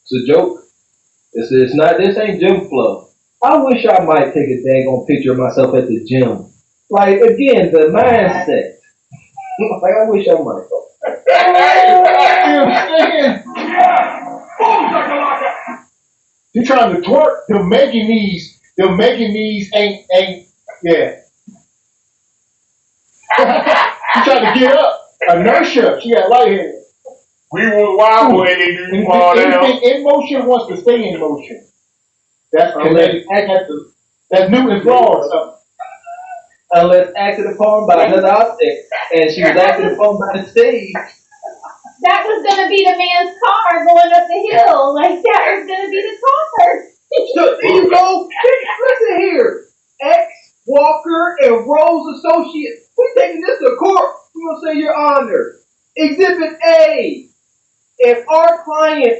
it's a joke. It's not. This ain't gym flow. I wish I might take a daggone picture of myself at the gym. Like again, the mindset. Like I wish I might.
You trying to twerk? Them making these ain't yeah. She trying to get up. Inertia. She got lightheaded.
We was wobble and they do fall down.
Anything in motion wants to stay in motion. That's that's Newton's law or something.
Unless acted upon by another object, and she was acted upon by the stage.
That was gonna be the man's car going up the hill. Like that was gonna be the car.
So there you go. Listen here, Walker and Rose Associates. We taking this to court. We gonna say your honor. Exhibit A. If our client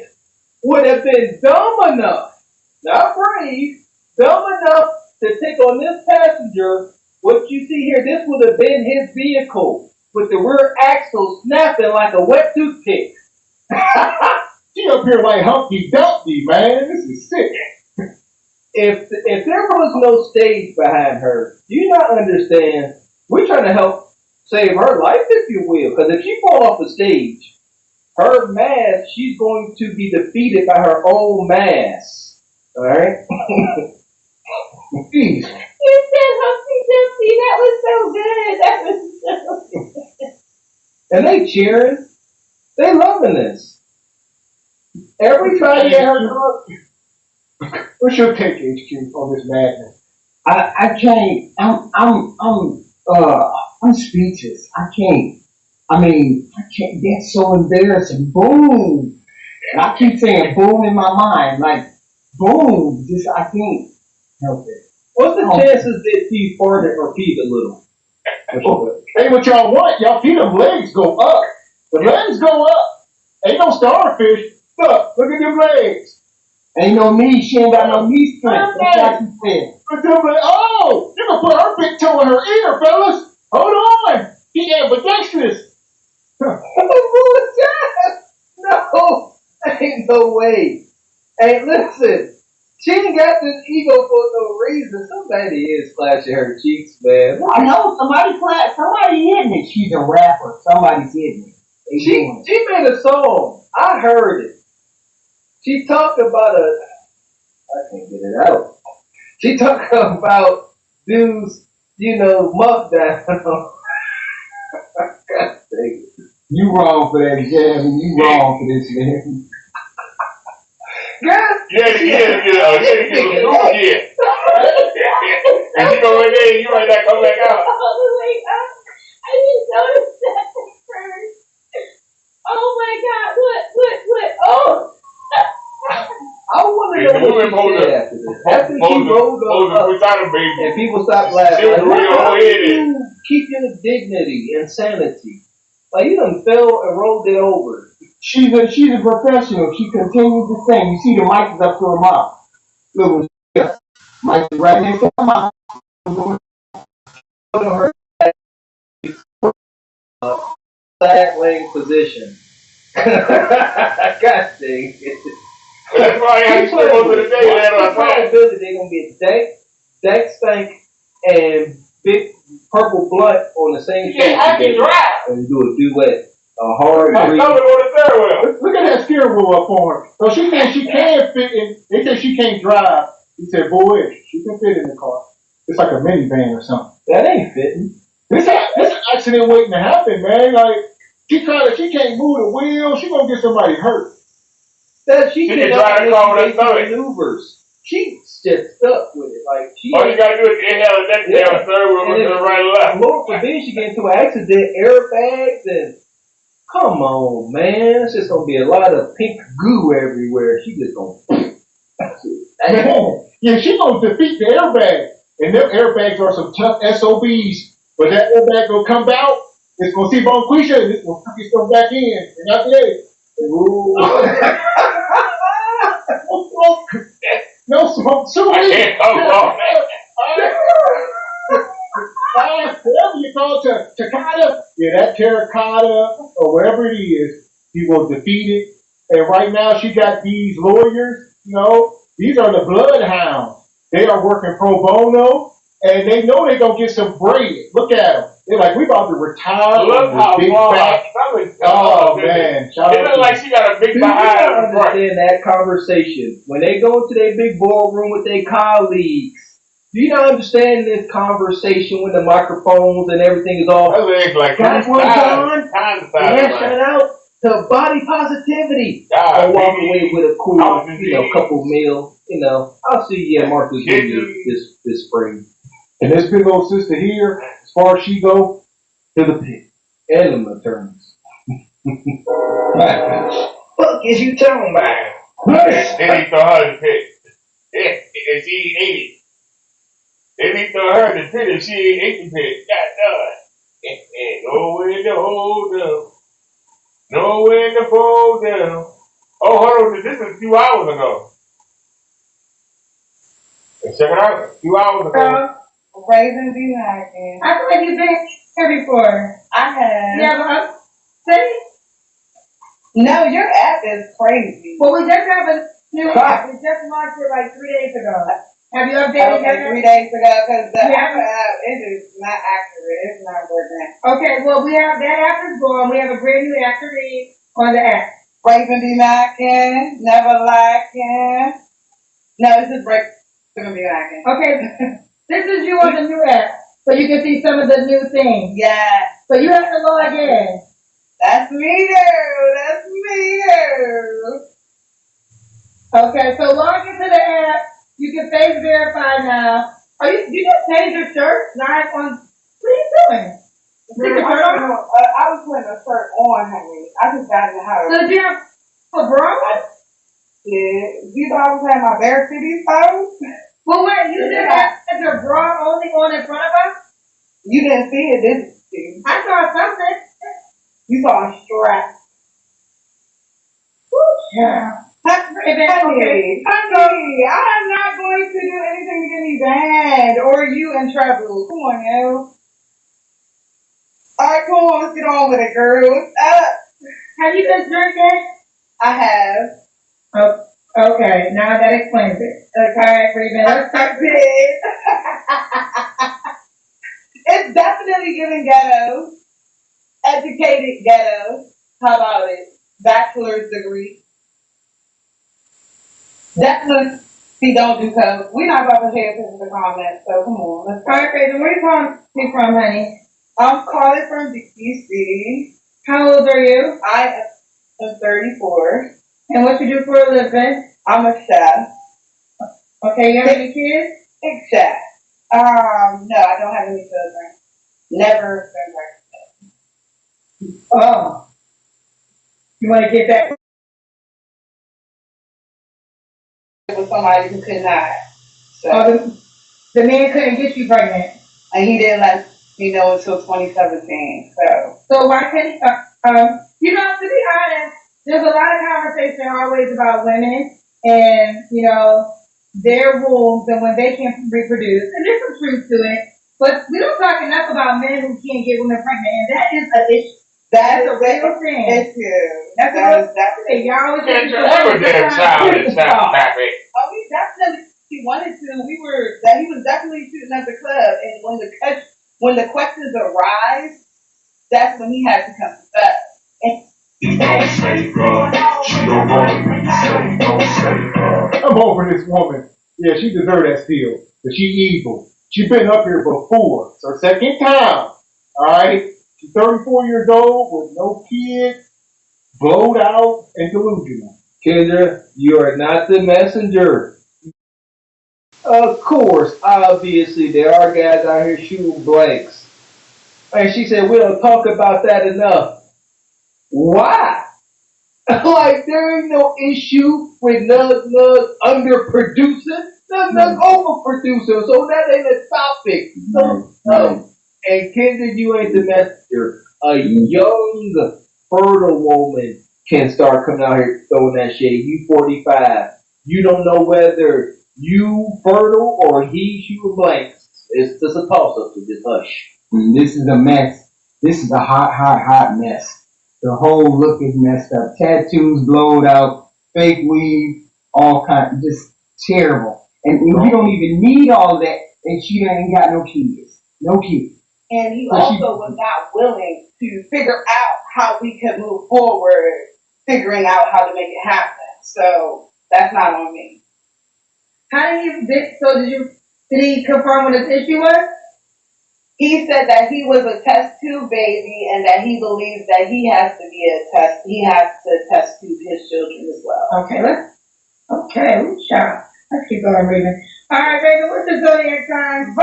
would have been dumb enough, not brave, dumb enough to take on this passenger, what you see here, this would have been his vehicle with the rear axle snapping like a wet toothpick.
She up here like Humpty Dumpty, man. This is sick.
If there was no stage behind her, do you not understand? We're trying to help save her life, if you will. Because if she fall off the stage, her mass, she's going to be defeated by her own mass. All right?
You said Humpty Dumpty. That was so good. That was so good.
And they cheering. They loving this. Everybody at her.
What's your take, HQ, on this madness?
I can't. I'm speechless. I can't. I mean, I can't. That's so embarrassing. Boom. And I keep saying boom in my mind, like boom. Just I can't help it.
What's the chances that she farted or peed a little?
Hey, what y'all want? Y'all see them legs go up. The legs go up. Ain't no starfish. Look at them legs.
Ain't no knee. She ain't got no knee strength. That's what you said.
Oh, you can put her big toe in her ear, fellas. Hold on. She ambidextrous.
No, ain't no way. Hey, listen. She ain't got this ego for no reason. Somebody is flashing her cheeks, man.
I know somebody hitting it. She's a rapper. Somebody's hitting it.
She made a song. I heard it. She talked about I can't get it out. She talked about dudes, muck down. God dang it.
You wrong for that, Jam. You wrong for this, man.
Girl,
Yeah. And you go in there and you might not come back out.
I didn't notice that at first. Oh my God! What? Oh!
I want to know what she said after this. After she rolled up and people stopped laughing. Like, keep your dignity and sanity. Like you done fell and rolled it over.
She's a professional. She continues to sing. You see the mic is up to her mouth. Look, mic is right next to her mouth.
Flat laying position. God dang it.
That's why I had to step over the day that I
probability they're gonna get Dank Stank and Big Purple Blunt on the same stage together and do a duet. A hard
Look at that steering wheel up on her. So she thinks she can fit in. They say she can't drive. He said, boy, she can fit in the car. It's like a minivan or something.
That ain't fitting.
This accident waiting to happen, man. Like she can't move the wheel. She gonna get somebody hurt.
That she can drive the car with her maneuvers. She just stuck with it. Like she.
All you gotta do is inhale and exhale, third wheel to the right and left.
Lord forbid she get into an accident, airbags and come on, man. It's just gonna be a lot of pink goo everywhere. She just gonna.
Yeah, she gonna defeat the airbag, and them airbags are some tough SOBs. But that airbag gonna come out. It's gonna see Bonquisha, and it's gonna suck itself back in, and after that, ooh. No smoke, so weak. Whatever you call it, terracotta, yeah, that terracotta or whatever it is, he will defeat it. And right now, she got these lawyers. You know, these are the bloodhounds. They are working pro bono, and they know they're gonna get some bread. Look at them. They're like, we about to retire.
Look how
big
far.
back. Oh man,
It looks like she got a big
Do you
behind.
not understand that conversation? When they go into their big boardroom with their colleagues, do you not understand this conversation when the microphones and everything is off?
Like
Guys, we're done. Yeah, shout out to body positivity. I'll walk away with a cool, couple meal. I'll see you at Martha's Vineyard this spring.
And this big old sister here, as far as she go, to the pit.
And the maternals.
Fuck is you talking about? Then he throw her in the pit. And she ate it. Then he throw her in the pit and she ate the pit. God done. Nowhere to hold up. Nowhere to fold down. Oh, hold on. This is a few hours ago. Check it out. A few hours ago.
Raising be knocking.
I feel like you've been here before.
I have.
Yeah, but say.
No, your app is crazy.
Well, we just have a new app. We just launched it like 3 days ago. Have you updated
it? 3 days ago, because the app is not accurate. It's not working.
Okay, well, we have that app is going. We have a brand new app today on the app.
Raven be knocking, never lacking. No, it's just Raven be knocking.
Okay, this is you on the new app, so you can see some of the new things.
Yeah.
So you have to log in.
That's me, girl. That's me, girl.
Okay, so log into the app. You can face verify now. You just changed your shirt? Not on. What are you doing?
I was putting a shirt on, honey. I just got in the house.
So did you have a bra?
Yeah. You thought I was having my bare titties out?
Well, wait, you didn't have your bra only on in front of us?
You didn't see it, did you?
I saw something.
You saw a strap.
Yeah.
Honey, I'm not going to do anything to get me banned or you in trouble. Come on, yo. Alright, come on, let's get on with it, girl. What's up?
Have you been drinking?
I have.
Oh, okay, now that explains it. Okay, Revin, let's start
it. It's definitely giving ghetto. Educated ghetto. How about it? Bachelor's degree. Definitely don't do coke. We're not about to pay attention to the comments, so come on. Let's go.
Alright, Revin, where you calling me from, honey?
I'm calling from DC.
How old are you?
I am 34.
And what you do for a living?
I'm a chef.
Okay, you have any kids?
Big chef. No, I don't have any children. Never been pregnant.
Oh. You want to get that?
With somebody who could not. So.
Oh, the man couldn't get you pregnant.
And he didn't let me know until 2017.
So why couldn't he, to be honest, there's a lot of conversation always about women and, their wombs and when they can reproduce. And there's some truth to it. But we don't talk enough about men who can't get women pregnant. And that is an issue. That's a real thing. That's a real thing. Y'all always
get your damn child and child happy.
Oh, he definitely wanted to. He was definitely shooting at the club. And when the questions arise, that's when he had to come to us.
I'm over this woman. Yeah, she deserves that still. But she evil. She been up here before. It's her second time. Alright? She's 34 years old with no kids, blowed out, and delusional.
Kendra, you are not the messenger. Of course, obviously, there are guys out here shooting blanks. And she said, we don't talk about that enough. Why? Like, there ain't no issue with Nug Nug underproducing. Nug Nug overproducing. So that ain't a topic. No. And Kendra, you ain't the messenger. A young, fertile woman can start coming out here throwing that shade. You 45. You don't know whether you fertile or he shooting blanks. It's just a toss-up, so just hush.
This is a mess. This is a hot mess. The whole look is messed up. Tattoos blowed out, fake weave, all kinds, just terrible. And we don't even need all that, and she ain't got no kids. No kids.
And he also was not willing to figure out how we could move forward, figuring out how to make it happen. So that's not on me.
How did did he confirm what his issue was?
He said that he was a test tube baby and that he believes that he has to test tube his children as well.
Okay, let's keep going, Raven. Alright, Raven, what's the zodiac sign?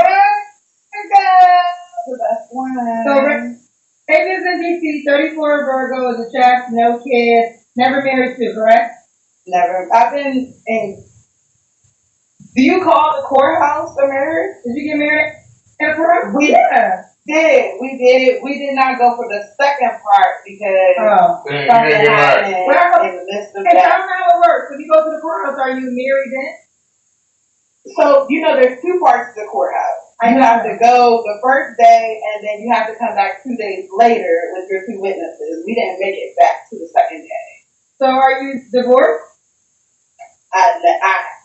So, Raven's in DC, 34 Virgo, is a chef, no kids, never married to, correct?
Never. I've been in. Do you call the courthouse a marriage?
Did you get married in a courthouse?
We did. We did not go for the second part because something happened in the midst of that.
Tell me how it works. If you go to the courthouse, are you married then?
So, there's two parts to the courthouse. You have to go the first day, and then you have to come back 2 days later with your two witnesses. We didn't make it back to the second day.
So are you divorced?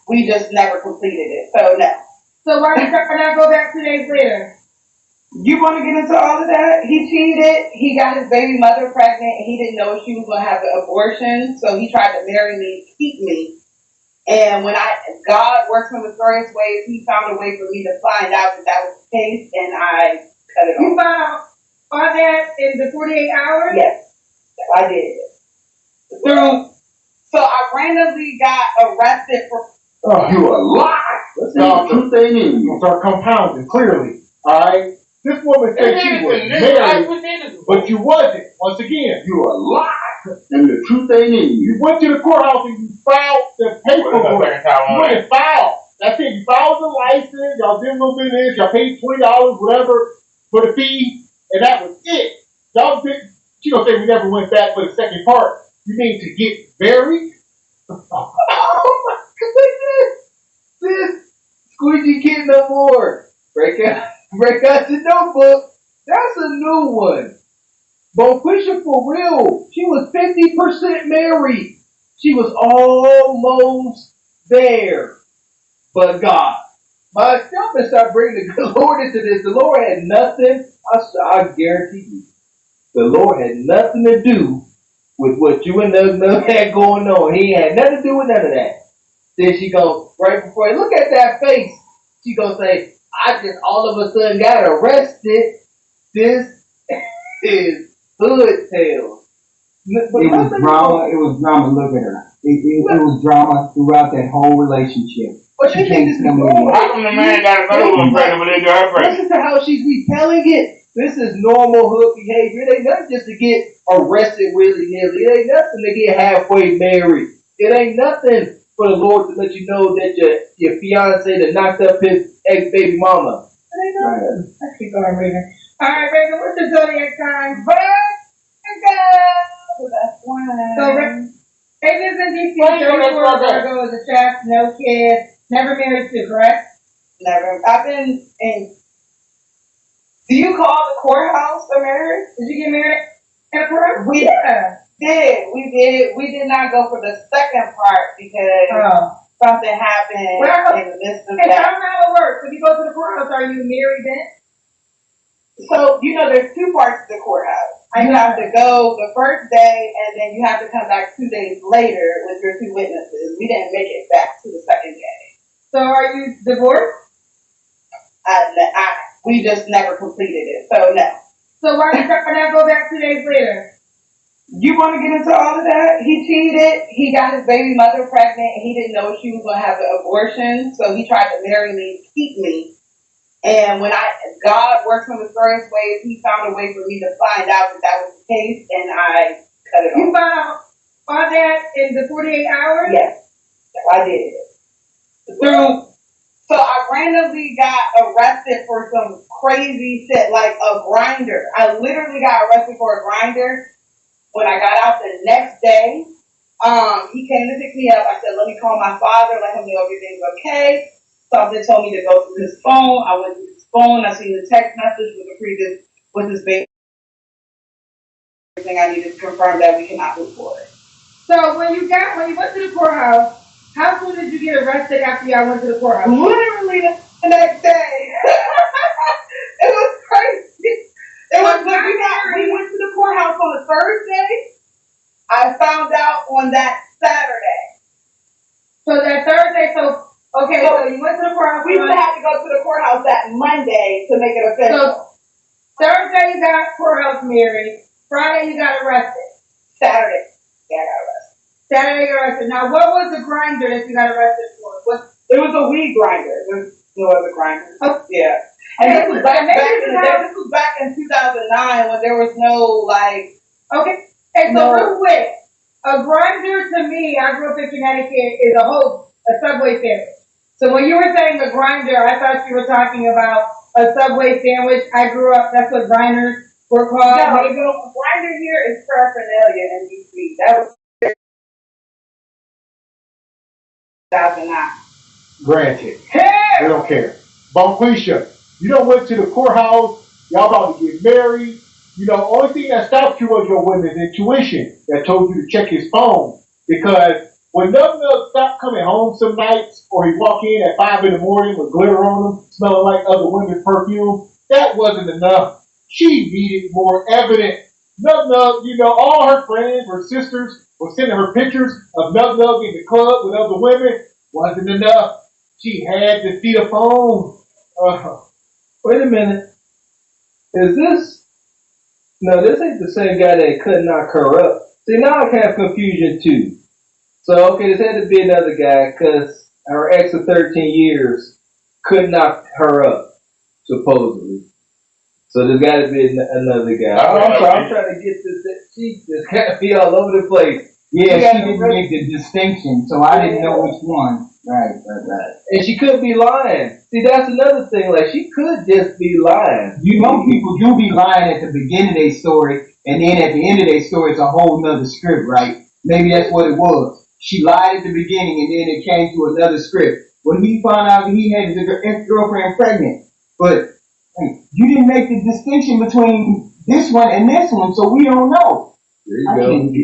We just never completed it, so no.
So why did you not go back 2 days later?
You want to get into all of that? He cheated. He got his baby mother pregnant. He didn't know she was going to have an abortion, so he tried to marry me, keep me. And when God works in mysterious ways, he found a way for me to find out that was the case, and I cut it off.
You found out on that in the 48 hours?
Yes, I did. So I randomly got arrested for.
You a lie! Let's start compounding clearly. All right. This woman said she was married, but you wasn't. Once again, you a lie. And the truth ain't in you. You went to the courthouse and you filed the paperwork. You went and filed. That's it. You filed the license. Y'all did a little bit of this. Y'all paid $20, whatever, for the fee, and that was it. Y'all did. She gonna say we never went back for the second part. You mean to get married?
Oh my goodness! This squeegee kid no more. Break out your notebook. That's a new one. Bonquisha for real. She was 50% married. She was almost there. But God. Myself and start bringing the Lord into this. The Lord had nothing, I guarantee you, the Lord had nothing to do with what you and Nug Nug had going on. He had nothing to do with none of that. Then she goes, right before, look at that face. She goes say, I just all of a sudden got arrested. This is hood tales.
It was drama. Look at her. It was drama throughout that whole relationship.
But she can't tell me.
How come the man got another one pregnant but they got her pregnant?
Listen to how she's retelling it. This is normal hood behavior. It ain't nothing just to get arrested willy-nilly. It ain't nothing to get halfway married. It ain't nothing for the Lord to let you know that your fiance that knocked up his ex-baby mama. It ain't nothing.
Let's keep going, Raven. All right, Raven, what's the zodiac sign? So, Raven's in DC, 34 Virgo, is a chef, no kids, never married to, correct?
Never. I've been in. Do you call the courthouse a marriage?
Did you get married in a courthouse?
We did. We did not go for the second part because something happened in the midst of that.
Tell me how it works. If you go to the courthouse, are you married then?
So, there's two parts to the courthouse. You have to go the first day, and then you have to come back 2 days later with your two witnesses. We didn't make it back to the second day.
So are you divorced?
We just never completed it, so no.
So why did you not go back 2 days later?
You want to get into all of that? He cheated. He got his baby mother pregnant, and he didn't know she was going to have an abortion. So he tried to marry me, keep me. And when God works on mysterious ways, he found a way for me to find out that that was the case, and I cut it off.
You found out all that in the 48 hours?
Yes, I did. So I randomly got arrested for some crazy shit, like a grinder. I literally got arrested for a grinder. When I got out the next day, he came to pick me up. I said, let me call my father, let him know everything's okay. Something told me to go through his phone. I went through his phone. I seen the text message with his baby. Everything I needed to confirm that we cannot move forward.
So when you went to the courthouse, how soon did you get arrested after y'all went to the courthouse?
Literally the next day. It was crazy. It was we went to the courthouse on a Thursday. I found out on that Saturday.
So that Thursday, so you went to the courthouse.
We would have to go to the courthouse that Monday to make it official.
So Thursday you got courthouse married. Friday you got arrested.
Saturday, yeah, I got arrested.
Saturday you got arrested. Now what was the grinder that you got arrested for?
It was a weed grinder. There's no other grinder.
Oh.
Yeah. And this was back in 2009 when there was no
Okay. And so real quick, a grinder to me, I grew up in Connecticut, is a Subway sandwich. So when you were saying a grinder, I thought you were talking about a Subway sandwich. I grew up, that's what grinders were called.
No, a grinder here is paraphernalia in DC. That was 2009.
Granted. They don't care. Bonquisha, you done went to the courthouse, y'all about to get married. You know, only thing that stopped you was your woman's intuition that told you to check his phone. Because when Nub stopped coming home some nights, or he walk in at 5 in the morning with glitter on him, smelling like other women's perfume, that wasn't enough. She needed more evidence. Nub, you know, all her friends, her sisters, were sending her pictures of Nub in the club with other women. Wasn't enough. She had to see the phone.
Wait a minute. Is this? No, this ain't the same guy that could knock her up. See, now I have confusion too. So, okay, this had to be another guy because her ex of 13 years could knock her up, supposedly. So there's got to be another guy. I'm trying to get this. She just got to be all over the place.
Yeah, she didn't make the distinction, so I didn't know which one. Right.
And she could be lying. See, that's another thing. Like, she could just be lying.
You know, people do be lying at the beginning of their story, and then at the end of their story, it's a whole nother script, right? Maybe that's what it was. She lied at the beginning, and then it came to another script. When he found out that he had his ex-girlfriend pregnant, but hey, you didn't make the distinction between this one and this one, so we don't know.
There you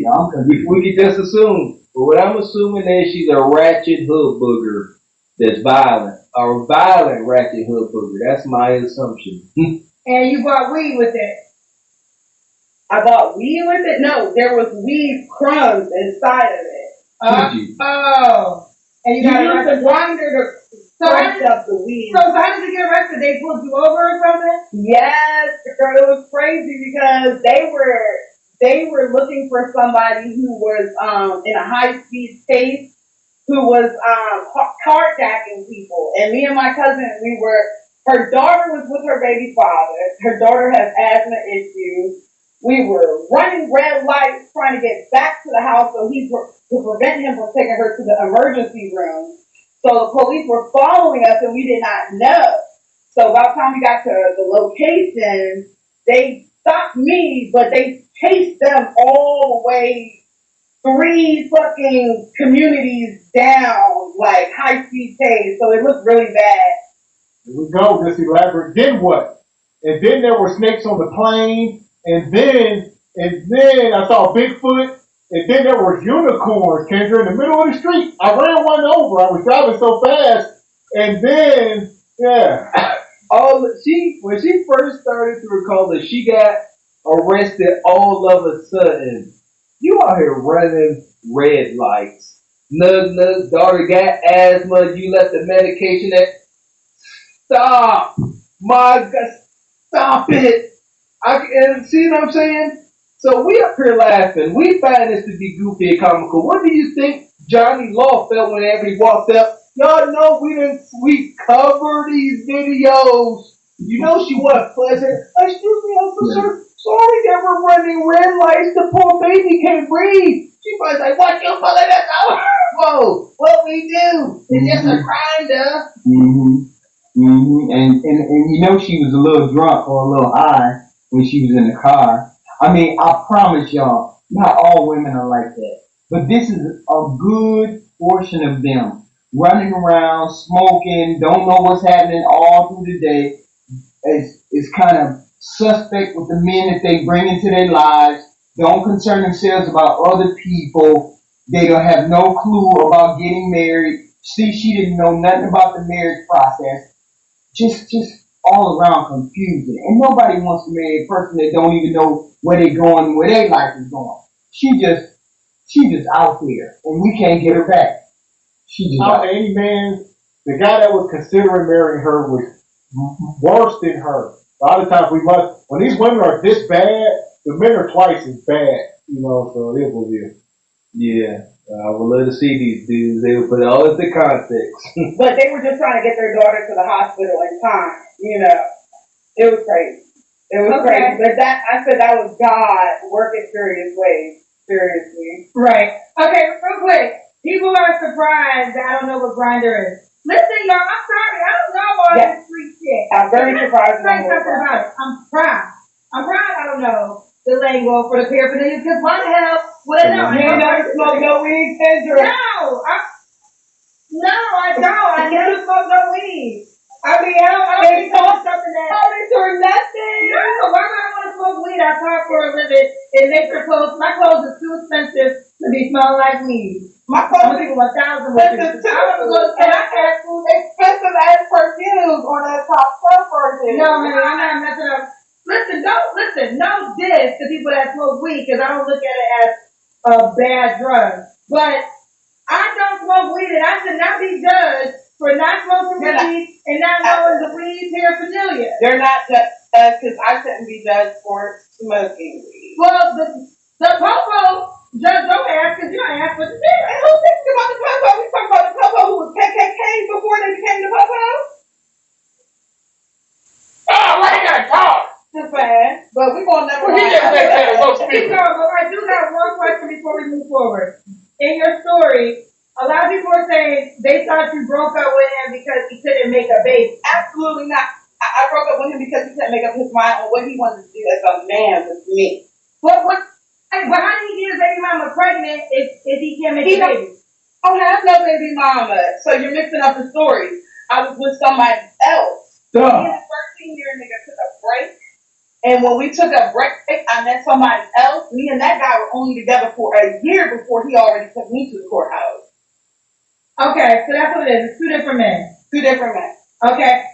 go. We can just assume. But what I'm assuming is she's a ratchet hood booger that's violent. Or violent ratchet hood booger. That's my assumption.
And you bought weed with it.
I bought weed with it? No, there was weed crumbs inside of it.
And you got
used the grinder to scratch up the weed.
So how did you get arrested? They pulled you over or something?
Yes, girl, it was crazy because they were looking for somebody who was in a high-speed chase, who was carjacking people. And me and my cousin, her daughter was with her baby father. Her daughter has asthma issues. We were running red lights trying to get back to the house to prevent him from taking her to the emergency room. So the police were following us and we did not know. So by the time we got to the location, they stopped me, but they chased them all the way 3 fucking communities down, like high-speed chase. So it looked really bad.
Here we go, this elaborate. Then what? And then there were snakes on the plane, and then I saw Bigfoot, and then there were unicorns, Kendra, in the middle of the street. I ran one over. I was driving so fast, and then, yeah.
When she first started to recall that she got arrested all of a sudden, you out here running red lights. Nug's daughter got asthma. You left the medication at. Stop! My God, stop it! See what I'm saying? So we up here laughing. We find this to be goofy and comical. What do you think Johnny Law felt whenever he walked up? Y'all know we cover these videos. You know she was pleasant. Excuse me, officer. Sorry that we're running red lights. The poor baby can't breathe. She was like, what you pulling us over? Whoa, what we do? It's just a crime, duh.
And you know she was a little drunk or a little high when she was in the car. I mean, I promise y'all, not all women are like that. But this is a good portion of them. Running around, smoking, don't know what's happening all through the day. Is kind of suspect with the men that they bring into their lives. Don't concern themselves about other people. They don't have no clue about getting married. See, she didn't know nothing about the marriage process. Just all around confusing. And nobody wants to marry a person that don't even know where they're going, where their life is going. She just out there, and we can't get her back. She just out.
Any man, the guy that was considering marrying her was worse than her. A lot of times when these women are this bad, the men are twice as bad. You know, so it is what it is.
Yeah. I would love to see these dudes. They would put all into context.
But they were just trying to get their daughter to the hospital in time. You know, it was crazy. It was crazy. But I said that was God working serious ways. Seriously.
Right. Okay, real quick. People are surprised that I don't know what Grindr is. Listen, y'all, I'm sorry. I don't know all this free shit.
I'm very surprised.
Say something about it. I'm proud. I don't know the lingo for the paraphernalia because why the hell would I know?
You ain't never smoked no weed, Kendra?
No, I don't. I never smoked no weed. I mean, I don't think it's something that.
Or nothing.
No, why would I want to smoke weed? I talk for a living and make your clothes. My clothes are too expensive to be smelling like weed. My clothes are 1,000 with it.
Can I ask food expensive as perfumes on that top shelf version?
No, honey, I'm not messing up. Listen, no diss to people that smoke weed because I don't look at it as a bad drug. But I don't smoke weed and I should not be judged for not smoking weed and not knowing the weed paraphernalia.
They're not judged because I shouldn't be judged for smoking weed.
Well, the popo judge don't ask because you don't ask what you did.
And who thinks about the popo? We talk about the popo who was KKK before they became the popo.
Oh, why you gotta talk?
Just saying, but we gonna never.
I do have one question before we move forward. In your story, a lot of people are saying they thought you broke up with him because he couldn't make a baby.
Absolutely not. I broke up with him because he couldn't make up his mind on what he wanted to do as a man with me.
But how did he get his baby mama pregnant if he can't make a baby?
I don't have no baby mama, so you're mixing up the story. I was with somebody else. Me and a 13-year nigga took a break. And when we took a break, I met somebody else. Me and that guy were only together for a year before he already took me to the courthouse.
Okay, so that's what it is. It's two different men.
Two different men.
Okay.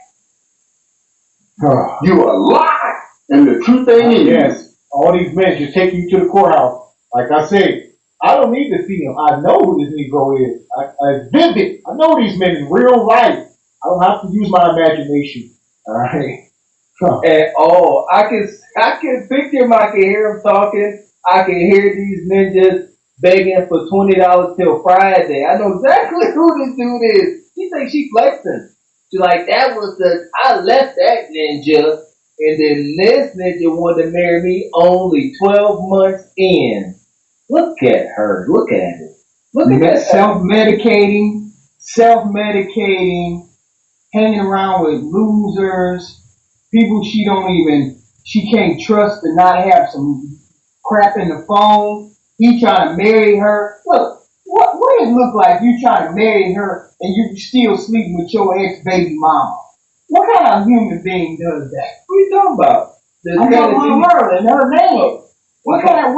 You a lie. And the truth ain't in you.
Yes. All these men just take you to the courthouse. Like I said, I don't need to see him. I know who this Negro is. I vivid. I know these men in real life. I don't have to use my imagination. All right.
At all. I can picture him, I can hear him talking, I can hear these ninjas begging for $20 till Friday. I know exactly who this dude is. She thinks she flexing. She's like, I left that ninja, and then this ninja wanted to marry me only 12 months in. Look at her. Look at it. Look at that.
Self-medicating, hanging around with losers. People she can't trust to not have some crap in the phone. He trying to marry her. Look, what does it look like you trying to marry her and you still sleeping with your ex-baby mama? What kind of human being does that?
What are you talking about?
I'm talking about her and her name. What kind of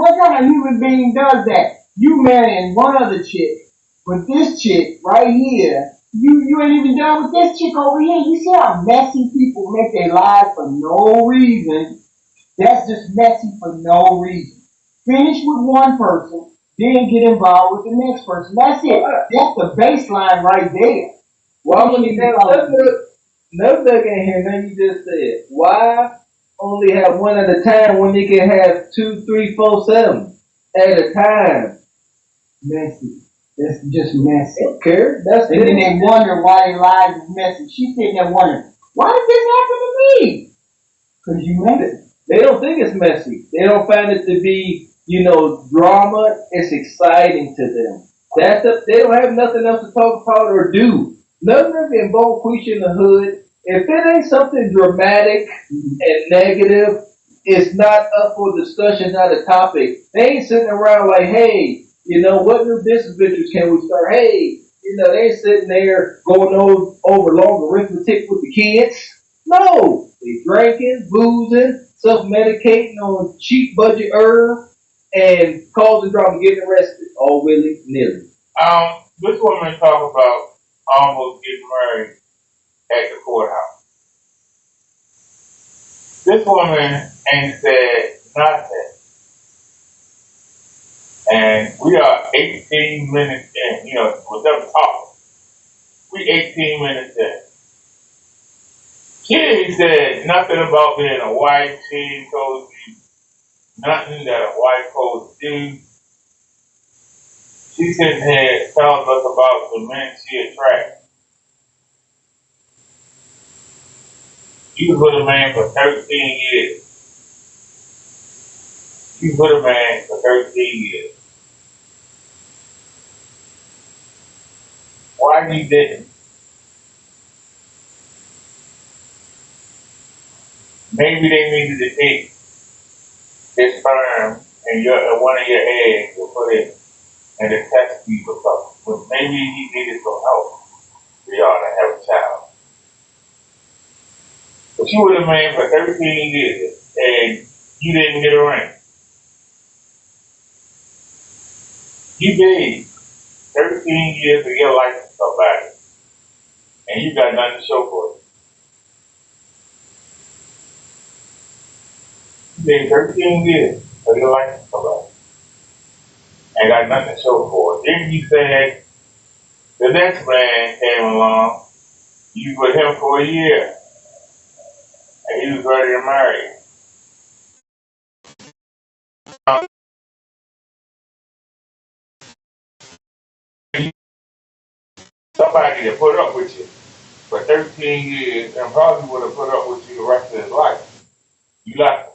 human being does that? You marrying one other chick, but this chick right here, you ain't even done with this chick over here. You see how messy people make their lives for no reason. That's just messy for no reason. Finish with one person, then get involved with the next person. That's it. That's the baseline right there.
Why would you let's look in here, man, you just said, why only have one at a time when they can have 2, 3, 4, 7 at a time?
Messy. That's just messy.
Don't care. That's
And then they wonder why their lives is messy. She's sitting there wondering, why did this happen to me? Because you messy.
They don't think it's messy. They don't find it to be, drama. It's exciting to them. They don't have nothing else to talk about or do. Nothing that involves Quisha in the hood. If it ain't something dramatic and negative, it's not up for discussion, not a topic. They ain't sitting around like, hey, what new business ventures can we start? Hey, they ain't sitting there going over long arithmetic with the kids. No, they drinking, boozing, self-medicating on cheap budget herb, and causing drama, getting arrested, all willy-nilly.
This woman talk about almost getting married at the courthouse. This woman ain't said nothing. And we are 18 minutes in, with them talking. We 18 minutes in. She ain't said nothing about being a wife. She ain't told you nothing that a wife supposed to do. She sitting here telling us about the men she attracts. You was with a man for 13 years. You was with a man for 13 years. Why you didn't? Maybe they needed to take this sperm and one of your eggs and put it in the test tube or something. But maybe he needed some help for y'all to have a child. But you were a man for 13 years and you didn't get a ring. You gave 13 years of your life to somebody and you got nothing to show for it. You gave 13 years of your life to somebody and got nothing to show for it. Then you said the next man came along, you was with him for a year, and he was ready to marry you. Somebody that put up with you for 13 years and probably would have put up with you the rest of his life. You left him.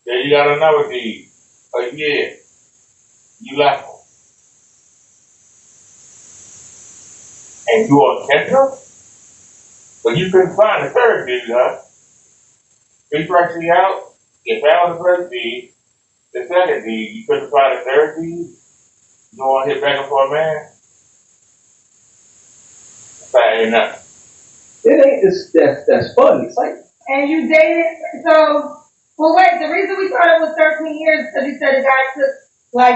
Then you got another deed, a year. You left him. And you on Kendra? But you couldn't find the third deed, huh? He pressed you out, you found the first deed, the second deed, you couldn't find the third deed? You don't want to hit back for a man? That ain't nothing.
It ain't, that's funny. It's like,
and you dated, wait, the reason we thought it was 13 years is because you said the guy took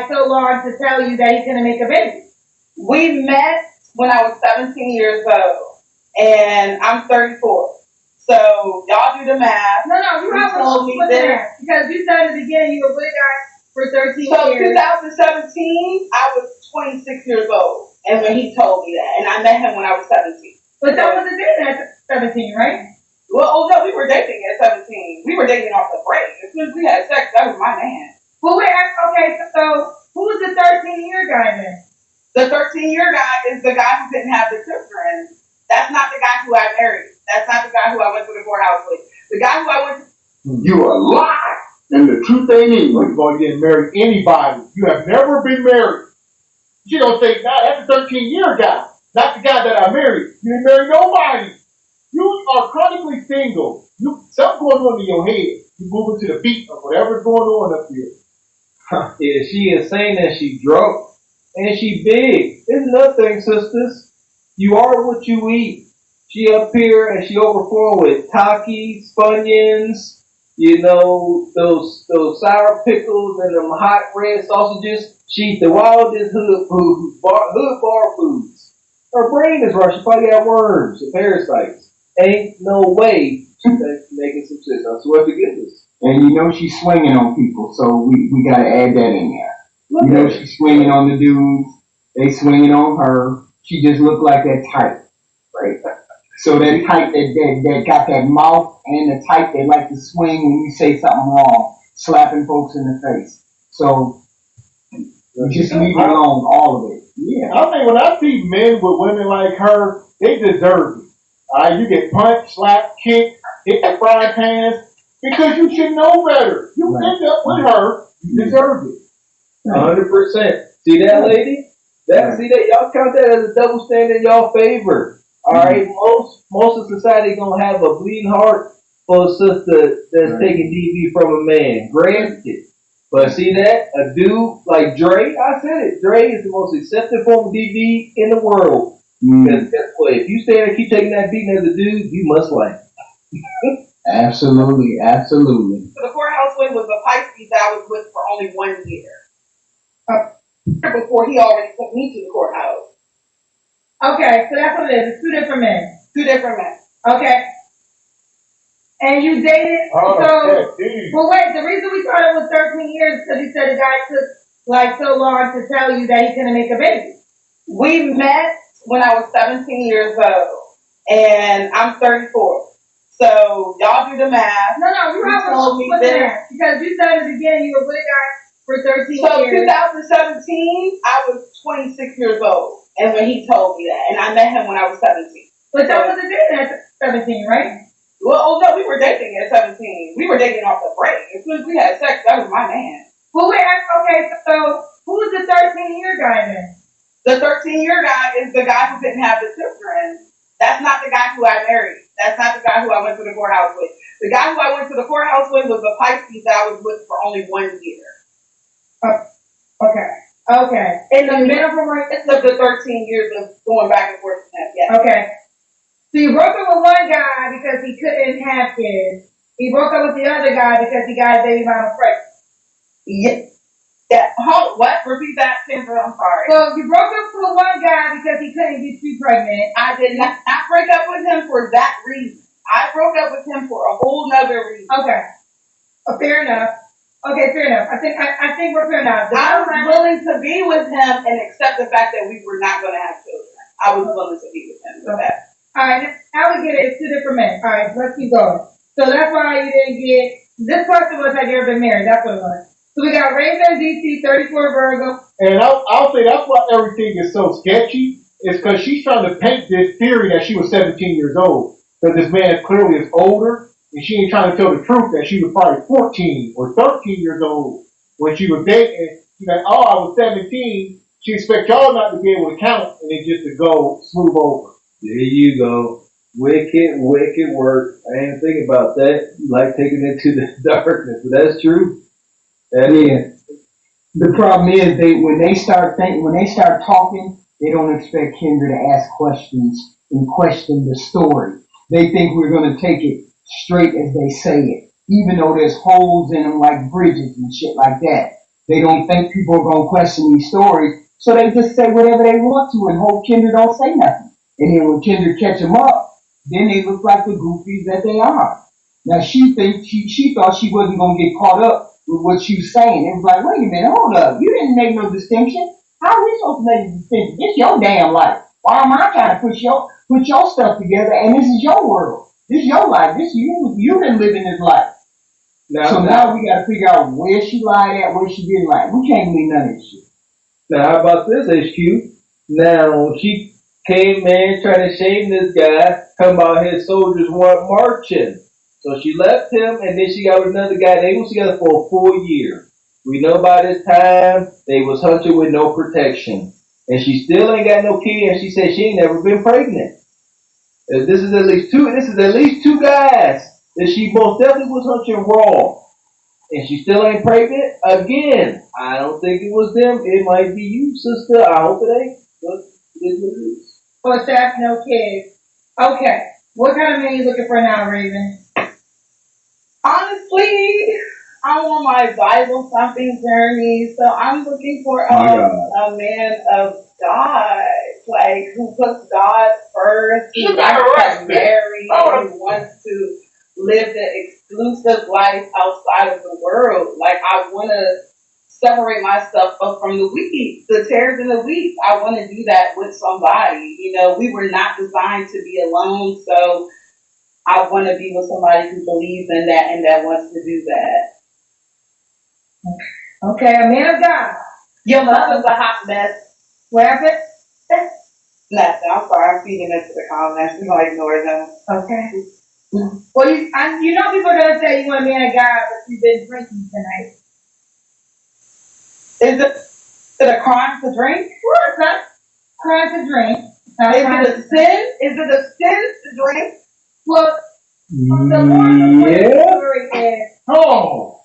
so long to tell you that he's going to make a baby.
We met when I was 17 years old, and I'm 34. So y'all do the math.
No, you told me this. Because you said at the beginning you were with a guy for 13 years.
So 2017, I was 26 years old, and when he told me that, and I met him when I was 17.
But that wasn't dating at 17, right?
Well, no, we were dating at 17. We were dating off the break. As soon as we had sex, that was my man.
Well, wait, okay, so who was the 13-year guy then?
The 13-year guy is the guy who didn't have the children. That's not the guy who I married. That's not the guy who I went to the courthouse with. The guy who I went to...
You a lie! And the truth ain't in you. You're going to get married anybody. You have never been married. You don't say, nah, that's a 13-year guy. Not the guy that I married. You didn't marry nobody. You are chronically single. Something going on in your head. You moving to the beat of whatever's going on up here.
Yeah, she is saying that she drunk and she big. It's nothing, sisters. You are what you eat. She up here and she overflowing with Takis, Funyuns, those sour pickles and them hot red sausages. She the wildest hood bar foods. Her brain is rushed. She probably got worms and parasites. Ain't no way she's making some sense. I swear to goodness.
And she's swinging on people, so we got to add that in there. She's swinging on the dudes. They swinging on her. She just looked like that type, right? So that type that got that mouth and the type that like to swing when you say something wrong, slapping folks in the face. So just leave it alone, all of it. Yeah.
I think when I see men with women like her, they deserve it. You get punched, slapped, kicked, hit the frying pans because you should know better. You end up with her, you deserve it.
100%. See that, lady? See that? Y'all count that as a double standard in y'all favor. All right. Most of society gonna have a bleeding heart for a sister that's taking DV from a man. Granted. But see that? A dude like Dre, I said it. Dre is the most accepted form of DV in the world. Because guess what? If you stay there and keep taking that beating as a dude, you must like.
Absolutely, absolutely.
So the courthouse win was a Pisces that I was with for only 1 year. Before he already took me to the courthouse.
Okay, so that's what it is. It's 2 different men.
2 different men.
Okay. And you dated? Well, wait, the reason we thought it was 13 years is because you said the guy took like so long to tell you that he couldn't make a baby.
We met when I was 17 years old, and I'm 34. So y'all do the math.
No, you told me this. Because you said at the beginning you were with a guy for 13 years.
So 2017, I was 26 years old, and when he told me that, and I met him when I was 17.
But that wasn't dating at 17, right?
Well, no, we were dating at 17. We were dating off the break. As soon as we had sex, that was my man.
Well, wait, okay, so who's the 13-year guy then?
The 13-year guy is the guy who didn't have the children. That's not the guy who I married. That's not the guy who I went to the courthouse with. The guy who I went to the courthouse with was the Pisces that I was with for only 1 year.
Okay. And the minimum rate?
It's the 13 years of going back and forth. Yeah.
Okay. So you broke up with one guy because he couldn't have kids. He broke up with the other guy because he got a baby mama pregnant.
Yeah. What? Repeat that, Kendra. I'm sorry.
So you broke up with one guy because he couldn't get you pregnant.
I did not break up with him for that reason. I broke up with him for a whole nother reason.
Okay. Fair enough. Okay, fair enough. I think we're fair enough.
I was willing to be with him and accept the fact that we were not going to have children. I was willing to be with him for that.
All right, now we get it. It's 2 different men. All right, let's keep going. So that's why you didn't get. This question was, have you ever been married? That's what it was. So we got Raven, DC, 34 Virgo.
And I'll say that's why everything is so sketchy. Is because she's trying to paint this theory that she was 17 years old. Because this man clearly is older, and she ain't trying to tell the truth that she was probably 14 or 13 years old when she was dating. She's like, oh, I was 17. She expects y'all not to be able to count and then just to go smooth over.
There you go. Wicked work. I didn't think about that. You like taking it to the darkness, but that's true. That is.
The problem is when they start talking, they don't expect Kendra to ask questions and question the story. They think we're going to take it straight as they say it, even though there's holes in them like bridges and shit like that. They don't think people are going to question these stories, so they just say whatever they want to and hope Kendra don't say nothing. And then when Kendra catch them up, then they look like the goofies that they are. Now she thought she wasn't going to get caught up with what she was saying. It was like, wait a minute, hold up. You didn't make no distinction. How are we supposed to make a distinction? This is your damn life. Why am I trying to put your stuff together? And this is your world. This is your life. You've been living this life. Now we got to figure out where she lied at, where she didn't lie. We can't believe none of this shit.
Now, how about this, HQ? Now, she came in trying to shame this guy, talking about his soldiers weren't marching. So she left him, and then she got with another guy. They was together for a full year. We know by this time, they was hunting with no protection. And she still ain't got no kid, and she said she ain't never been pregnant. This is at least two guys that she most definitely was hunting raw. And she still ain't pregnant? Again, I don't think it was them. It might be you, sister. I hope it ain't. But it is what it is.
For staff, no kids. Okay. What kind of man you looking for now, Raven?
Honestly, I'm on my Bible thumping journey, so I'm looking for a man of God, like who puts God first, who wants to marry, who wants to live the exclusive life outside of the world. Like I want to separate myself up from the weak, the tares and the wheat. I want to do that with somebody. You know, we were not designed to be alone, so I want to be with somebody who believes in that and that wants to do that.
Okay, a man of God.
Your mother's a hot mess.
What happened?
Nothing. I'm sorry. I'm feeding into the comments. We're going to ignore them.
Okay. Well, you know people are going to say you want a man of God, but you've been drinking tonight.
Is it a crime to drink?
Well, it's not crime to drink.
Is it a sin? Is it a sin to drink?
Well, the more the story is.
Oh,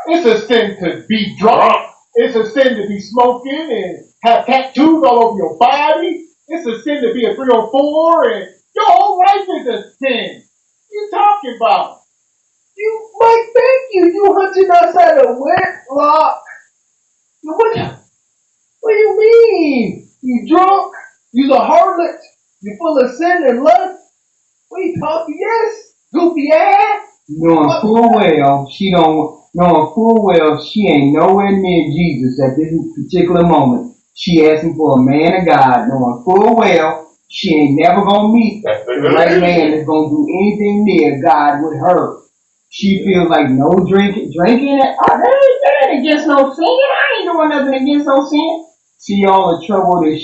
it's a sin to be drunk. It's a sin to be smoking and have tattoos all over your body. It's a sin to be a 304 and your whole life is a sin. What you talking about?
You, Mike, thank you. You hunting outside a wedlock. What do you mean? You drunk? You's a harlot. You full of sin and lust. What are you talking? Yes, goofy ass. Knowing full well she ain't nowhere near Jesus at this particular moment. She asking for a man of God, knowing full well she ain't never gonna meet the right man that's gonna do anything near God with her. She feels like no drinking. That ain't against no sin. I ain't doing nothing against no sin. See all the trouble that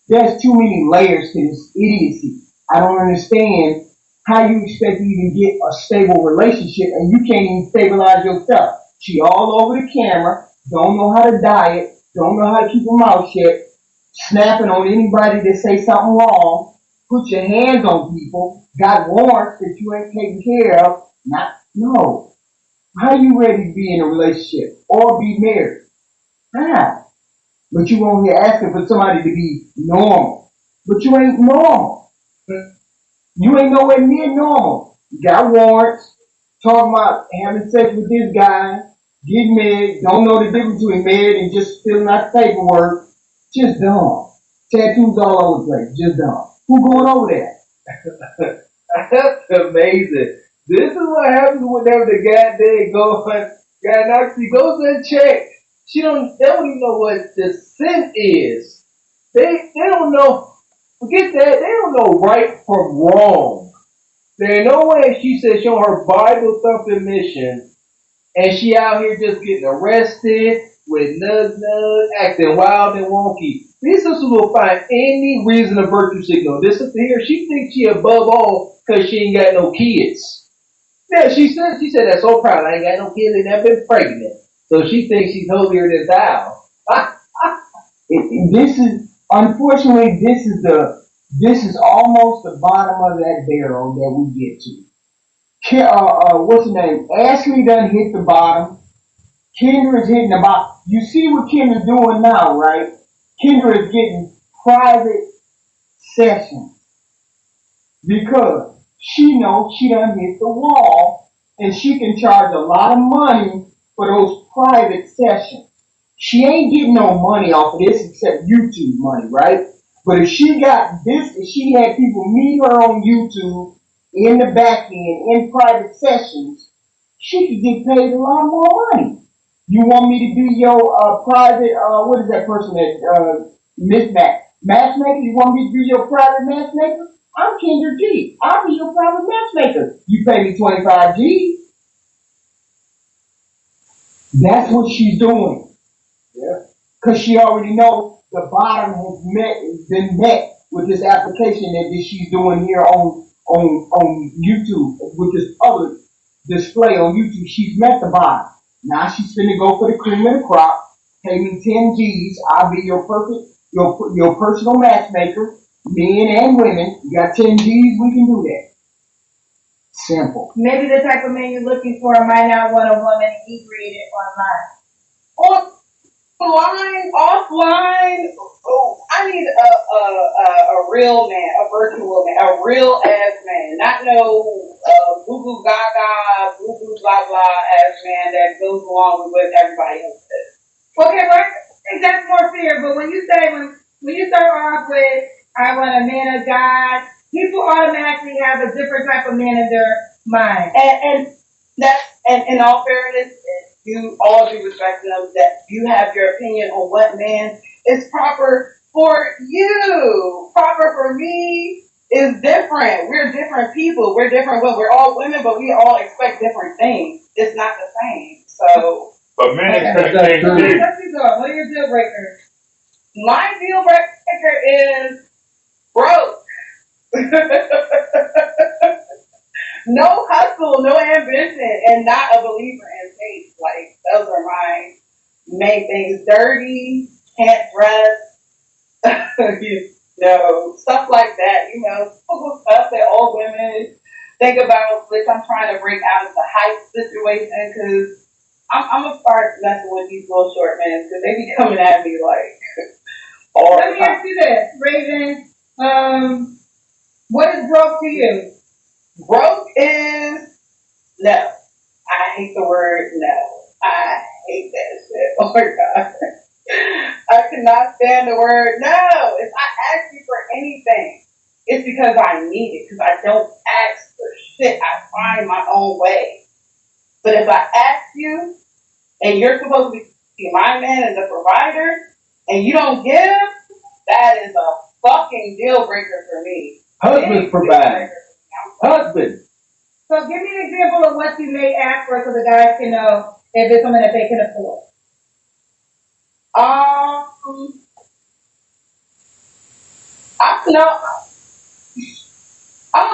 there's too many layers to this idiocy. I don't understand how you expect to even get a stable relationship and you can't even stabilize yourself. She all over the camera, don't know how to diet, don't know how to keep her mouth shut, snapping on anybody that say something wrong, put your hands on people, got warrants that you ain't taking care of. No. How you ready to be in a relationship or be married? How? But you on here asking for somebody to be normal. But you ain't normal. You ain't nowhere near normal. You got warrants, talking about having sex with this guy, getting married, don't know the difference between married and just filling out paperwork. Just dumb. Tattoos all over the place. Just dumb. Who going over there? That's amazing. This is what happens whenever the goddamn God actually goes and check. They don't even know what the sin is. They don't know. Forget that. They don't know right from wrong. There ain't no way she said she on her Bible thumping mission and she out here just getting arrested with nug, acting wild and wonky. This sister will find any reason to virtue signal. This sister here, she thinks she above all because she ain't got no kids. Yeah, she said that's so proud. I ain't got no kids and never been pregnant. So she thinks she's holier than thou. Unfortunately, this is almost the bottom of that barrel that we get to. What's her name? Ashley done hit the bottom. Kendra is hitting the bottom. You see what Kendra's doing now, right? Kendra is getting private sessions because she knows she done hit the wall and she can charge a lot of money for those private sessions. She ain't getting no money off of this except YouTube money, right? But if she got this, if she had people meet her on YouTube in the back end in private sessions, she could get paid a lot more money. You want me to be your private, what is that person that, matchmaker? You want me to be your private matchmaker? I'm Kendra G. I'll be your private matchmaker. You pay me 25 G. That's what she's doing. Yeah. Because she already knows the bottom has been met with this application that she's doing here on YouTube, with this public display on YouTube. She's met the bottom. Now she's finna go for the cream of the crop. Pay me 10 G's. I'll be your personal matchmaker. Men and women. You got 10 G's, we can do that. Simple.
Maybe the type of man you're looking for might not want a woman inebriated online.
Online, offline. Oh, I need a real man, a virtual man, a real ass man, not no boo boo gaga, boo boo blah blah ass man that goes along with what everybody else says.
Okay, well, I think that's more fair. But when you say when you start off with I want a man of God, people automatically have a different type of man in their mind.
And that's and in all fairness, you all do respect them, that you have your opinion on what man is proper for you. Proper for me is different. We're different people. We're different. Well, we're all women, but we all expect different things. It's not the same. So.
But men expect things too.
Let's keep going. What are your deal breakers?
My deal breaker is broke. No hustle, no ambition, and not a believer in faith. Like, those are my main things. Dirty, can't dress, stuff like that. Typical stuff that all women think about, which I'm trying to break out of the hype situation, because I'm going to start messing with these little short men, because they be coming at me like all the time.
Let me ask you this, Raven. What is broke to you?
Broke is no. I hate the word no. I hate that shit. Oh my God. I cannot stand the word no. If I ask you for anything, it's because I need it. Because I don't ask for shit. I find my own way. But if I ask you, and you're supposed to be my man and the provider, and you don't give, that is a fucking deal breaker for me.
Husbands provide. Husband.
So give me an example of what you may ask for so the guys can know if it's something that they can afford.
I don't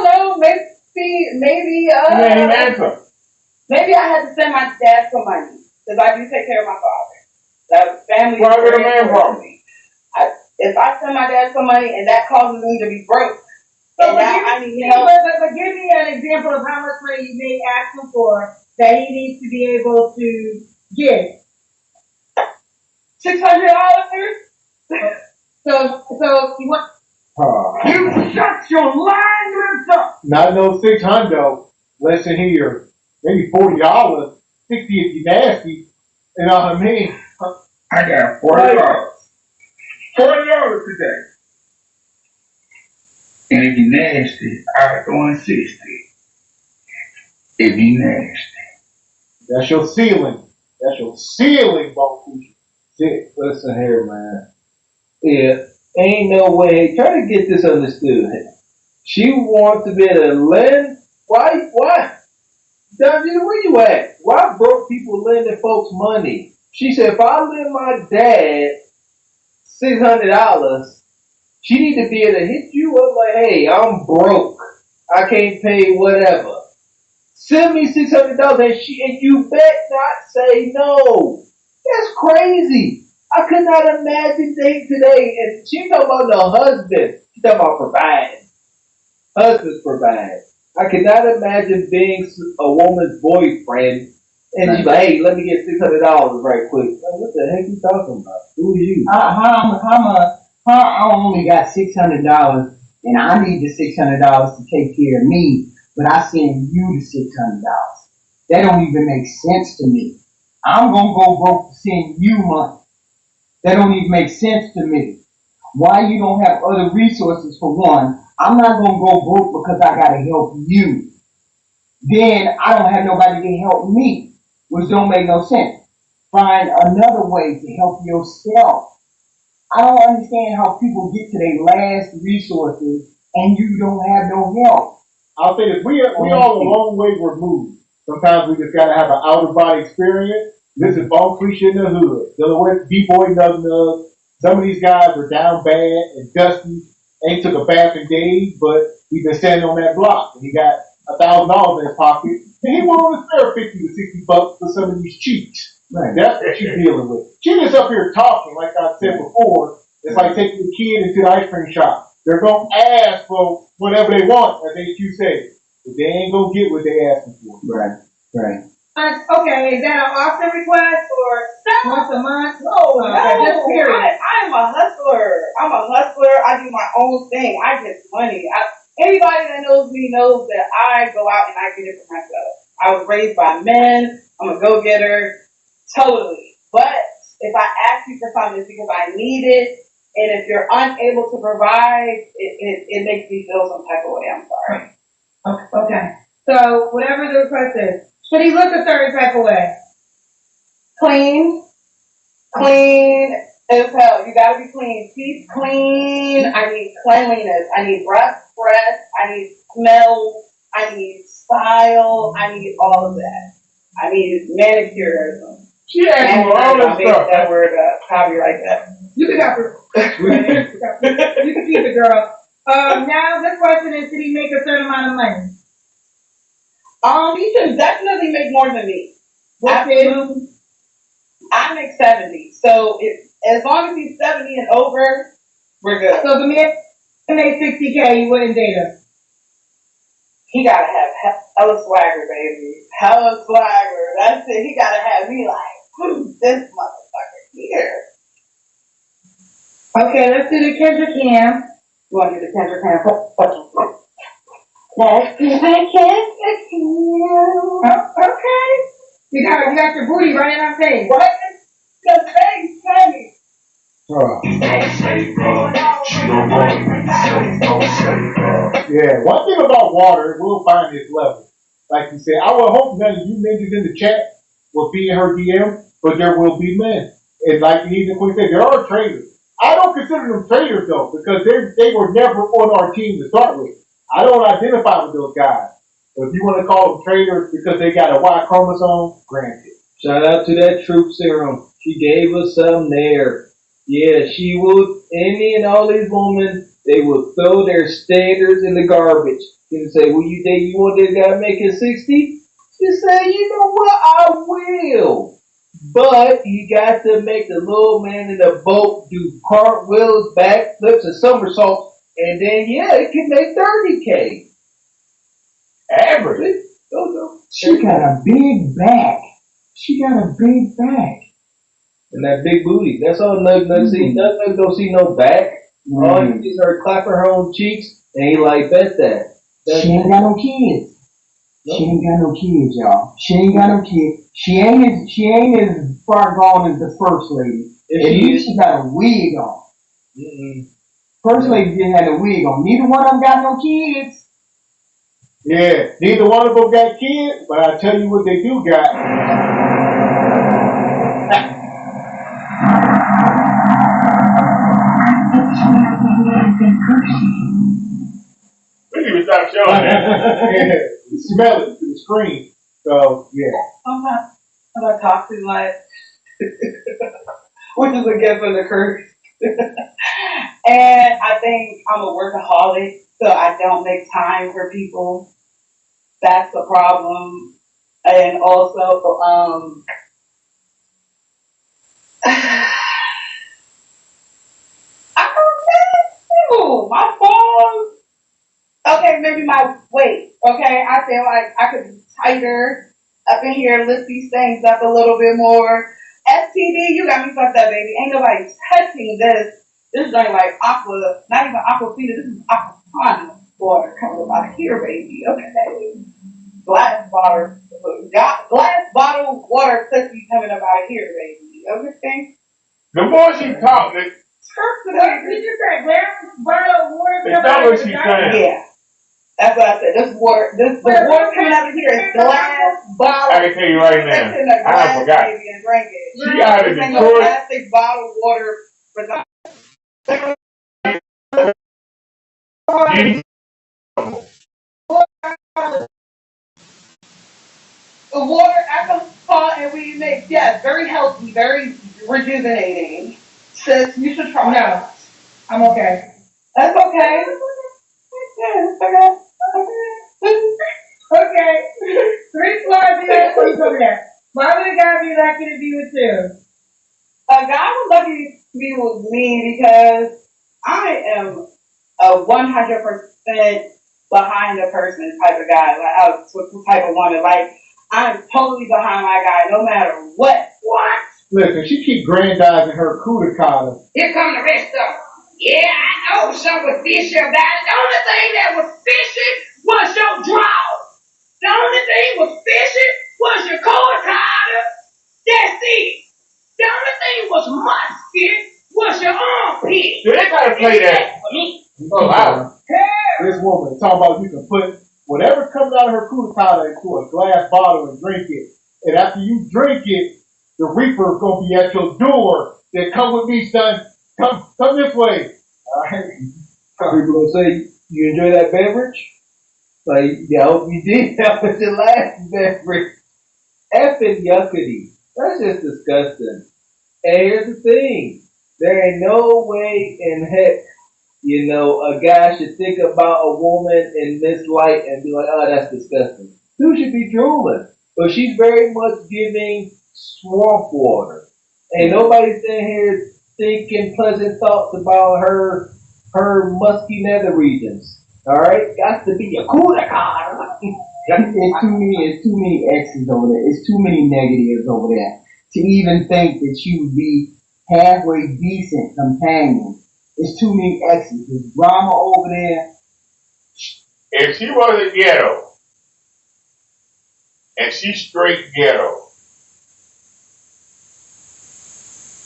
know, maybe I had to send my dad some money, because I do take care of my father. That family is very important to me. If I send my dad some money and that causes me to be broke,
So
and now I need help.
But give me an example of how much money you may ask him for that he needs to be able to give.
$600?
So you want...
You
shut your lying lips up.
Not no 600, listen here, maybe $40, 60 if you nasty. You know what I mean?
I got $40. $40 today. And if you nasty, I'll throw in 60. If you nasty.
That's your ceiling. That's your ceiling, Bonfushi.
Listen here, man. Yeah, ain't no way. Try to get this understood. She wants to be able to lend. Why? Dungeon, where you at? Why broke people lending folks money? She said, if I lend my dad $600, she need to be able to hit you up like, hey, I'm broke. I can't pay whatever. Send me $600 and you bet not say no. That's crazy. I could not imagine dating today. And she talking about the husband. She talking about providing. Husbands provide. I could not imagine being a woman's boyfriend and she's like, hey, let me get $600 right quick. Like, what the heck you talking about? Who are you?
I only got $600 and I need the $600 to take care of me, but I send you the $600. That don't even make sense to me. I'm gonna go broke to send you money. That don't even make sense to me. Why you don't have other resources for one? I'm not gonna go broke because I gotta help you. Then I don't have nobody to help me, which don't make no sense. Find another way to help yourself. I don't understand how people get to their last resources and you don't have no help.
I'll say this, we all a long way removed. Sometimes we just gotta have an out of body experience. This is Bonfushi in the hood. Dealing with B-boy nugs. Some of these guys were down bad and dusty. Ain't took a bath in days, but he been standing on that block and he got $1,000 in his pocket. And he wanted to spare 50 to 60 bucks for some of these cheats. Right. That's what you're dealing with. She just up here talking, like I said before. It's like taking the kid into the ice cream shop. They're gonna ask for whatever they want, as you say, but they ain't gonna get what they asking for.
Right.
Okay, is that an often request or once a month?
No,
just period.
I'm a hustler. I do my own thing. I get money. Anybody that knows me knows that I go out and I get it for myself. I was raised by men. I'm a go-getter. Totally. But if I ask you for something, it's because I need it. And if you're unable to provide, it makes me feel some type of way. I'm sorry.
Okay. So whatever the request is, should he look a certain type of way?
Clean. Clean as hell. You gotta be clean. Teeth clean. I need cleanliness. I need breath fresh. I need smell. I need style. I need all of that. I need manicurism.
She asked for all this stuff.
That word copyright that.
You can have her. You can keep it, girl. Now this question is, did he make a certain amount of money?
He can definitely make more than me.
What's it?
I make 70. So as long as he's 70 and over, we're good.
So the man made 60K, you wouldn't date him?
He gotta have hella swagger, baby. Hella swagger. That's it. He gotta have me like, who's this motherfucker here?
Okay, let's do the Kendrick Cam.
You want to do the Kendrick Cam?
Let's see if I can you.
Okay. You got your booty right in our face.
Right in the face, honey.
Yeah, one thing about water, we'll find its level. Like you said, I would hope none of you niggas in the chat will be in her DM, but there will be men. And like Denise Queen said, there are traitors. I don't consider them traitors though, because they were never on our team to start with. I don't identify with those guys. But if you want to call them traitors because they got a Y chromosome, granted.
Shout out to that troop serum. She gave us some there. Yeah, she would, any and all these women, they would throw their standards in the garbage. And say, well, you think you want this guy to make it 60? Just say, you know what, I will. But you got to make the little man in the boat do cartwheels, backflips, and somersaults. And then, yeah, it can make 30K. Average.
She got a big back. She got a big back.
And that big booty. That's all Nug see. Nug don't see no back. All you see is her clapping her own cheeks, and he like, bet that.
She ain't got no kids. Nope. She ain't got no kids, y'all. She ain't got no kids. She ain't as far gone as the first lady. If she got a wig on. First lady didn't have a wig on. Neither one of them got no kids.
Yeah, neither one of them got kids, but I tell you what they do got.
We need to stop showing that.
Yeah, you smell it through the screen. So, yeah.
I'm not toxic like, which is a gift of the curse. And I think I'm a workaholic, so I don't make time for people. That's the problem. And also, I don't know. My phone. Okay, maybe my weight. Okay, I feel like I could be tighter up in here, lift these things up a little bit more. STD, you got me fucked up, baby. Ain't nobody touching this. This ain't like aqua, not even aquafina. This is aquapana water coming up out of here, baby. Okay, glass bottle water pussy coming up out of here, baby. Okay.
The more she talks,
Did you say glass bottle of water?
Is that what she's saying?
Yeah. That's what I said. The water coming out of here is glass bottle.
I can tell you right now. I forgot.
And drink it.
She out of Detroit.
Plastic bottle water. The water, alcohol, and we make, yes, very healthy, very rejuvenating. Sis, you should try.
No, I'm okay.
That's okay. Yeah,
okay. 3 stars here, please over there. Why would a guy be lucky to be with you?
A guy would lucky to be with me because I am a 100% behind the person type of guy. Like I was type of woman. Like I'm totally behind my guy, no matter what. What?
Listen, she keep grandizing her cooter.
Here come the rest of them. Yeah, I know something was fishy about it. The only thing that was fishy was your drawers. The only thing was fishy was your cord harder. That's it. The only thing was musky was your armpit.
Do they gotta play that?
Oh, wow. This woman talking about you can put whatever's coming out of her cooter into a glass bottle and drink it. And after you drink it, the Reaper's gonna be at your door. Then come with me, son. Come this way. All right.
People gonna say, you enjoy that beverage? Like, yeah, I hope you did. That was your last beverage. Effing yuckity. That's just disgusting. And here's the thing. There ain't no way in heck, a guy should think about a woman in this light and be like, oh, that's disgusting. Dude should be drooling. But she's very much giving swamp water. Ain't nobody sitting here thinking pleasant thoughts about her musky nether regions. Alright? Got to be a cooler car.
It's too many X's over there. It's too many negatives over there to even think that she would be halfway decent companion. It's too many X's. There's drama over there.
If she wasn't ghetto, and she's straight ghetto,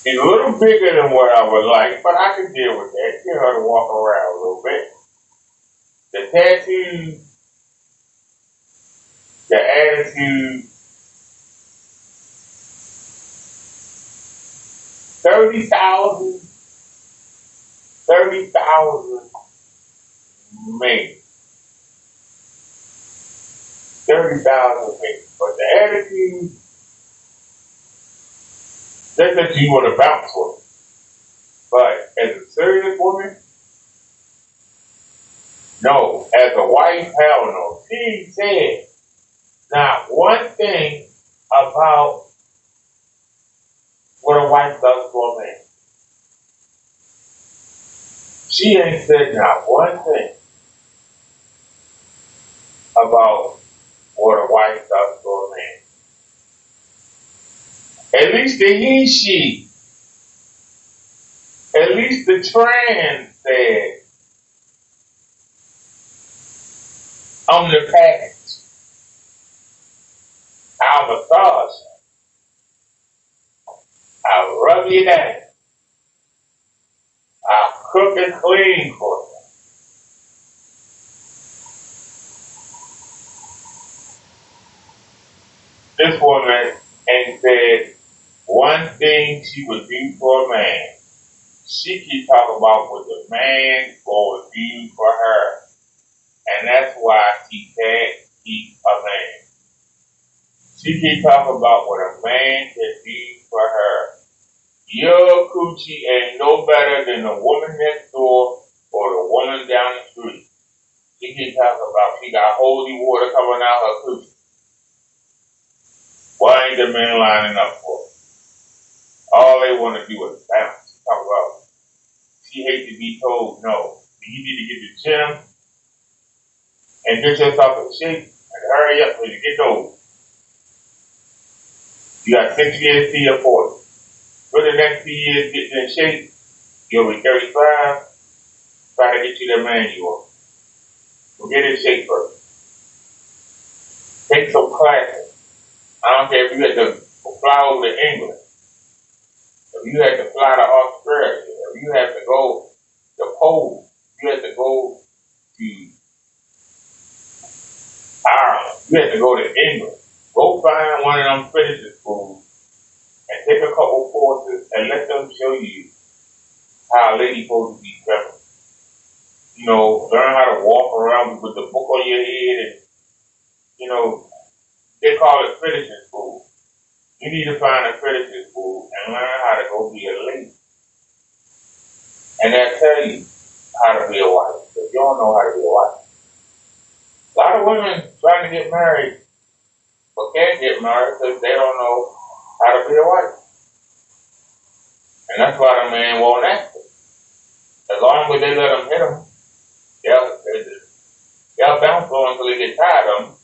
she's a little bigger than what I would like, but I can deal with that. Get her to walk around a little bit. The tattoos, the attitude, 30,000 maybe. 30,000 maybe. But the attitude, that's what you want to bounce with. But as a serious woman, no. As a wife, hell no. She said not one thing about what a wife does for a man. She ain't said not one thing about what a wife does for a man. At least the he, she, at least the trans said, on the package, I'll massage you. I'll rub you down. I'll cook and clean for you. This woman ain't said one thing she would do for a man. She keep talking about what the man will do for her. And that's why she can't keep a man. She keep talking about what a man can do for her. Your coochie ain't no better than the woman next door or the woman down the street. She keep talking about she got holy water coming out her coochie. Why ain't the men lining up for it? All they want to do is bounce. Talk about she hates to be told no. You need to get to the gym and get yourself in shape and hurry up when you get old. You got 6 years to your 40. For the next few years getting in shape, you'll be 35. Try to get you the man you want. So get in shape first. Take some classes. I don't care if you had to fly over to England, if you had to fly to Australia, if you had to go to Poland, if you had to go to Ireland, you had to go to England. Go find one of them finishing schools and take a couple courses and let them show you how a lady's supposed to be feminine. Learn how to walk around with the book on your head and, they call it finishing school. You need to find a finishing school and learn how to go be a lady. And they'll tell you how to be a wife. If you don't know how to be a wife. A lot of women trying to get married but can't get married because they don't know how to be a wife. And that's why the man won't ask them. As long as they let them hit them, they'll bounce on until they get tired of them.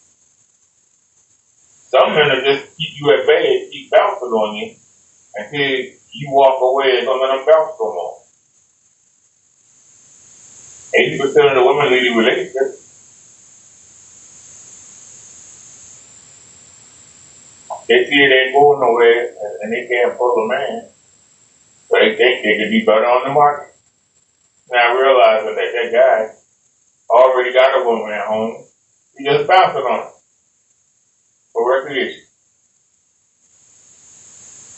Some men will just keep you at bay and keep bouncing on you until you walk away and don't let them bounce no more. 80% of the women leave the relationship. They see it ain't going nowhere and they can't pull a man. So they think they could be better on the market. Now realizing that that guy already got a woman at home, he just bouncing on her for recreation.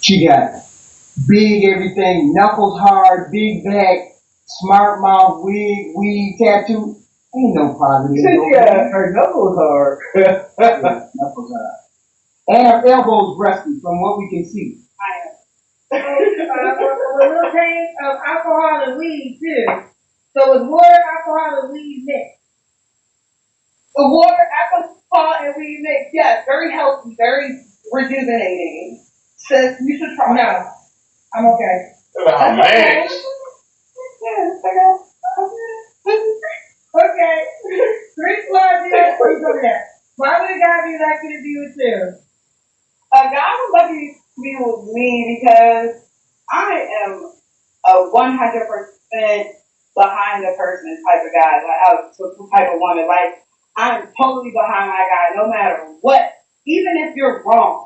She got big everything, knuckles hard, big back, smart mouth, wig, weed, tattoo. Ain't no positive.
Yeah, her knuckles hard.
Yeah, knuckles hard. And her elbows rusty from what we can see.
A little taste of alcohol and weed too. So it's water, alcohol, and weed mixed.
The water, alcohol, and weed mix, yes, very healthy, very rejuvenating. Sis, you should try.
No, I'm okay.
Oh, man.
Okay. Chris Claudia, please over there. Why would a guy be lucky to be with you?
A guy would lucky to be with me because I am a 100% behind the person type of guy, type of woman. Like, I'm totally behind my guy no matter what. Even if you're wrong,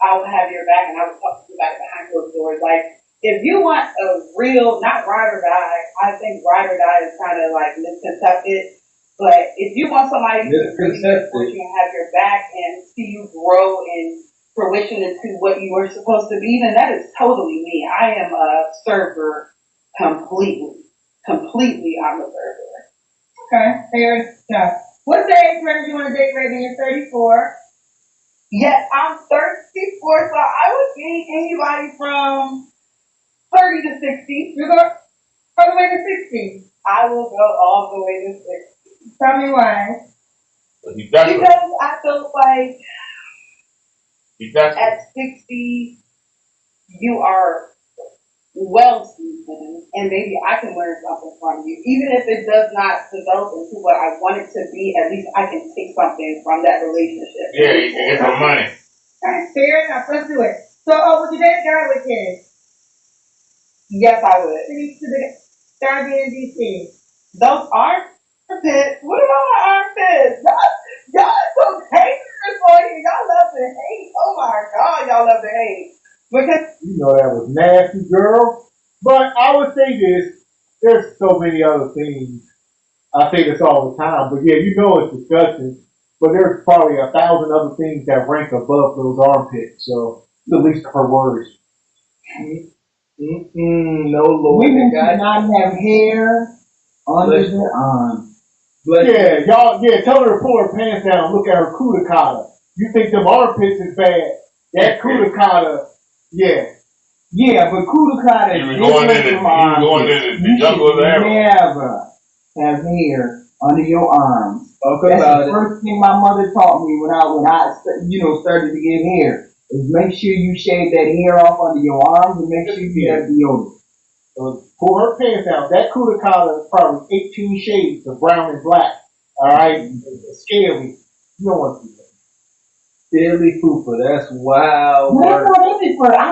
I will have your back and I will talk to you about it behind closed doors. Like, if you want a real, not ride or die, I think ride or die is kind of like misconcepted. But if you want somebody who really support you and have your back and see you grow in fruition into what you were supposed to be, then that is totally me. I am a server completely. Completely, I'm a server.
Okay, fair enough. What's the age range you want to date, Raven? You're 34.
Yes, I'm 34, so I would date anybody from 30 to 60.
You go all the way to 60.
I will go all the way to 60.
Tell me why.
Because I feel like at 60, you are well seasoned, and maybe I can learn something from you. Even if it does not develop into what I want it to be, at least I can take something from that relationship.
Yeah, you can get some money.
Alright, fair enough. Let's do it. So, would you date a guy with kids?
Yes, I would.
Cities to the gotta be in DC.
Those armpits. What about my armpits? Y'all are so dangerous on here. Y'all love to hate. Oh my God, y'all love to hate. Because
you know that was nasty, girl. But I would say this: there's so many other things. I say this all the time, but yeah, you know it's disgusting. But there's probably 1,000 other things that rank above those armpits. So at least her words.
No Lord.
Women do not have hair under their arms.
Yeah, y'all, tell her to pull her pants down and look at her cootie-cotta. You think them armpits is bad. That cootie-cotta, yeah.
Yeah, but cootie-cotta is different from armpits. You should never have hair under your arms. That's the first thing my mother taught me when I started to get hair. Is make sure you shave that hair off under your arms and make sure you have deodorant.
So pull her pants down. That cootie-cotta is probably 18 shades of brown and black. All right? Scaly. You don't want to do that.
Scaly pooper. That's wild.
I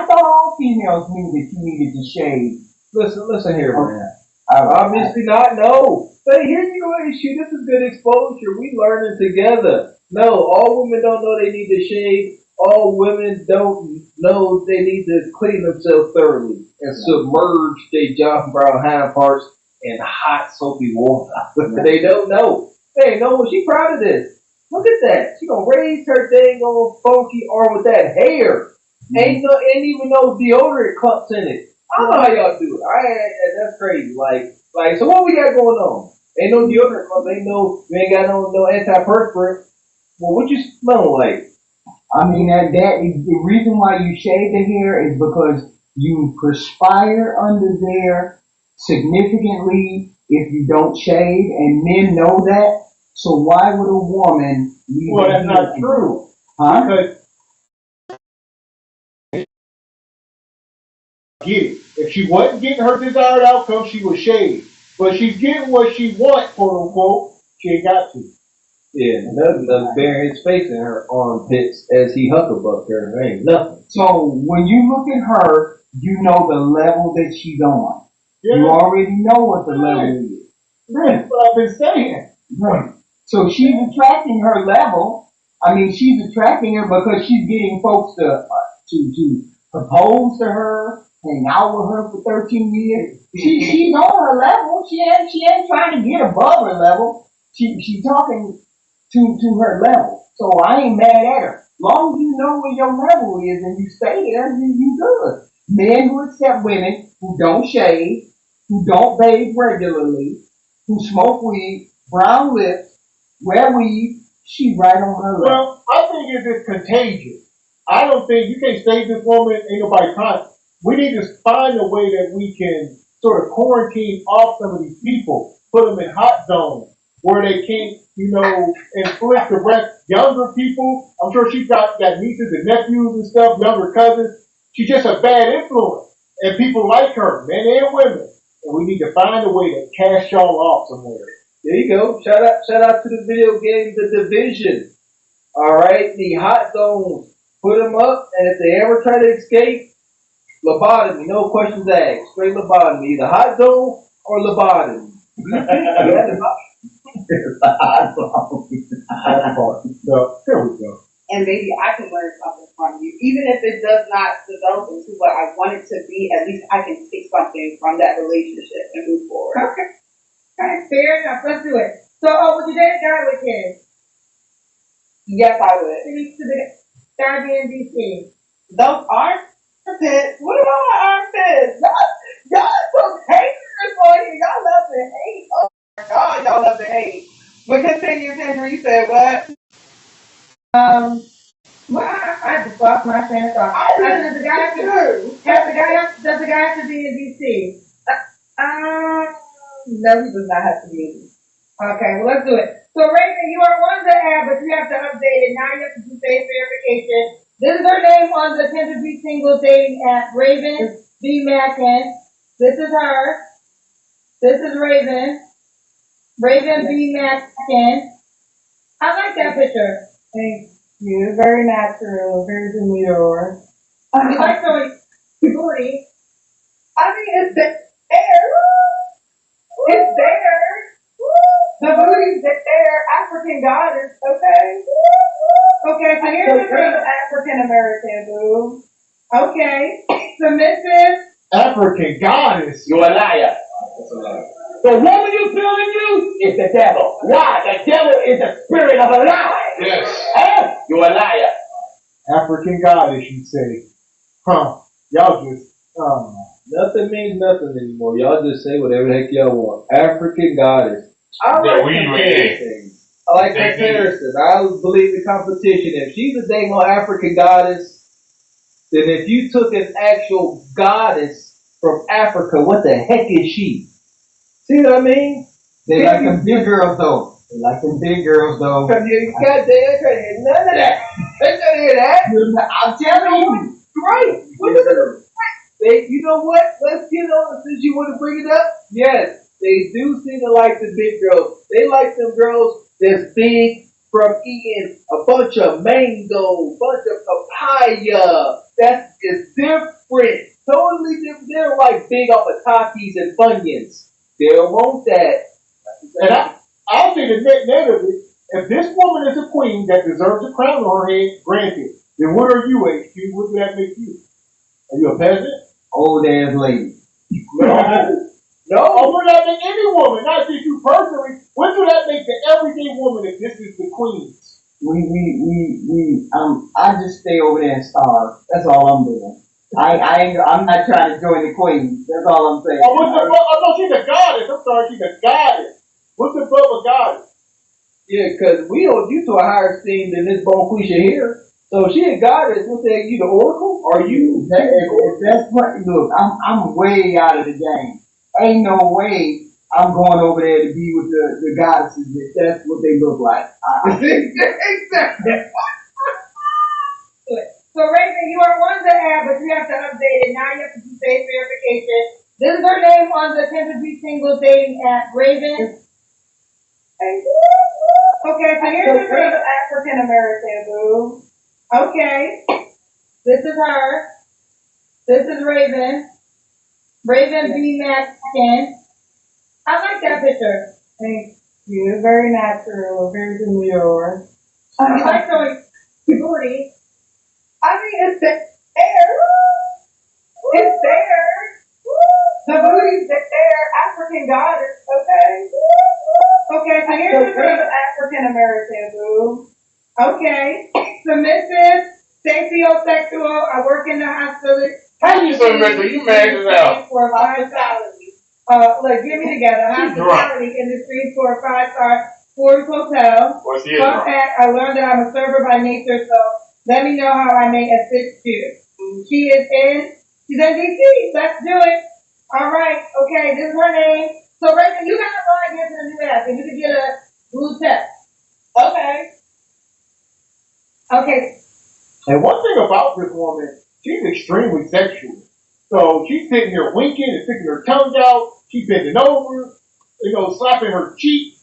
thought all females knew that you needed to shave.
Listen here, man. Obviously not. No. Hey, here you go, issue. This is good exposure. We learning together. No, all women don't know they need to shave. All women don't know they need to clean themselves thoroughly and submerge their John Brown hind parts in hot soapy water. They don't know. They know she proud of this. Look at that. She gonna raise her dang old funky arm with that hair. Ain't even no deodorant clumps in it. I don't know how y'all do it. That's crazy. Like, so what we got going on? Ain't no deodorant clumps. We ain't got no antiperspirant. Well, what you smell like?
I mean, that is the reason why you shave the hair is because you perspire under there significantly if you don't shave, and men know that. So why would a woman leave?
Well, that's not true.
Huh?
Because if she wasn't getting her desired outcome, she would shave. But she's getting what she wants, quote unquote. She ain't got to.
Yeah, nothing bearing his face in her armpits as he hucklebucked her. There ain't nothing.
So when you look at her, you know the level that she's on. Yeah. You already know what the level is.
That's what I've been saying.
Right. So she's attracting her level. I mean, she's attracting her because she's getting folks to propose to her, hang out with her for 13 years. She's on her level. She ain't trying to get above her level. She's talking to her level. So I ain't mad at her. Long as you know where your level is and you stay there, you good. Men who accept women who don't shave, who don't bathe regularly, who smoke weed, brown lips, wear weed, she right on her level.
Well, I think it's contagious. I don't think you can't save this woman. Ain't nobody trying. We need to find a way that we can sort of quarantine off some of these people, put them in hot zones where they can't, inflict the rest. Younger people, I'm sure she's got nieces and nephews and stuff, younger cousins. She's just a bad influence, and people like her, men and women. And we need to find a way to cast y'all off somewhere.
There you go. Shout out to the video game, The Division. All right, the hot zones. Put them up, and if they ever try to escape, lobotomy, no questions asked. Straight lobotomy, either hot zone or lobotomy.
So here we go.
And maybe I can learn something from you. Even if it does not develop into what I want it to be, at least I can take something from that relationship and move forward.
Okay. Okay, fair enough. Let's do it. So, would you date a guy with kids?
Yes, I would.
To the guy being DC.
Those armpits. What about my armpits? Y'all so haters on here. Y'all love to hate. Oh my God, y'all love to hate. But continue, Kendra. You said what?
Well, I just lost my train of thought. Does the guy have to be in DC?
No, he does not have to be.
Okay, well, let's do it. So, Raven, you are on the app, but you have to update it. Now you have to do face verification. This is her name on the Tender Be Single dating app, Raven B. Mackin. This is her. This is Raven. Raven B. Mackin. I like that picture.
Thank you. Very natural, very demure.
You like showing booty.
I mean, it's there. It's there. The booty's there. African goddess, okay?
Okay, so here's the thing.
African American, boo.
Okay. Submissive.
African goddess.
You're a liar. The woman you feel in you is the devil. Why? The devil is the spirit of a lie.
Yes.
You're a liar.
African goddess, you say. Huh. Y'all just,
Nothing means nothing anymore. Y'all just say whatever the heck y'all want. African goddess. I like comparison. I like comparison. I believe in competition. If she's a dang on African goddess, then if you took an actual goddess from Africa, what the heck is she? See what I mean?
They like them big girls though. They like them big girls though.
Cause you got there, couldn't hear none of that. They couldn't hear that.
I'm telling you.
Right. You know what? Let's get on since you want to bring it up. Yes, they do seem to like the big girls. They like them girls that's big from eating a bunch of mango, bunch of papaya. That is different. Totally different. They're like big off of Takis and Funyuns. They don't want that.
and I'll say the net negative. If this woman is a queen that deserves a crown on her head, granted, then what are you, HQ? What does that make you? Are you a peasant?
Old ass lady.
No. Or would that make any woman, not just you personally? What do that make the everyday woman if this is the queen's?
I just stay over there and starve. That's all I'm doing. I'm not trying to join the queen. That's all I'm saying.
Oh, no, she's a goddess. I'm sorry, she's a goddess. What's the above a goddess?
Yeah, because we hold you to a higher esteem than this Bonquisha here. So if she a goddess, what's that? You the oracle? Are you?
That's what. Look, I'm way out of the game. Ain't no way I'm going over there to be with the goddesses. If that's what they look like.
Exactly.
So Raven, you are on the app, but you have to update it. Now you have to do face verification. This is her name on the Tender Be Single dating app, Raven. Okay, so here's the thing.
African American, boo.
Okay. This is her. This is Raven. Raven B. Mackin. I like that picture.
Thank you. Very natural, very demure.
You like showing booty.
I mean, it's there. It's there. The booty's there. African goddess, okay?
Okay, so here's the thing.
African American, boo.
Okay. submissive, sapiosexual. I work in the hospital.
How you submissive? You mad as hell.
For a 5-star. Look, get me together. Hospitality industry for a 5-star Ford hotel.
Well, she is
Fun
drunk.
fact, I learned that I'm a server by nature, so let me know how I may assist you. She's in DC. Let's do it. All right. Okay, this is her name. So, Rachel, you got to log into the new app, and you can get a blue test. Okay. Okay.
And one thing about this woman, she's extremely sexual. So she's sitting there winking and sticking her tongue out. She's bending over, slapping her cheek.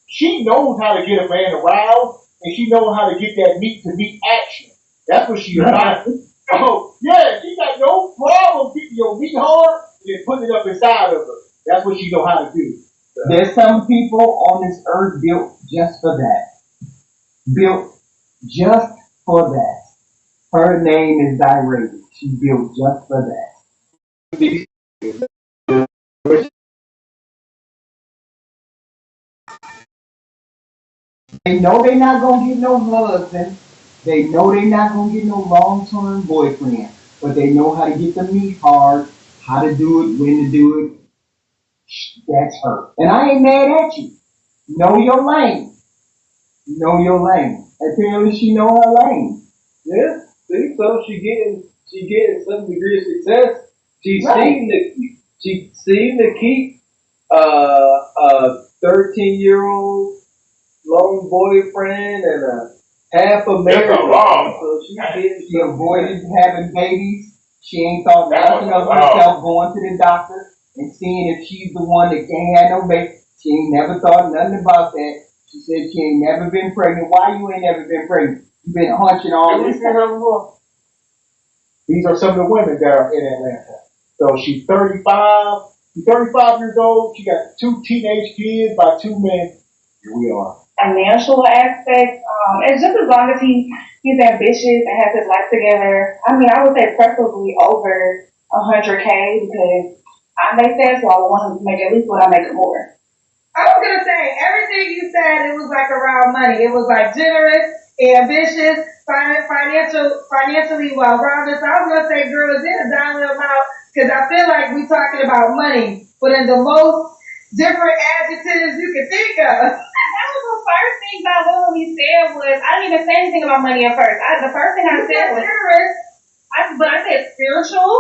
She knows how to get a man aroused, and she knows how to get that meat-to-meat action. That's what she's about. Oh, yeah, she got no problem getting your meat hard and putting it up inside of her. That's what she know how to do.
There's some people on this earth built just for that. Built just for that. Her name is Direct. She built just for that. They know they're not gonna get no husband. They know they're not gonna get no long-term boyfriend. But they know how to get the meat hard, how to do it, when to do it. That's her. And I ain't mad at you. Know your lane. Know your lane. Apparently she know her lane.
Yeah, see, so she getting some degree of success. She seemed to keep a 13-year-old lone boyfriend and a half a married woman. So
she avoided having babies. She ain't thought nothing of herself going to the doctor and seeing if she's the one that can't have no baby. She ain't never thought nothing about that. She said she ain't never been pregnant. Why you ain't never been pregnant? You been hunching all this time.
These are some of the women that are in Atlanta. So she's 35. She's 35 years old. She got 2 teenage kids by 2 men. Here we are.
Financial aspect, it's just as long as he's ambitious and has his life together. I mean, I would say preferably over 100K because I make that, so I want to make at least what I make more.
I was gonna say everything you said. It was like around money. It was like generous, ambitious, financially well-rounded. So I was gonna say, girl, is it a dollar amount? Because I feel like we're talking about money, but in the most different adjectives you can think of.
That was the first thing I literally said was, I didn't even say anything about money at first. The first thing I said was, but I said spiritual,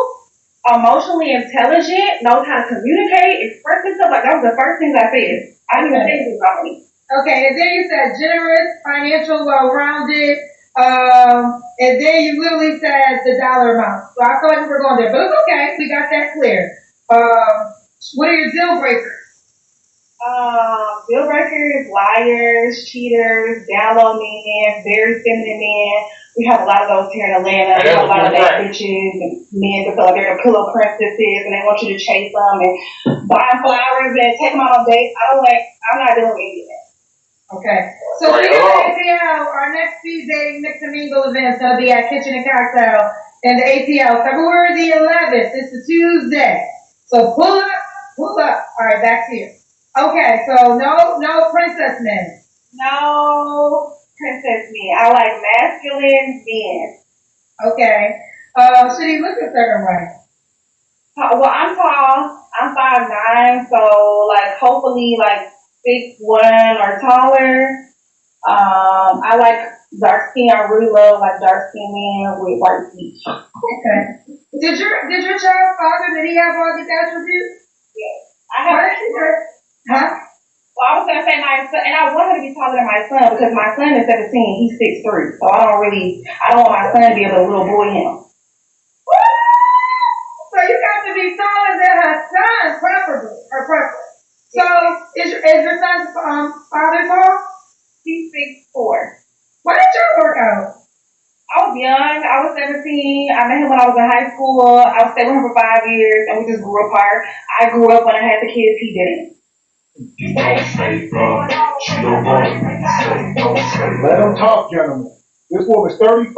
emotionally intelligent, knows how to communicate, express himself. Like, that was the first thing I said. I didn't even say anything about money. Okay, and then you said generous, financial, well-rounded, and then you literally said the dollar amount. So I feel like we were going there, but it's okay. We got that clear. What are your deal breakers? Deal breakers, liars, cheaters, down low men, very feminine men. We have a lot of those here in Atlanta. We have a lot of that bitches and men that feel like they're the pillow princesses and they want you to chase them and buy them flowers and take them out on dates. I'm not doing any of that.
Okay. So we got ATL, our next speed dating mix and mingle event is going to be at Kitchen and Cocktail in the ATL, February the 11th. It's a Tuesday. So pull up. All right, back to you. Okay, so no princess men.
No princess men. I like masculine men.
Okay. Should he look a certain way?
Well, I'm tall. I'm 5'9", so like hopefully like 6'1" or taller. I like dark skin. I really love like dark skin men with white teeth.
Okay. Did your child's father, did he have all these attributes?
Yes. I have.
Huh?
Well, I was gonna say my son, and I wanted to be taller than my son because my son is 17. He's 6'3", so I don't want my son to be able to little boy him.
So you got to be taller than her son, preferably. So is your son's father tall?
He's 6'4".
Why did y'all work out?
I was young. I was 17. I met him when I was in high school. I stayed with him for 5 years, and we just grew apart. I grew up when I had the kids. He didn't.
Let them talk, gentlemen. This woman's 35.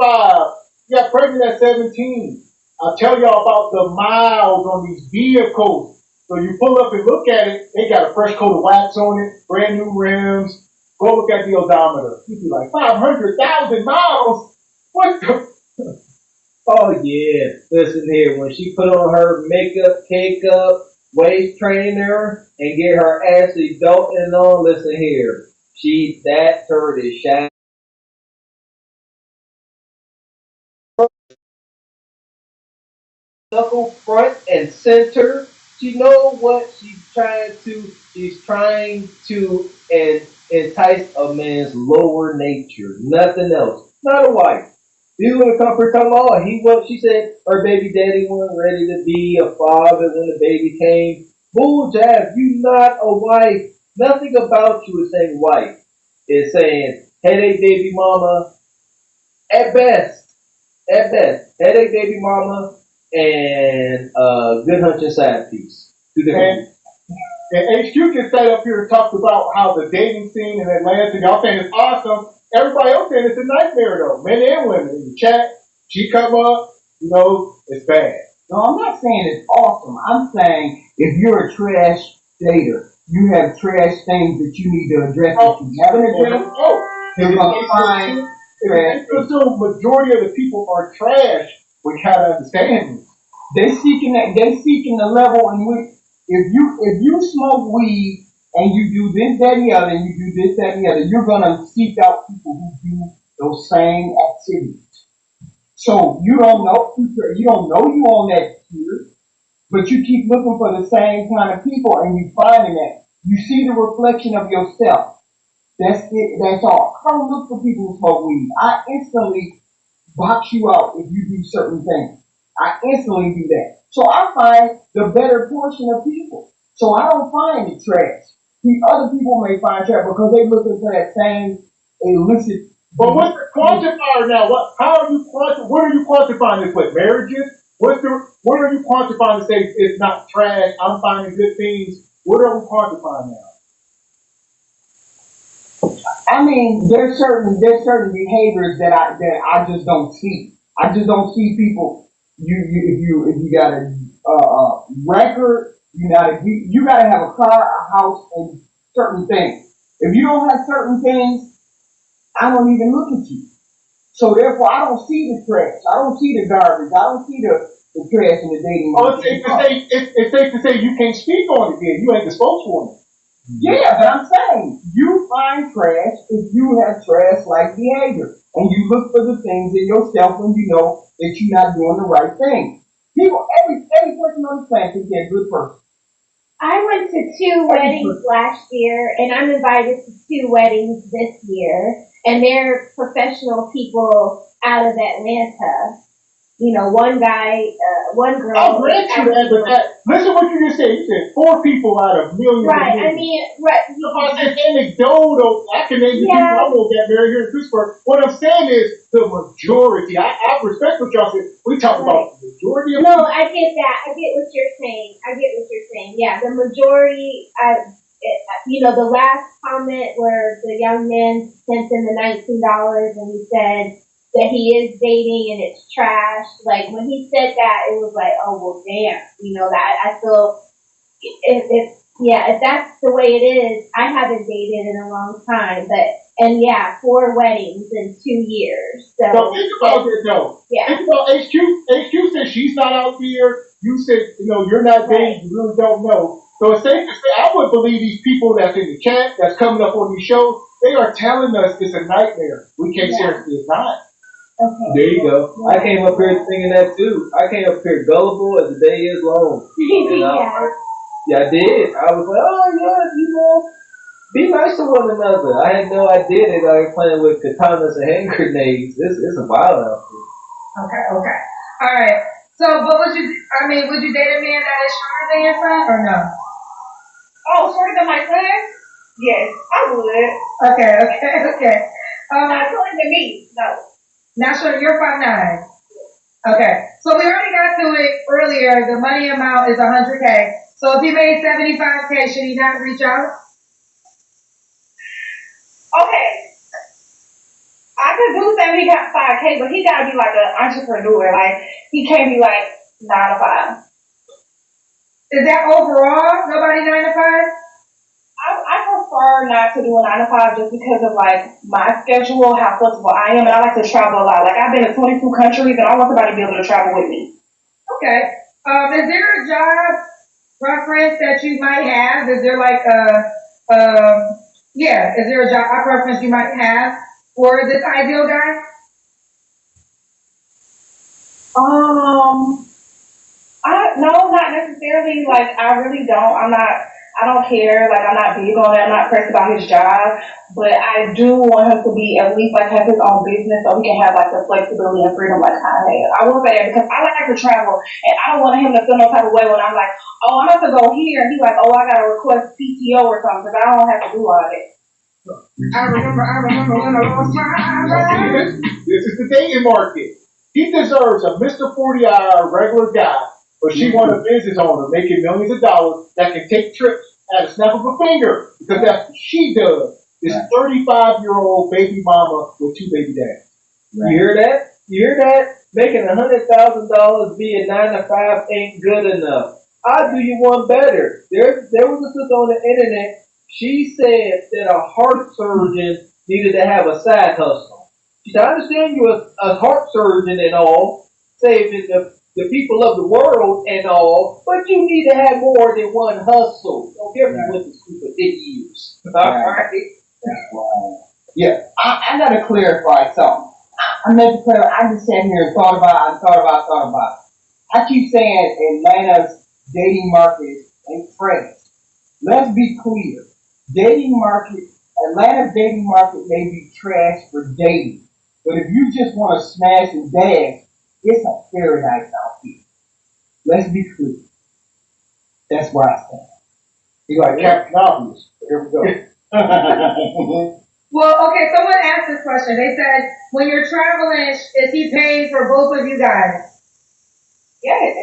She got pregnant at 17. I'll tell y'all about the miles on these vehicles. So you pull up and look at it. They got a fresh coat of wax on it, brand new rims. Go look at the odometer. You'd be like, 500,000 miles. What the?
Oh yeah, listen here. When she put on her makeup, cake up, waist trainer, and get her Ashley Dalton on, listen here. That turd is shining. Knuckle front and center. She know what she's trying to. She's trying to entice a man's lower nature. Nothing else. Not a wife. You want to come for talking about? Oh, he was. She said her baby daddy wasn't ready to be a father when the baby came. Bull jab. You not a wife. Nothing about you is saying wife. It's saying headache baby mama at best. At best, headache baby mama and good hunting side piece. Two different.
And HQ can stay up here and talk about how the dating scene in Atlanta, y'all saying it's awesome. Everybody else saying it's a nightmare though. Men and women in the chat, she come up, it's bad.
No, I'm not saying it's awesome. I'm saying if you're a trash dater, you have trash things that you need to address that you haven't addressed. You're gonna find trash.
If the majority of the people are trash, we gotta understand this.
They seeking the level in which if you smoke weed and you do this, that, and the other, and you do this, that, and the other, you're gonna seek out people who do those same activities. So you don't know you on that tier, but you keep looking for the same kind of people and you finding that. You see the reflection of yourself. That's it, that's all. I don't look for people who smoke weed. I instantly box you out if you do certain things. I instantly do that. So I find the better portion of people. So I don't find it trash. The other people may find trash because they're looking for that same illicit.
But what's the quantifier now? What are you quantifying this with? Marriages? What are you quantifying to say it's not trash? I'm finding good things. What are we quantifying now?
I mean, there's certain behaviors that I just don't see. I just don't see people. If you got a record, you gotta have a car, a house, and certain things. If you don't have certain things, I don't even look at you. So therefore, I don't see the trash. I don't see the garbage. I don't see the trash in the dating.
Oh, it's safe to say you can't speak on it then. You ain't the spokeswoman.
Yeah, but I'm saying you find trash if you have trash-like behavior, and you look for the things in yourself when you know that you're not doing the right thing. People, every person on the planet can be a good person.
I went to 2 weddings last year, and I'm invited to 2 weddings this year, and they're professional people out of Atlanta. One guy, one girl.
I'll grant you that, but listen what you just said. You said 4 people out of millions.
Right, I mean, right.
If I said anecdotal, I can name the people I won't get married here in Pittsburgh. What I'm saying is the majority. I respect what y'all said. We talk about the majority of
people. No, I get that. I get what you're saying. Yeah, the majority, the last comment where the young man sent in the $19 and he said that he is dating and it's trash. Like when he said that, it was like, oh well, damn. That I feel if that's the way it is. I haven't dated in a long time, and 4 weddings in 2 years. So
think about it though.
Yeah.
Think about HQ. HQ said she's not out there. You said you're not dating. You really don't know. So it's safe to say I would believe these people that's in the chat that's coming up on these shows. They are telling us it's a nightmare. We can't seriously it's not.
Okay.
There you go. I came up here thinking that too. I came up here gullible as the day is long. I did. I was like, oh yeah, be nice to one another. I had no idea that I was playing with katanas and hand grenades. It's a wild outfit.
Okay. All right. So, but would you date a man that is shorter than your son or no?
Oh, shorter than my son? Yes, I would.
Okay.
Not shorter than me, no.
Not shorter, you're 5'9". Okay. So we already got to it earlier. The money amount is $100K. So if he made $75K, should he not reach out?
Okay. I could do 75K, but he gotta be like an entrepreneur. Like he can't be like 9 to 5.
Is that overall? Nobody 9 to 5?
I prefer not to do a 9 to 5 just because of like my schedule, how flexible I am, and I like to travel a lot. Like I've been to 22 countries, and I want somebody to be able to travel with me.
Okay. Is there a job preference that you might have? Is there like is there a job preference you might have for this ideal guy?
No, not necessarily. Like I really don't. I don't care. Like I'm not big on it. I'm not pressed about his job, but I do want him to be at least like have his own business so he can have like the flexibility and freedom like I have. I will say that because I like to travel and I don't want him to feel no type of way when I'm like, oh, I'm about to go here, and he's like, oh, I gotta request PTO or something because I don't have to do all that.
I remember when I lost my.
This is the dating market. He deserves a Mr. 40-hour regular guy, but she wants a business owner making millions of dollars that can take trips at a snap of a finger because that's what she does. This 35-year-old baby mama with 2 baby dads.
Right. You hear that? You hear that? Making $100,000 via 9 to 5 ain't good enough. I'll do you one better. There was a sister on the internet. She said that a heart surgeon needed to have a side hustle. She said, I understand you're a heart surgeon and all, saving the people of the world and all, but you need to have more than one hustle. Don't get me with the stupid years. All right?
That's why. Yeah, I gotta clarify something. I meant to clarify. I just sat here and thought about. I keep saying Atlanta's dating market ain't trash. Let's be clear. Atlanta's dating market may be trash for dating, but if you just want to smash and dash, it's a paradise out here. Let's be clear. That's where I stand.
You like Captain Obvious. Here we go.
Well, okay, someone asked this question. They said, when you're traveling, is he paying for both of you guys?
Yes.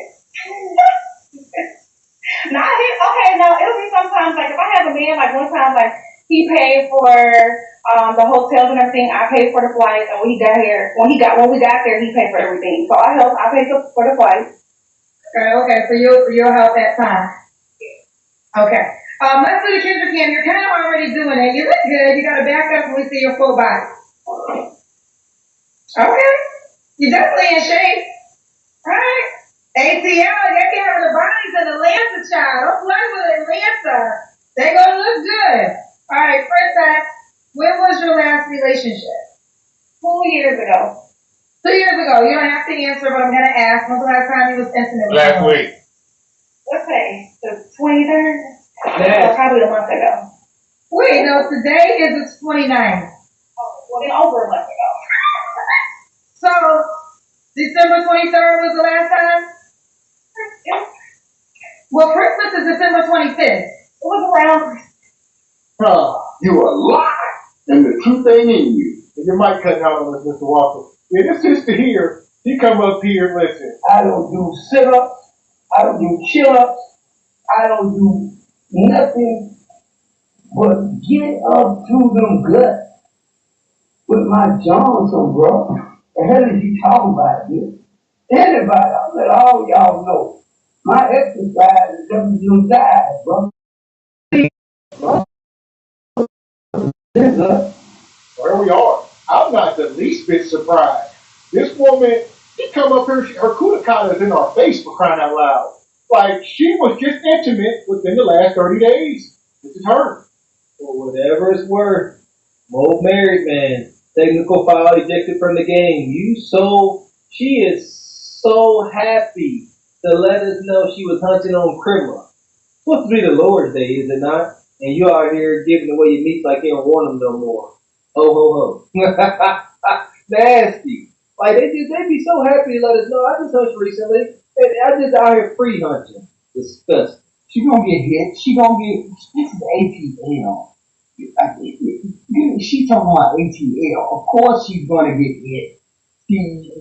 Okay, no, it'll be sometimes like if I have a man, like one time, like he paid for the hotels and everything. I paid for the flights, and when we got there, he paid for everything. So I paid for the flight.
Okay, so you'll help at time. Okay. Let's do the Kendra Cam. You're kind of already doing it. You look good. You got to back up when we see your full body. Okay. You're definitely in shape. All right. ATL, they be having the bodies in Atlanta, child. Don't play with Atlanta. They gonna look good. All right, first time, when was your last relationship?
2 years ago.
2 years ago. You don't have to answer, but I'm gonna ask. When's the last time you was intimate with
Last
someone?
week.
Let's say the 23rd. Or probably a month ago.
Wait, no, today is the 29th.
Oh, well, then over a month ago.
So, December 23rd was the last time?
Yeah.
Well, Christmas is December 25th.
It was around Christmas.
You a lie, and the truth ain't in you. And your mic cutting out on us, Mr. Walker. Yeah, this sister here, she come up here, listen.
I don't do sit-ups. I don't do chin-ups. I don't do nothing but get up to them guts with my Johnson, bro. The hell is you talking about here? Anybody, I'll let all y'all know. My exercise is up to your size, bro.
Where we are. I'm not the least bit surprised. This woman, she come up here, her kudakata is in our face for crying out loud. Like, she was just intimate within the last 30 days. This is her.
For whatever it's worth, old married man, technical foul ejected from the game. She is so happy to let us know she was hunting on criminal. Supposed to be the Lord's Day, is it not? And you out here giving away your meat like you don't want them no more. Ho ho ho. Nasty. Like they be so happy to let us know. I just hunched recently. And I just out here free hunting. Disgusting.
She gonna get hit. This is ATL. She talking about ATL. Of course she's gonna get hit.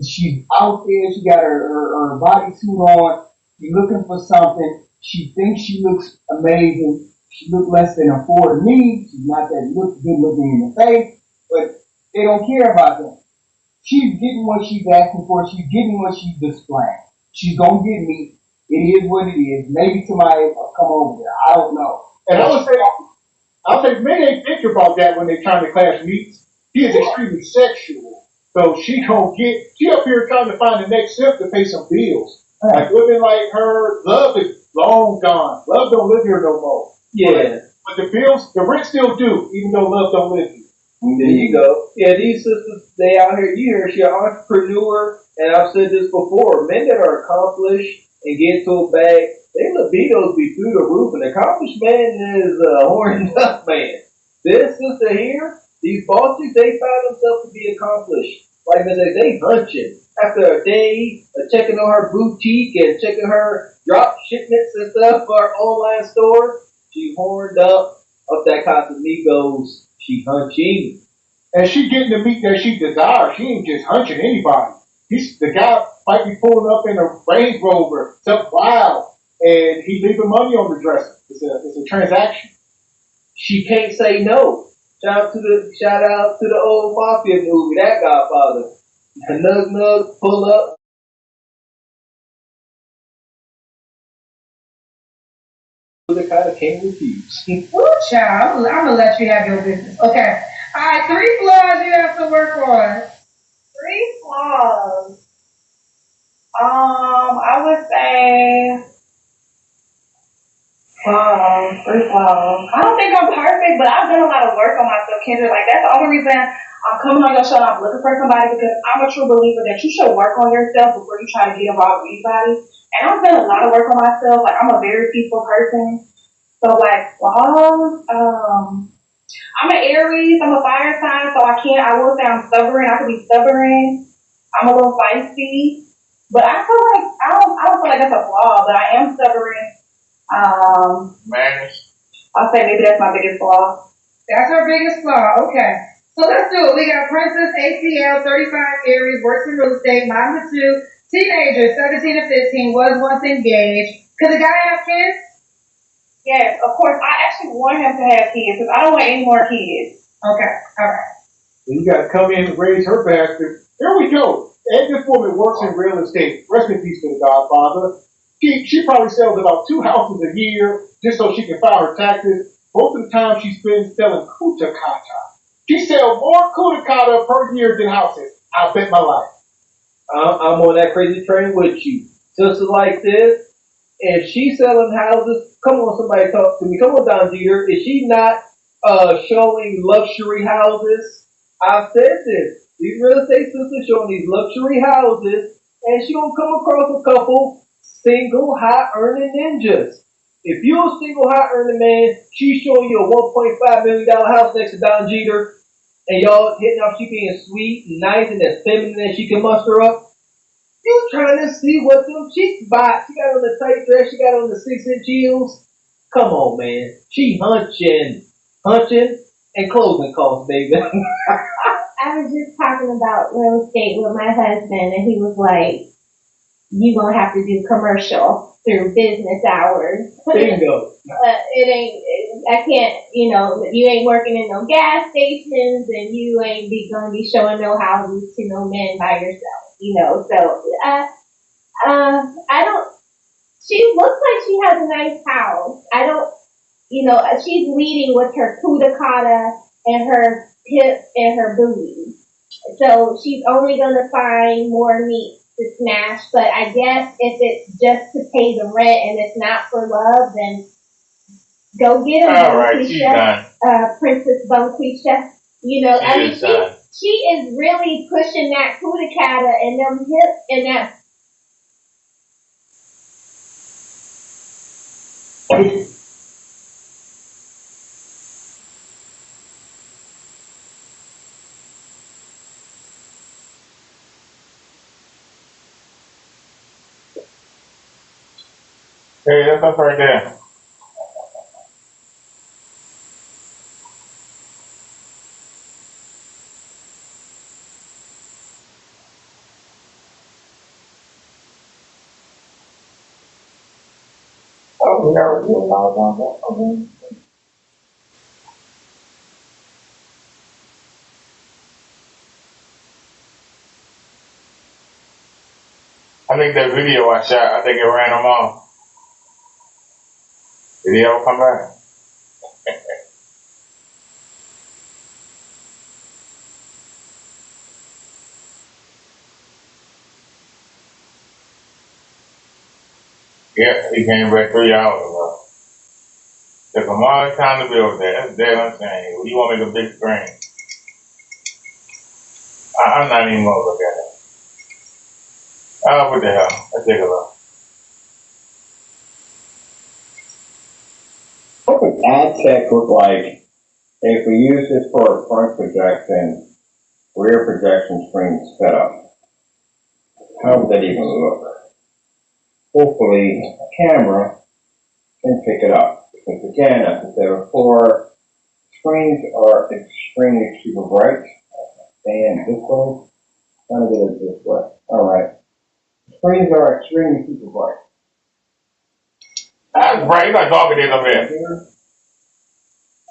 She's out there. She got her bodysuit on. She's looking for something. She thinks she looks amazing. She looks less than a 4 to me. She's not that good looking in the face, but they don't care about that. She's getting what she's asking for. She's getting what she's displaying. She's gonna get me. It is what it is. Maybe somebody will come over there. I don't know.
And I would say, I'll say men ain't think about that when they trying to clash meets. He is extremely sexual. So she up here trying to find the next step to pay some bills. Like women like her, love is long gone. Love don't live here no more.
Yeah.
But the bills, the rent still due, even though love don't live here.
There you go. Yeah, these sisters, they out here, you hear she an entrepreneur, and I've said this before, men that are accomplished and get to a bag, their libidos be through the roof. An accomplished man is a horned up man. This sister here, these bosses, they find themselves to be accomplished. Like I said, they hunching. After a day of checking on her boutique and checking her drop shipments and stuff for her online store, she horned up that Casamigos. She hunching.
And she getting the meat that she desires. She ain't just hunching anybody. The guy might be pulling up in a Range Rover, something wild, and he leaving money on the dresser. It's a transaction.
She can't say no. Shout out to the old mafia movie, that Godfather. Nug nug, pull up. The kind of can't refuse.
Ooh, child, I'm gonna let you have your business. Okay. All right, 3 flaws you have to work on.
3 flaws. I would say, 3 flaws. I don't think I'm perfect, but I've done a lot of work on myself, Kendra. Like, that's the only reason I'm coming on your show and I'm looking for somebody, because I'm a true believer that you should work on yourself before you try to get involved with anybody. And I've done a lot of work on myself. Like, I'm a very peaceful person. So, like, flaws, I'm an Aries, I'm a fire sign, so I will say I'm stubborn. I could be stubborn. I'm a little feisty. But I feel like, I don't feel like that's a flaw, but I am stubborn.
Manners.
I'll say maybe that's my biggest flaw.
That's her biggest flaw. Okay. So let's do it. We got Princess ACL, 35 Aries, works in real estate, mama 2, teenager, 17 to 15, was once engaged. Could the guy have kids?
Yes, of course. I actually want him to have kids because I don't want any more kids.
Okay, all right.
You got to come in and raise her bastard. Here we go. And this woman works in real estate. Rest in peace to the Godfather. She probably sells about 2 houses a year just so she can file her taxes. Most of the time she spends selling kuta kata. She sells more kuta kata per year than houses. I'll bet my life.
I'm on that crazy train with you. Sisters like this, if she's selling houses, come on, somebody talk to me. Come on, Don Jeter. Is she not showing luxury houses? I've said this. These real estate sisters showing these luxury houses, and she gonna come across a couple single high earning ninjas. If you're a single high earning man, she's showing you a $1.5 million house next to Don Jeter, and y'all hitting off, she being sweet and nice and as feminine as she can muster up. You trying to see what them cheeks buy. She got on the tight dress, she got on the 6-inch heels. Come on, man. She hunching, and closing costs, baby.
I was just talking about real estate with my husband, and he was like, "You gonna have to do commercial through business hours."
Bingo.
It ain't. I can't. You ain't working in no gas stations, and you ain't gonna be showing no houses to no men by yourself. So I don't. She looks like she has a nice house. I don't. She's leading with her kudakata and her hips and her booty. So she's only gonna find more meat to smash. But I guess if it's just to pay the rent and it's not for love, then go get him,
all right, she's done.
Princess Bonquisha. She is really pushing that kudakata and them hips and that.
Hey, that's up right there.
Oh, we already doing all on that. Okay.
I think that video I shot, I think it ran them off. Did he ever come back? Yeah, he came back 3 hours ago. Took him all the time to build that. That's damn insane. You want to make a big screen? I'm not even gonna look at it. Oh, what the hell? Let's take a look.
What would ad tech look like if we use this for a front projection, rear projection screen setup? How would that even look? Hopefully, a camera can pick it up. Because again, as I said before, screens are extremely super bright. And this way, trying to get it this way. Alright. Screens are extremely super bright.
That's bright. You're not talking this up here.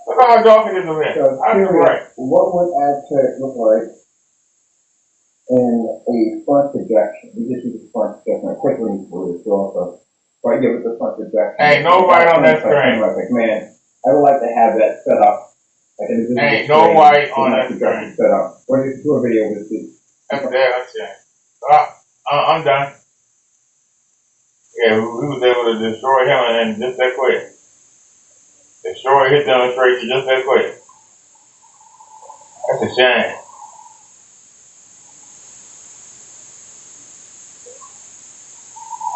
Look how dark it is over here.
So,
That's right.
what would ad tech look like in a front projection? We just use the front projection. A quick link for this also. Right here with the front projection.
Ain't nobody on that screen.
Like, man, I would like to have that set up. Like
ain't nobody on that screen.
Set up. Or just do a video with this.
That's it. I'm done. Yeah, we was able to destroy him and just that quick. Destroy his demonstration just that quick. That's a shame.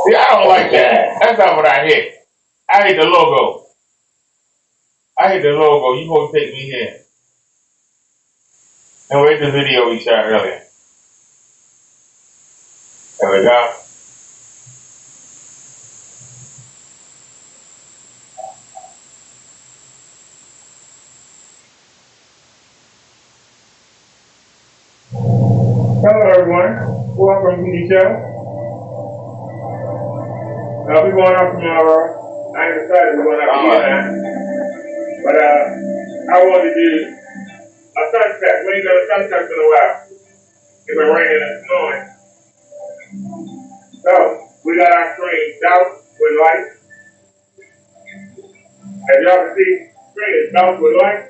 See, I don't like that. That's not what I hit. I hit the logo. I hit the logo. You supposed to take me here. And where's the video we shot earlier? There we go. Hello everyone. Welcome to the show. We're going out tomorrow. I ain't decided we're going out tomorrow. But I want to do a sunset. We ain't done a sunset in a while. It's been raining and snowing. So we got our screen south with light. As y'all can see, screen is south with light.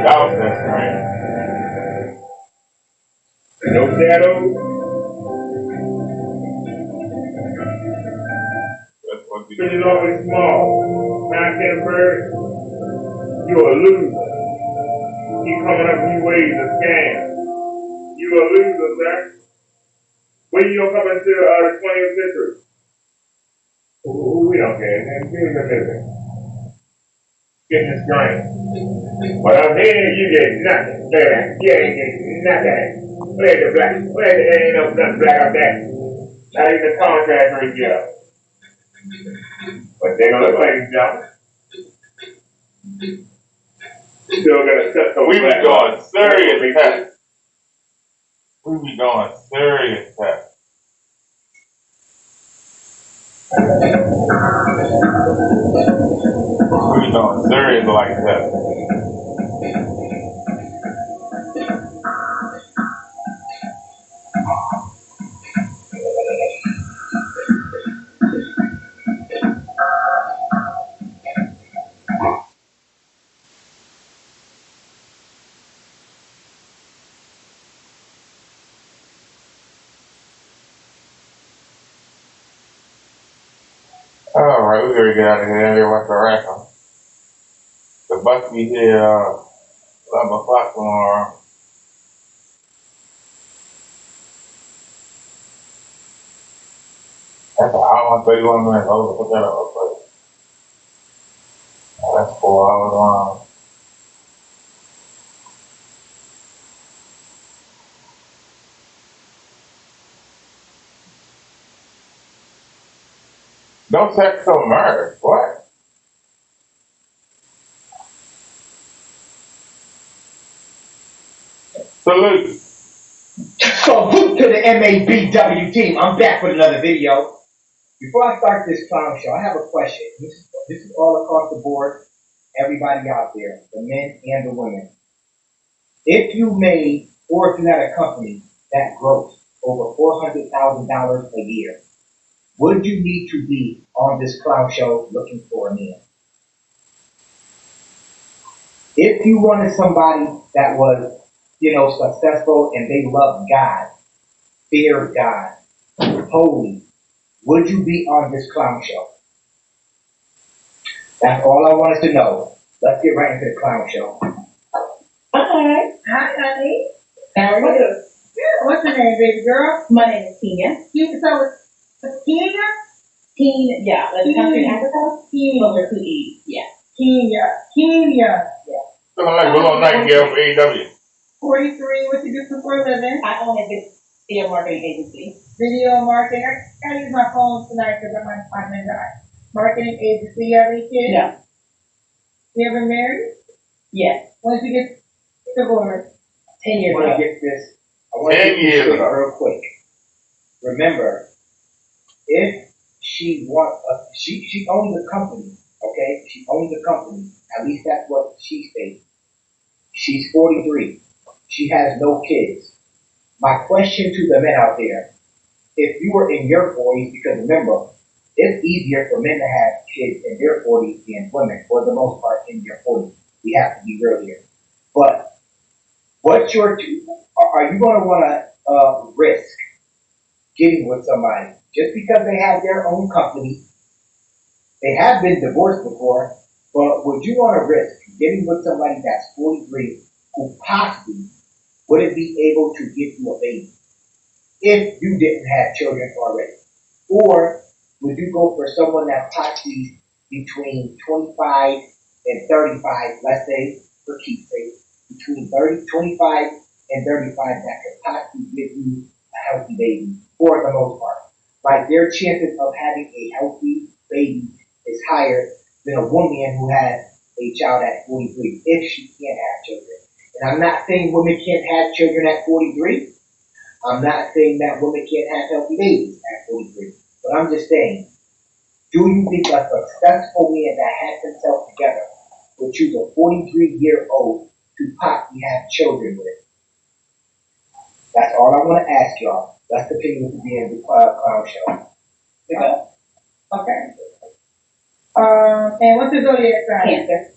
South that screen. No shadows. It is always small. 9-10 birds. You're a loser. Keep coming up with new ways to scam. You're a loser, sir. When you gonna come into the 20th century? Ooh, we don't care, man. Give me the business. Get this screen. But up here, you get nothing. Look at that. You ain't getting nothing. Where's the black? There ain't no nothing black up there. Not even the contract ratio. But they gonna look like it's jumping. Still gonna cut the we be going serious test. We be going serious test. We be going serious like that. Alright, we gotta get out of here. They want to rack them. The bus be here 11 o'clock tomorrow. That's an hour and 31 minutes. Hold on, put that up real quick. That's 4 hours long. Don't text so merge. What? Salute.
Salute to the MABW team. I'm back with another video. Before I start this clown show, I have a question. This is all across the board. Everybody out there, the men and the women. If you made, or if you had a company that grossed over $400,000 a year, would you need to be on this clown show looking for a man? If you wanted somebody that was
successful and they love God, fear God, holy, would you be on this clown show? That's all I wanted to know. Let's get right into the clown show.
Hi.
Hi, honey.
How are you?
What's your name, baby girl?
My name is Kenya.
So it's Kenya?
Kenya, yeah, like the country in Africa.
Kenya.
But with two E's, yeah.
Kenya.
Sound like a little nightingale for AW.
43, what you do for a living?
I own a video marketing agency.
Video marketing. I gotta use my phone tonight because I'm on my guy. Marketing agency. You have any kids?
No.
You ever married?
Yes.
When did you get divorced?
10 years
I want
ago.
to get this. I want to get this straight real quick. Remember, if she she owns a company, okay? She owns a company. At least that's what she states. She's 43. She has no kids. My question to the men out there, if you were in your 40s, because remember, it's easier for men to have kids in their 40s than women, for the most part, in their 40s. We have to be real here. But are you going to want to risk getting with somebody just because they have their own company? They have been divorced before, but would you want to risk getting with somebody that's 43 who possibly wouldn't be able to give you a baby if you didn't have children already? Or would you go for someone that's possibly between 25 and 35, let's say, for keep's sake, between 25 and 35 that could possibly give you a healthy baby for the most part? Like their chances of having a healthy baby is higher than a woman who has a child at 43 if she can't have children. And I'm not saying women can't have children at 43. I'm not saying that women can't have healthy babies at 43. But I'm just saying, do you think a successful man that has himself together would choose a 43-year-old to possibly have children with? That's all I want to ask y'all. Let's continue with the clown show.
Yeah. Okay. And what's your zodiac sign?
Cancer.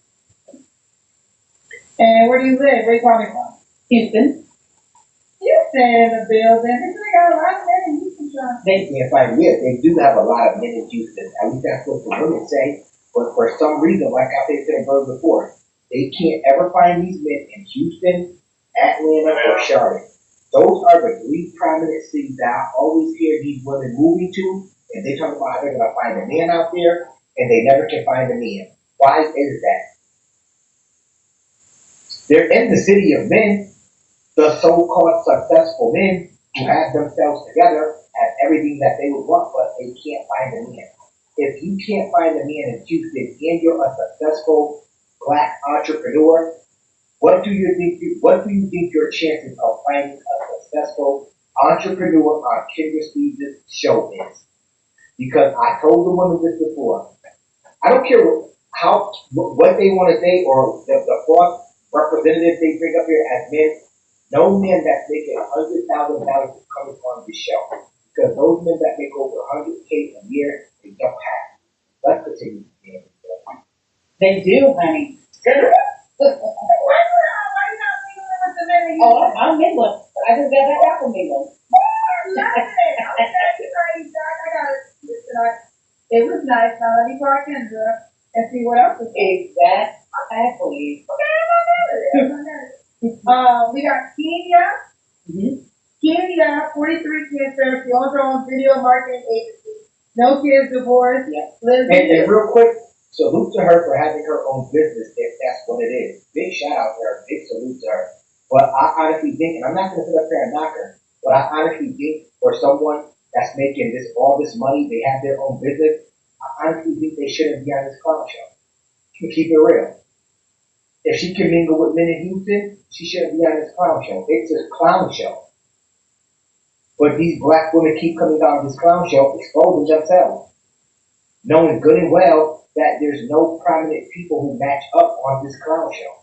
And where do you live? Where you calling from?
Houston.
Houston in the building. They got a lot of men in Houston, John.
They can't find it. They do have a lot of men in Houston. At least that's what the women say. But for some reason, like I said to the bird before, they can't ever find these men in Houston, Atlanta, or Charlotte. Those are the three prominent cities that I always hear these women moving to, and they talk about how they're going to find a man out there, and they never can find a man. Why is that? They're in the city of men, the so-called successful men who have themselves together, have everything that they would want, but they can't find a man. If you can't find a man in Houston and you're a successful black entrepreneur, what do you think your chances of finding a successful entrepreneur on Kendra Stevens' show is? Because I told the women this before. I don't care what they want to say or the false representatives they bring up here as men. No men that's making $100,000 is coming on this show. Because those men that make over $100K a year, they don't have. Let's continue.
They do, honey. Oh, I'm mingling. I just got back out from mingling.
It was nice. Now let me park Kendra and see what else is
Exactly.
We got Kenya. Kenya, 43 cancer. She owns her own video marketing agency. No kids, divorced. Lives
And real quick, salute to her for having her own business if that's what it is. Big shout out to her. Big salute to her. But I honestly think, and I'm not going to sit up there and knock her, but I honestly think for someone that's making all this money, they have their own business, I honestly think they shouldn't be on this clown show. To keep it real. If she can mingle with men in Houston, she shouldn't be on this clown show. It's a clown show. But these black women keep coming on this clown show, exposing themselves, knowing good and well that there's no prominent people who match up on this clown show.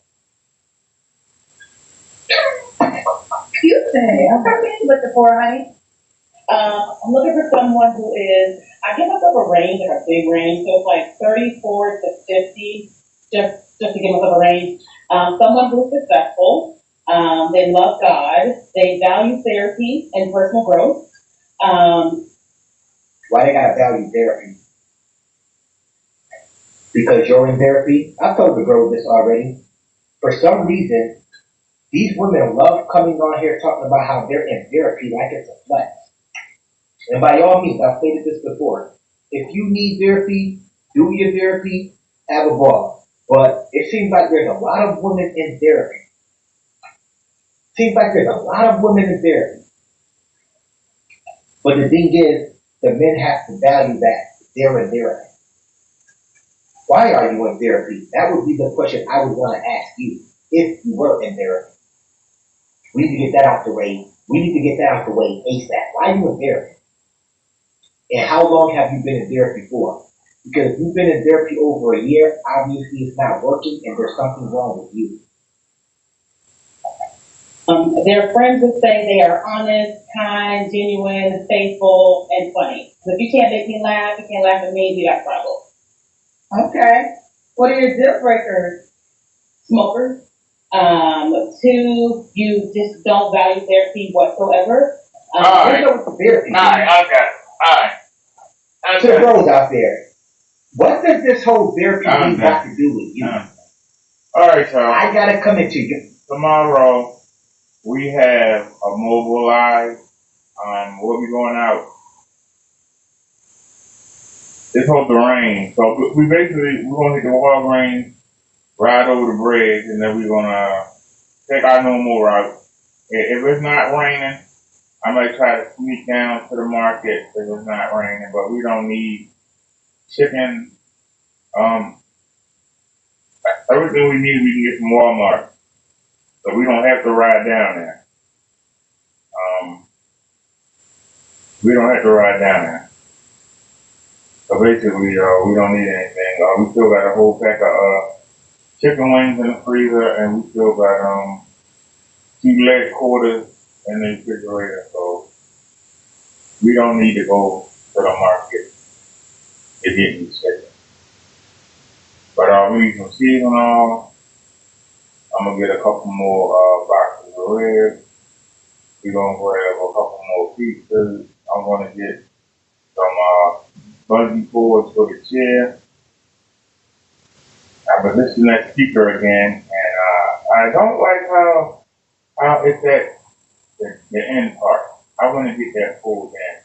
Houston. What are you looking for, honey?
I'm looking for someone who is, I give myself a range, like a big range, so it's like 34 to 50, just to give myself a range. Someone who's successful, They love God. They value therapy and personal growth.
Why they gotta value therapy? Because you're in therapy. I told the girl this already. For some reason, these women love coming on here talking about how they're in therapy like it's a flex. And by all means, I've stated this before. If you need therapy, do your therapy, have a ball. But it seems like there's a lot of women in therapy. Seems like there's a lot of women in therapy. But the thing is, the men have to value that they're in therapy. Why are you in therapy? That would be the question I would want to ask you if you were in therapy. We need to get that out the way. We need to get that out the way ASAP. Why are you in therapy? And how long have you been in therapy for? Because if you've been in therapy over a year, obviously it's not working and there's something wrong with you.
Their friends would say they are honest, kind, genuine, faithful, and funny. So if you can't make me laugh, you can't laugh at me, we got a problem.
Okay. What are your deal breakers?
Smokers. 2, you just don't value therapy whatsoever.
Alright, I got it. Alright. To the girls out there, what does this whole therapy thing got to do with you?
Alright, y'all.
I gotta come into you.
Tomorrow, we have a mobilize. We'll be going out. It's supposed to rain. So we're going to hit the Walgreens, ride over the bridge, and then we're going to take our normal route. If it's not raining, I might try to sneak down to the market if it's not raining, but we don't need chicken. Everything we need, we can get from Walmart. So we don't have to ride down there. We don't have to ride down there. So basically, we don't need anything. We still got a whole pack of chicken wings in the freezer, and we still got 2 leg quarters in the refrigerator. So we don't need to go to the market to get these chicken. But we need some seasonal. I'm gonna get a couple more boxes of ribs. We're gonna grab a couple more pizzas. I'm gonna get some bungee cords for the chair. I've been listening to that speaker again, and I don't like how it's at the end part. I want to get that pulled in,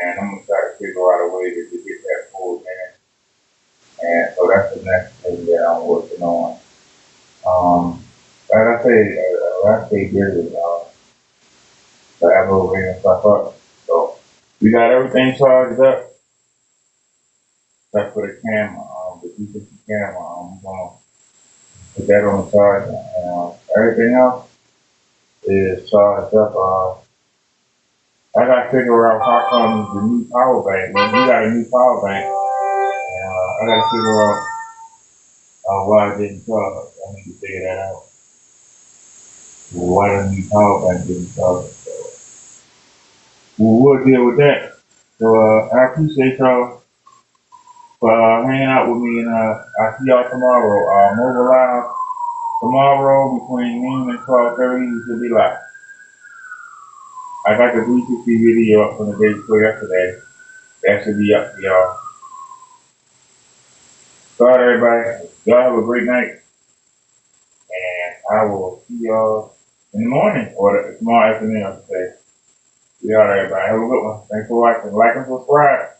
and I'm gonna try to figure out a way to get that pulled in. And so that's the next thing that I'm working on. Like I say busy, so I'm over here and stuff up. So we got everything charged up. Except for the camera, the 360 camera. I'm gonna put that on the charger, and everything else is charged up. I gotta figure out how come the new power bank. When we got a new power bank, and I gotta figure out why it didn't charge. I need to figure that out. Why the new power bank didn't charge. So we'll deal with that. So I appreciate y'all for hanging out with me, and I'll see y'all tomorrow. Mobile Live tomorrow between noon and 12:30. We should be live. I got the 360 video up from the day before yesterday. That should be up for y'all. So, all right, everybody, y'all have a great night, and I will see y'all in the morning or tomorrow afternoon, I should say. See y'all, everybody. Have a good one. Thanks for watching. Like and subscribe.